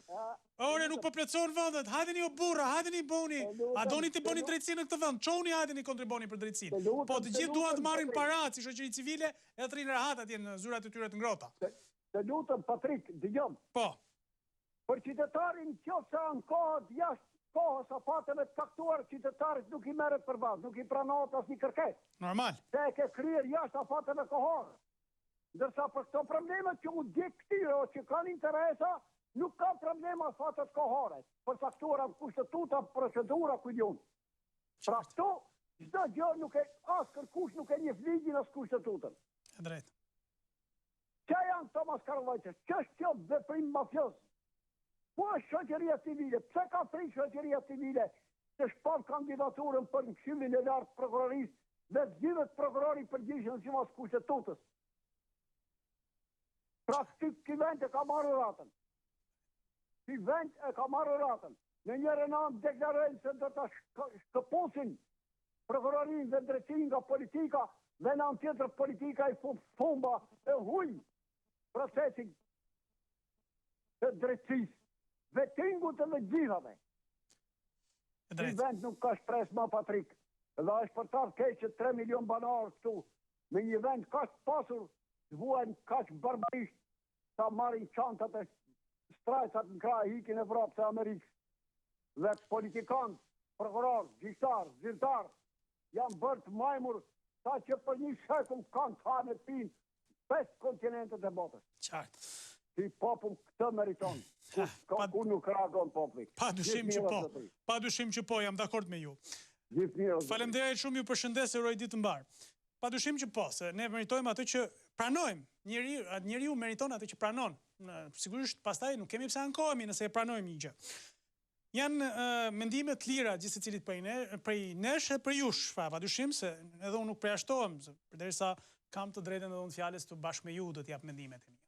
Ore, nuk po plotësohen vendet, hajdeni o burra, hajdeni boni. A doni të boni drejtësi në këtë vend? Çoni hajdeni kontriboni për drejtësinë. Po të gjithë duan të marrin paratë si shoqëri civile e të rinë rahat atje në zyrat e tyre të ngrohta. Të lutem Patrik, dëgjom. Po. Për qytetarin qoftë ankohet jashtë kohës afateve të caktuar, qytetarit nuk I merret përballë, nuk I pranohet asnjë kërkesë. Normal. Se e ke kryer jashtë afateve kohore. Ndërsa për këto problemet që u di këtyre o që kanë interesa, nuk ka problema afatet kohore. Për caktuara kushtetuta, procedura kujtun. Pra këto, çdo gjë nuk e as kërkush nuk e njeh ligjin as kushtetutën. E drejtë. Çka janë këto maskarallaqe? Ç'është kjo veprim mafioz? Po është shoqëria civile. Pse ka frikë shoqëria civile të shpall kandidaturën për Këshillin e Lartë Prokurorisë dhe zgjidhet prokurori përgjithshëm sipas kushtetutës? Pra ky vend e ka marrë ratën. Ky vend e ka marrë ratën. Në njërën anë deklarojnë se do ta shkëputin prokurorin dhe drejtsinë nga politika, dhe në anë tjetër politika I fumba e huj procesin të drejtësisë. Vetingut të gjithave. Ky vend nuk ka shpres ma Patrik. Dhe është për ta keq që 3 milion banarë këtu, me një vend kaq pasur, vuajnë kaq barbarisht, ta marrin çantat e strajcat në kraj, hikin Evropë se Amerikë. Dhe politikanë, prokuror, gjyqtar, zyrtar, janë bërë të majmur, sa që për një shekull kanë të hanë e pinë 5 kontinentet e botës. Qartë. Si popull këtë meriton. Kur nuk reagon populli. Pa dyshim që po. Pa dyshim që po, jam dakord me ju. Faleminderit shumë, ju përshëndes, uroj ditë të mbar. Pa dyshim që po, se ne meritojmë atë që pranojmë. Njeriu meriton atë që pranon. Sigurisht pastaj nuk kemi pse ankohemi nëse e pranojmë një gjë. Janë mendime të lira gjithë secilit prej nesh e për jush, pa dyshim se edhe unë nuk përjashtohem, përderisa kam të drejtën edhe unë fjalës të bashkë me ju do t'jap mendimet e mia.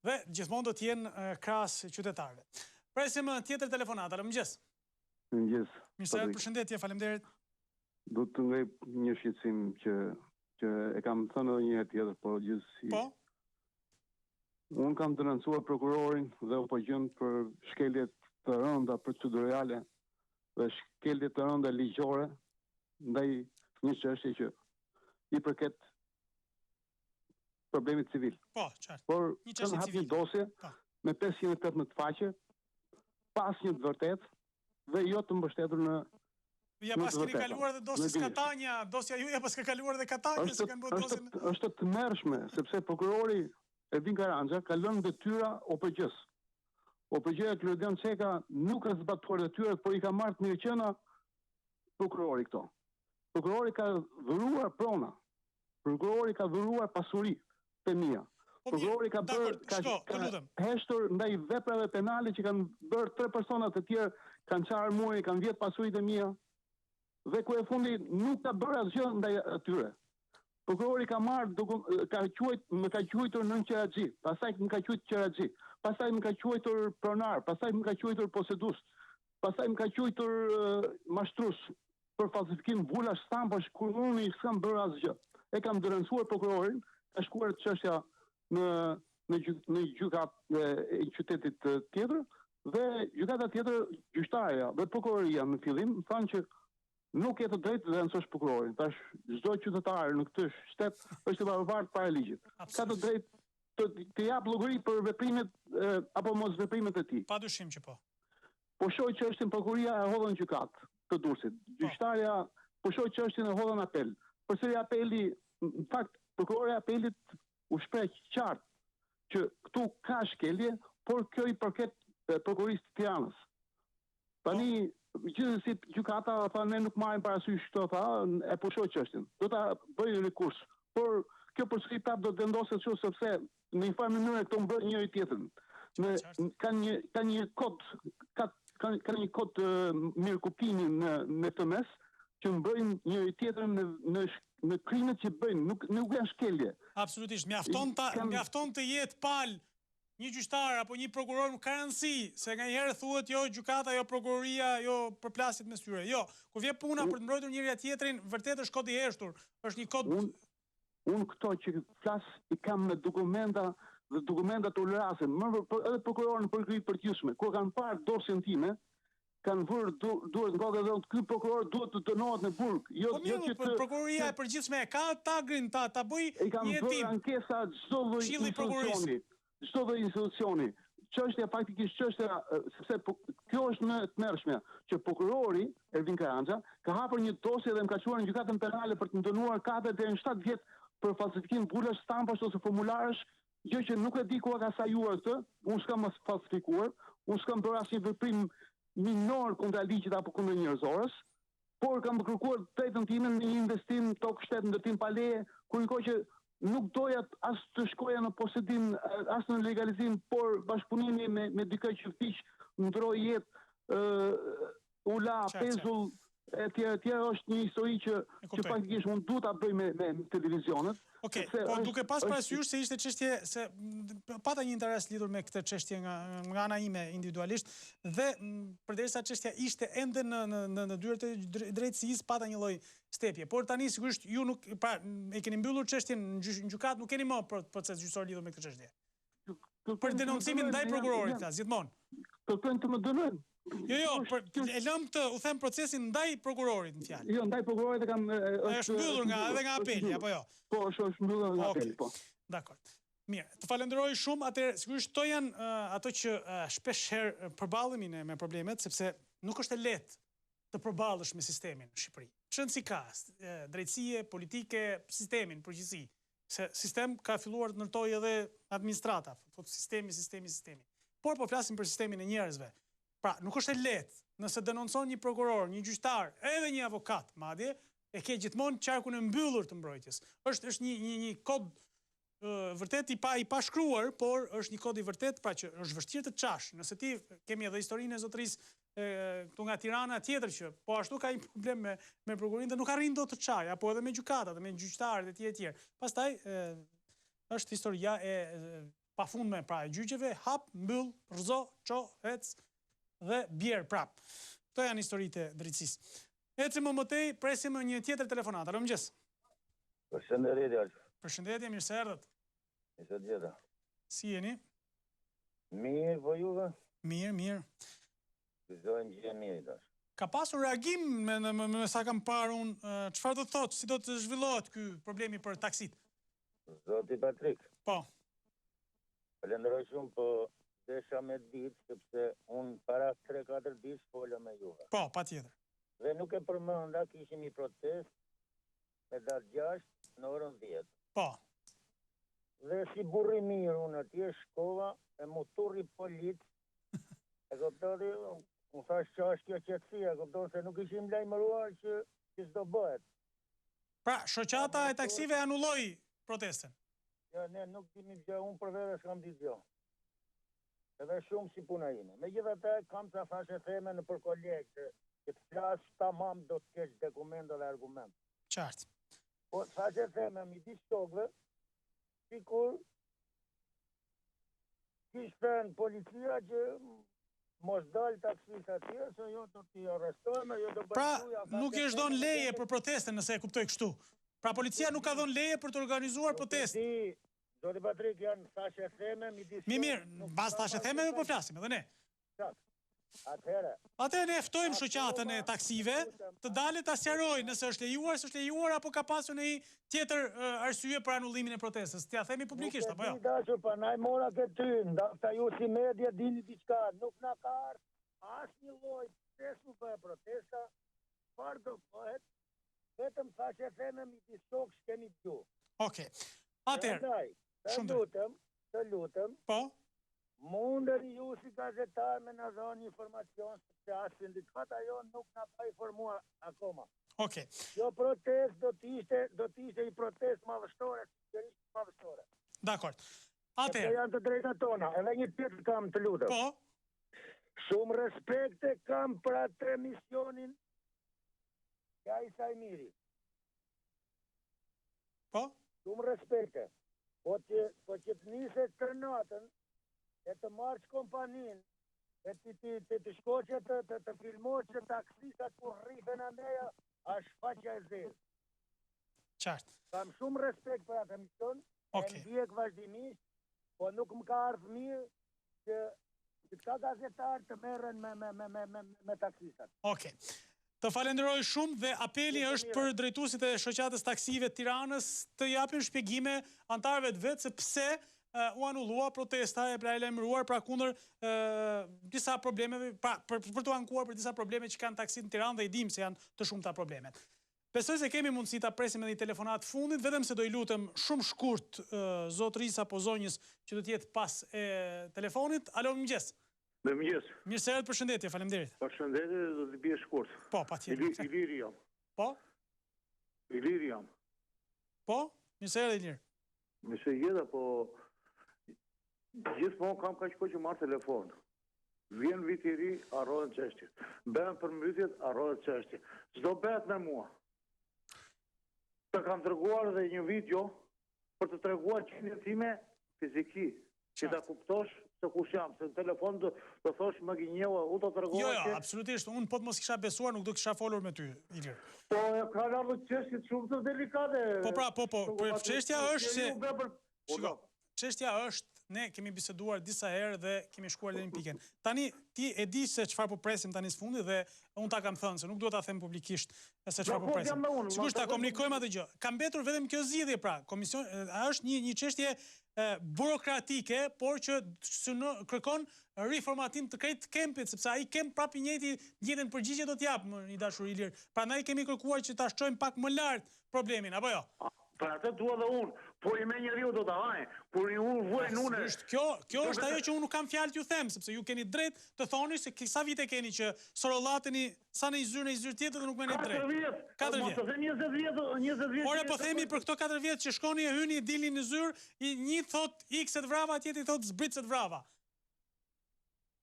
Dhe gjithmonë do t'jenë krahas qytetarëve. Presim tjetër telefonat, alë mëngjes. Mëngjes. Mirëse përshëndetje, faleminderit. Do të ngrej një shqetësim që e kam thënë edhe një herë tjetër, por gjithsesi. Po. Unë kam denoncuar prokurorin dhe u gjën për shkeljet të rënda procedurale dhe shkeljet të rënda ligjore ndaj një çështje që I përket problemit civil. Po, qartë. Por kanë hapur një dosje me 518 faqe, pas një të vërtet dhe jo të mbështetur në Ja pas keni kaluar dhe dosjes Katania, dosja juja pas ka kaluar dhe Katania se kanë bërë dosjen. Është të tmerrshme sepse prokurori Ervin Karanxha ka lënë detyra OPG-s. OPG-ja Klodian Çeka nuk ka zbatuar detyrat, por I ka marrë të mirëqenia prokurori këto. Prokurori ka dhuruar prona. Prokurori ka dhuruar pasuri të mia. Prokurori ka heshtur ndaj veprave penale që kanë bërë 3 persona të tjerë, kanë qarë mua, kanë vjetë pasuritë e mia. Dhe ku e fundi nuk ka bërë asgjë ndaj atyre. Prokurori ka marrë, më ka quajtur nën Qeraxhi, pastaj më ka quajtur Qeraxhi, pastaj më ka quajtur pronar, pastaj më ka quajtur posedus, pastaj më ka quajtur mashtrus për falsifikim vula stambash kur unë s'kam bërë asgjë. E kam denoncuar prokurorin, ka shkuar çështja në gjykatë e qytetit tjetër dhe gjykata tjetër, gjyqtarja dhe prokuroria në fillim thanë që nuk e të drejtë të denoncosh prokurorin. Tash çdo qytetar në këtë shtet është I barabartë para ligjit. Ka të drejtë të jap llogari për veprimet apo mos veprimet e tij. Padyshim që po. Po shoh çështjen prokuroria e hodhën gjykatë të Durrësit. Gjyqtarja po shoh çështjen e hodhën apel. Përsëri apeli, në fakt prokurori I apelit u shpreh qartë që këtu ka shkelje, por kjo I përket prokurorisë të Tiranës. Tani gjithsesi gjykata tha ne nuk marrim parasysh këto, tha, e pushoi çështjen. Do ta bëj rikurs, por kjo përsëri prap do të vendoset kështu sepse në një farë mënyrë këto mbërë njëri tjetrin. Ka një kod mirëkuptimi në këtë mes që mbrojnë njëri tjetrin në krimet që bëjnë, nuk janë shkelje. Absolutisht, mjafton të jetë palë një gjyqtar apo një prokuror nuk ka rëndësi, se nganjëherë thuhet jo gjykata, jo prokuroria, jo përplasjet mes tyre. Jo, kur vjen puna për të mbrojtur njëri tjetrin, vërtet është kod I heshtur. Është një kod Unë këto që flas I kam me dokumenta dhe dokumentat tolerancë, edhe prokurorën për krijim përgjithshme, kur kanë parë dosjen time, kanë vërë duhet nga dhe ky prokuror duhet të dënohet në burg. Po mirë, prokuroria e përgjithshme e ka tagrin ta bëj një hetim. I kam bërë ankesa çdo lloj institucioni. Çështja faktikisht çështja sepse kjo është më e tmerrshme që prokurori Ervin Karanxa ka hapur një dosje dhe më ka çuar në gjykatën penale për të dënuar 4 deri në 7 vjet për falsifikim bulash, stampash ose formularësh, gjë që nuk e di ku ka sajuar këtë, unë s'kam falsifikuar, unë s'kam bërë asnjë veprim minor kundra ligjit apo kundër njerëzorës, por kam kërkuar drejtën time në një investim tokë shtet ndërtim pa leje, kur një kohë që nuk doja as të shkoja në posedim, as në legalizim, por bashkëpunimi me dikë që fiq ndroi jetë, ula, pezull, e tjera është një histori që faktikisht unë duhet ta bëj me televizionet. Okej, po duke pas parasysh se ishte çështje se pata një interes lidhur me këtë çështje nga ana ime individualisht dhe përderisa çështja ishte ende në dyert e drejtësisë pata një lloj stepje. Por tani sigurisht ju nuk e keni mbyllur çështjen në gjykat, nuk keni më proces gjyqësor lidhur me këtë çështje. Për denoncimin ndaj prokurorit flas gjithmonë. Kërkojnë të më dënojnë. Jo, e lëm të u them procesin ndaj prokurorit në fjalë. Jo, ndaj prokurorit e kam është mbyllur edhe nga apeli, apo jo? Po, është mbyllur nga apeli, po. Dakor. Mirë, të falenderoj shumë, atëherë sigurisht to janë ato që shpesh herë përballemi ne me problemet, sepse nuk është e lehtë të përballesh me sistemin në Shqipëri. Çën si ka, drejtësie, politike, sistemin përgjithësi. Se sistem ka filluar të ndërtojë edhe administrata, thot sistemi. Por po flasim për sistemin e njerëzve. Pra, nuk është e lehtë, nëse denoncon një prokuror, një gjyqtar, edhe një avokat, madje, e ke gjithmonë qarkun e mbyllur të mbrojtjes. Është një kod vërtet i pashkruar, por është një kod I vërtet, pra që është vështirë të çash. Nëse ti kemi edhe historinë e zotërisë këtu nga Tirana tjetër që po ashtu ka një problem me prokurorin dhe nuk arrin dot të çaj, apo edhe me gjykatat, me gjyqtarët e tjerë. Pastaj është historia e pafundme pra e gjyqeve, hap, mbyll, rrëzo, ço, ec dhe bjerë prap. Këto janë historitë e drejtësisë. Ecim më mëtej, presim një tjetër telefonat. Alo, mëngjes. Përshëndetje, Alf. Përshëndetje, mirë se erdhët. Mirë djeta. Si jeni? Mirë, po juve? Mirë. Gëzojnë gjë mirë, dash. Ka pasur reagim me sa kam parë unë, çfarë do të thotë, si do të zhvillohet ky problemi për taksit? Zoti Patrik. Po. Falenderoj shumë, po desha me ditë, sepse unë para 3-4 ditë fola me juve. Po, patjetër. Dhe nuk e përmenda, kishim një protest me datë 6 në orën 10. Po. Dhe si burri mirë unë atje shkova, e mu turri polit, e këptoti, unë thash që është kjo qëtësia, këptoti se nuk ishim lajmëruar që s'do bëhet. Pra, shoqata e taksive anulloi protesten? Ja, ne nuk dimi gjë, unë për vete s'kam ditë gjë. Edhe shumë si puna ime. Me gjitha te, kam të thashe theme në për kolegë, që të flasë tamam do të kesh dokumenta dhe argument. Qartë. Po, thashe theme, mi di stokve, sikur kishtë në policia që mos dalë taksis atje, se jo do t'i arrestojme, jo do bëjtuja... Pra, nuk është dhënë leje për protesten, nëse e kuptoj kështu. Pra, policia nuk ka dhënë leje për të organizuar protest. Zoti Patrik, janë thashe theme, mi di... Mirë, bas thashe theme me po flasim, edhe ne. Atëherë ne ftojmë shoqatën e taksive të dalet ta sqarojë nëse është lejuar apo ka pasur një tjetër arsye për anullimin e protestës. T'ia themi publikisht apo jo? Nuk e di dashur, pa na mora ke ty, ndafta ju si media dini diçka, nuk na ka ardhur asnjë lloj protestu për protesta, çfarë do bëhet? Vetëm thashe theme mi di shok s'kemi dëgju. Okej. Atëherë, të lutem. Po. Mundeni ju si gazetar me në dhoni informacion se as sindikata jo nuk na pa informuar akoma. Okej. Jo protest do të ishte I protest madhështore, sigurisht madhështore. Dakor. Atëherë. Janë të drejta tona, edhe një tjetër kam të lutem. Po. Shumë respekte kam për atë misionin ja I Sajmiri. Po? Shumë respekte. Po që të niset të natën, e të marrë kompanin, e të shkoqe të filmoqe që taksisat kur rrifen a meja, është faqja e zezë. Qartë. Kam shumë respekt për atë emision, e ndjek vazhdimisht, po nuk më ka ardhur mirë që këta gazetarë të merren me taksistat. Okej. Të falenderoj shumë dhe apeli është për drejtuesit e shoqatës taksive të Tiranës të japin shpjegime antarëve të vet se pse u anullua protesta e paralajmëruar pra kundër disa problemeve, për të ankuar për disa probleme që kanë taksit në Tiranë dhe i dim se janë të shumta problemet. Besoj se kemi mundësi ta presim edhe një telefonat fundit, vetëm se do i lutem shumë shkurt zotërisë apo zonjës që do të jetë pas e telefonit. Alo, mëngjes. Mëngjes. Mirë se erdhët, përshëndetje, faleminderit. Përshëndetje, do të bie shkurt. Po, patjetër. Iliri jam. Po? Iliri jam. Po? Mirë se erdhë, Ilir. Mirë se jeta, po gjithmonë kam kaq kohë që marr telefon. Vjen vit i ri, harrohen çështje. Bëhen përmbytjet, harrohen çështje. Çdo bëhet me mua. Të kam treguar edhe një video për të treguar qendrën time fiziki, që ta kuptosh se kush jam, se në telefon do thosh më gënjeva, u do tregova. Jo, absolutisht, unë po të mos kisha besuar, nuk do kisha folur me ty, Ilir. Po, ka ardhur çështje shumë të delikate. Po, çështja është se shiko, çështja është ne kemi biseduar disa herë dhe kemi shkuar deri në pikën. Tani ti e di se çfarë po presim tani së fundi dhe unë ta kam thënë se nuk duhet ta them publikisht se çfarë po presim. Sigurisht ta komunikojmë atë gjë. Ka mbetur vetëm kjo zgjidhje pra. Komision është një çështje burokratike, por që kërkon riformatim të krejt kempit, sepse ai kemp prapë i njëjtën përgjigje do t'jap i dashur Ilir. Prandaj kemi kërkuar që ta shtojmë pak më lart problemin, apo jo? Për atë dua dhe unë, por i me njeriu do ta haj, por i unë vuajnë unë. Kjo është ajo që unë nuk kam fjalë t'ju them, sepse ju keni drejt të thoni se sa vite keni që sorollateni sa në një zyrë tjetër dhe nuk merrni drejt. 4 vjet. 20 vjet. Ore po themi për këto 4 vjet që shkoni e hyni e dilni në zyrë, një thot X-et vrava, tjetri thot zbritset vrava.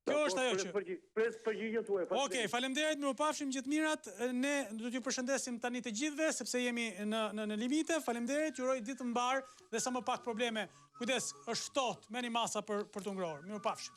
Kjo është ajo që... Pres përgjigjen tuaj. Okej, faleminderit, mirupafshim gjithë mirat. Ne do t'ju përshëndesim tani të gjithëve, sepse jemi në limite. Faleminderit, ju uroj ditë të mbar dhe sa më pak probleme. Kujdes, është ftohtë, merrni masa për të ngrohur. Mirupafshim.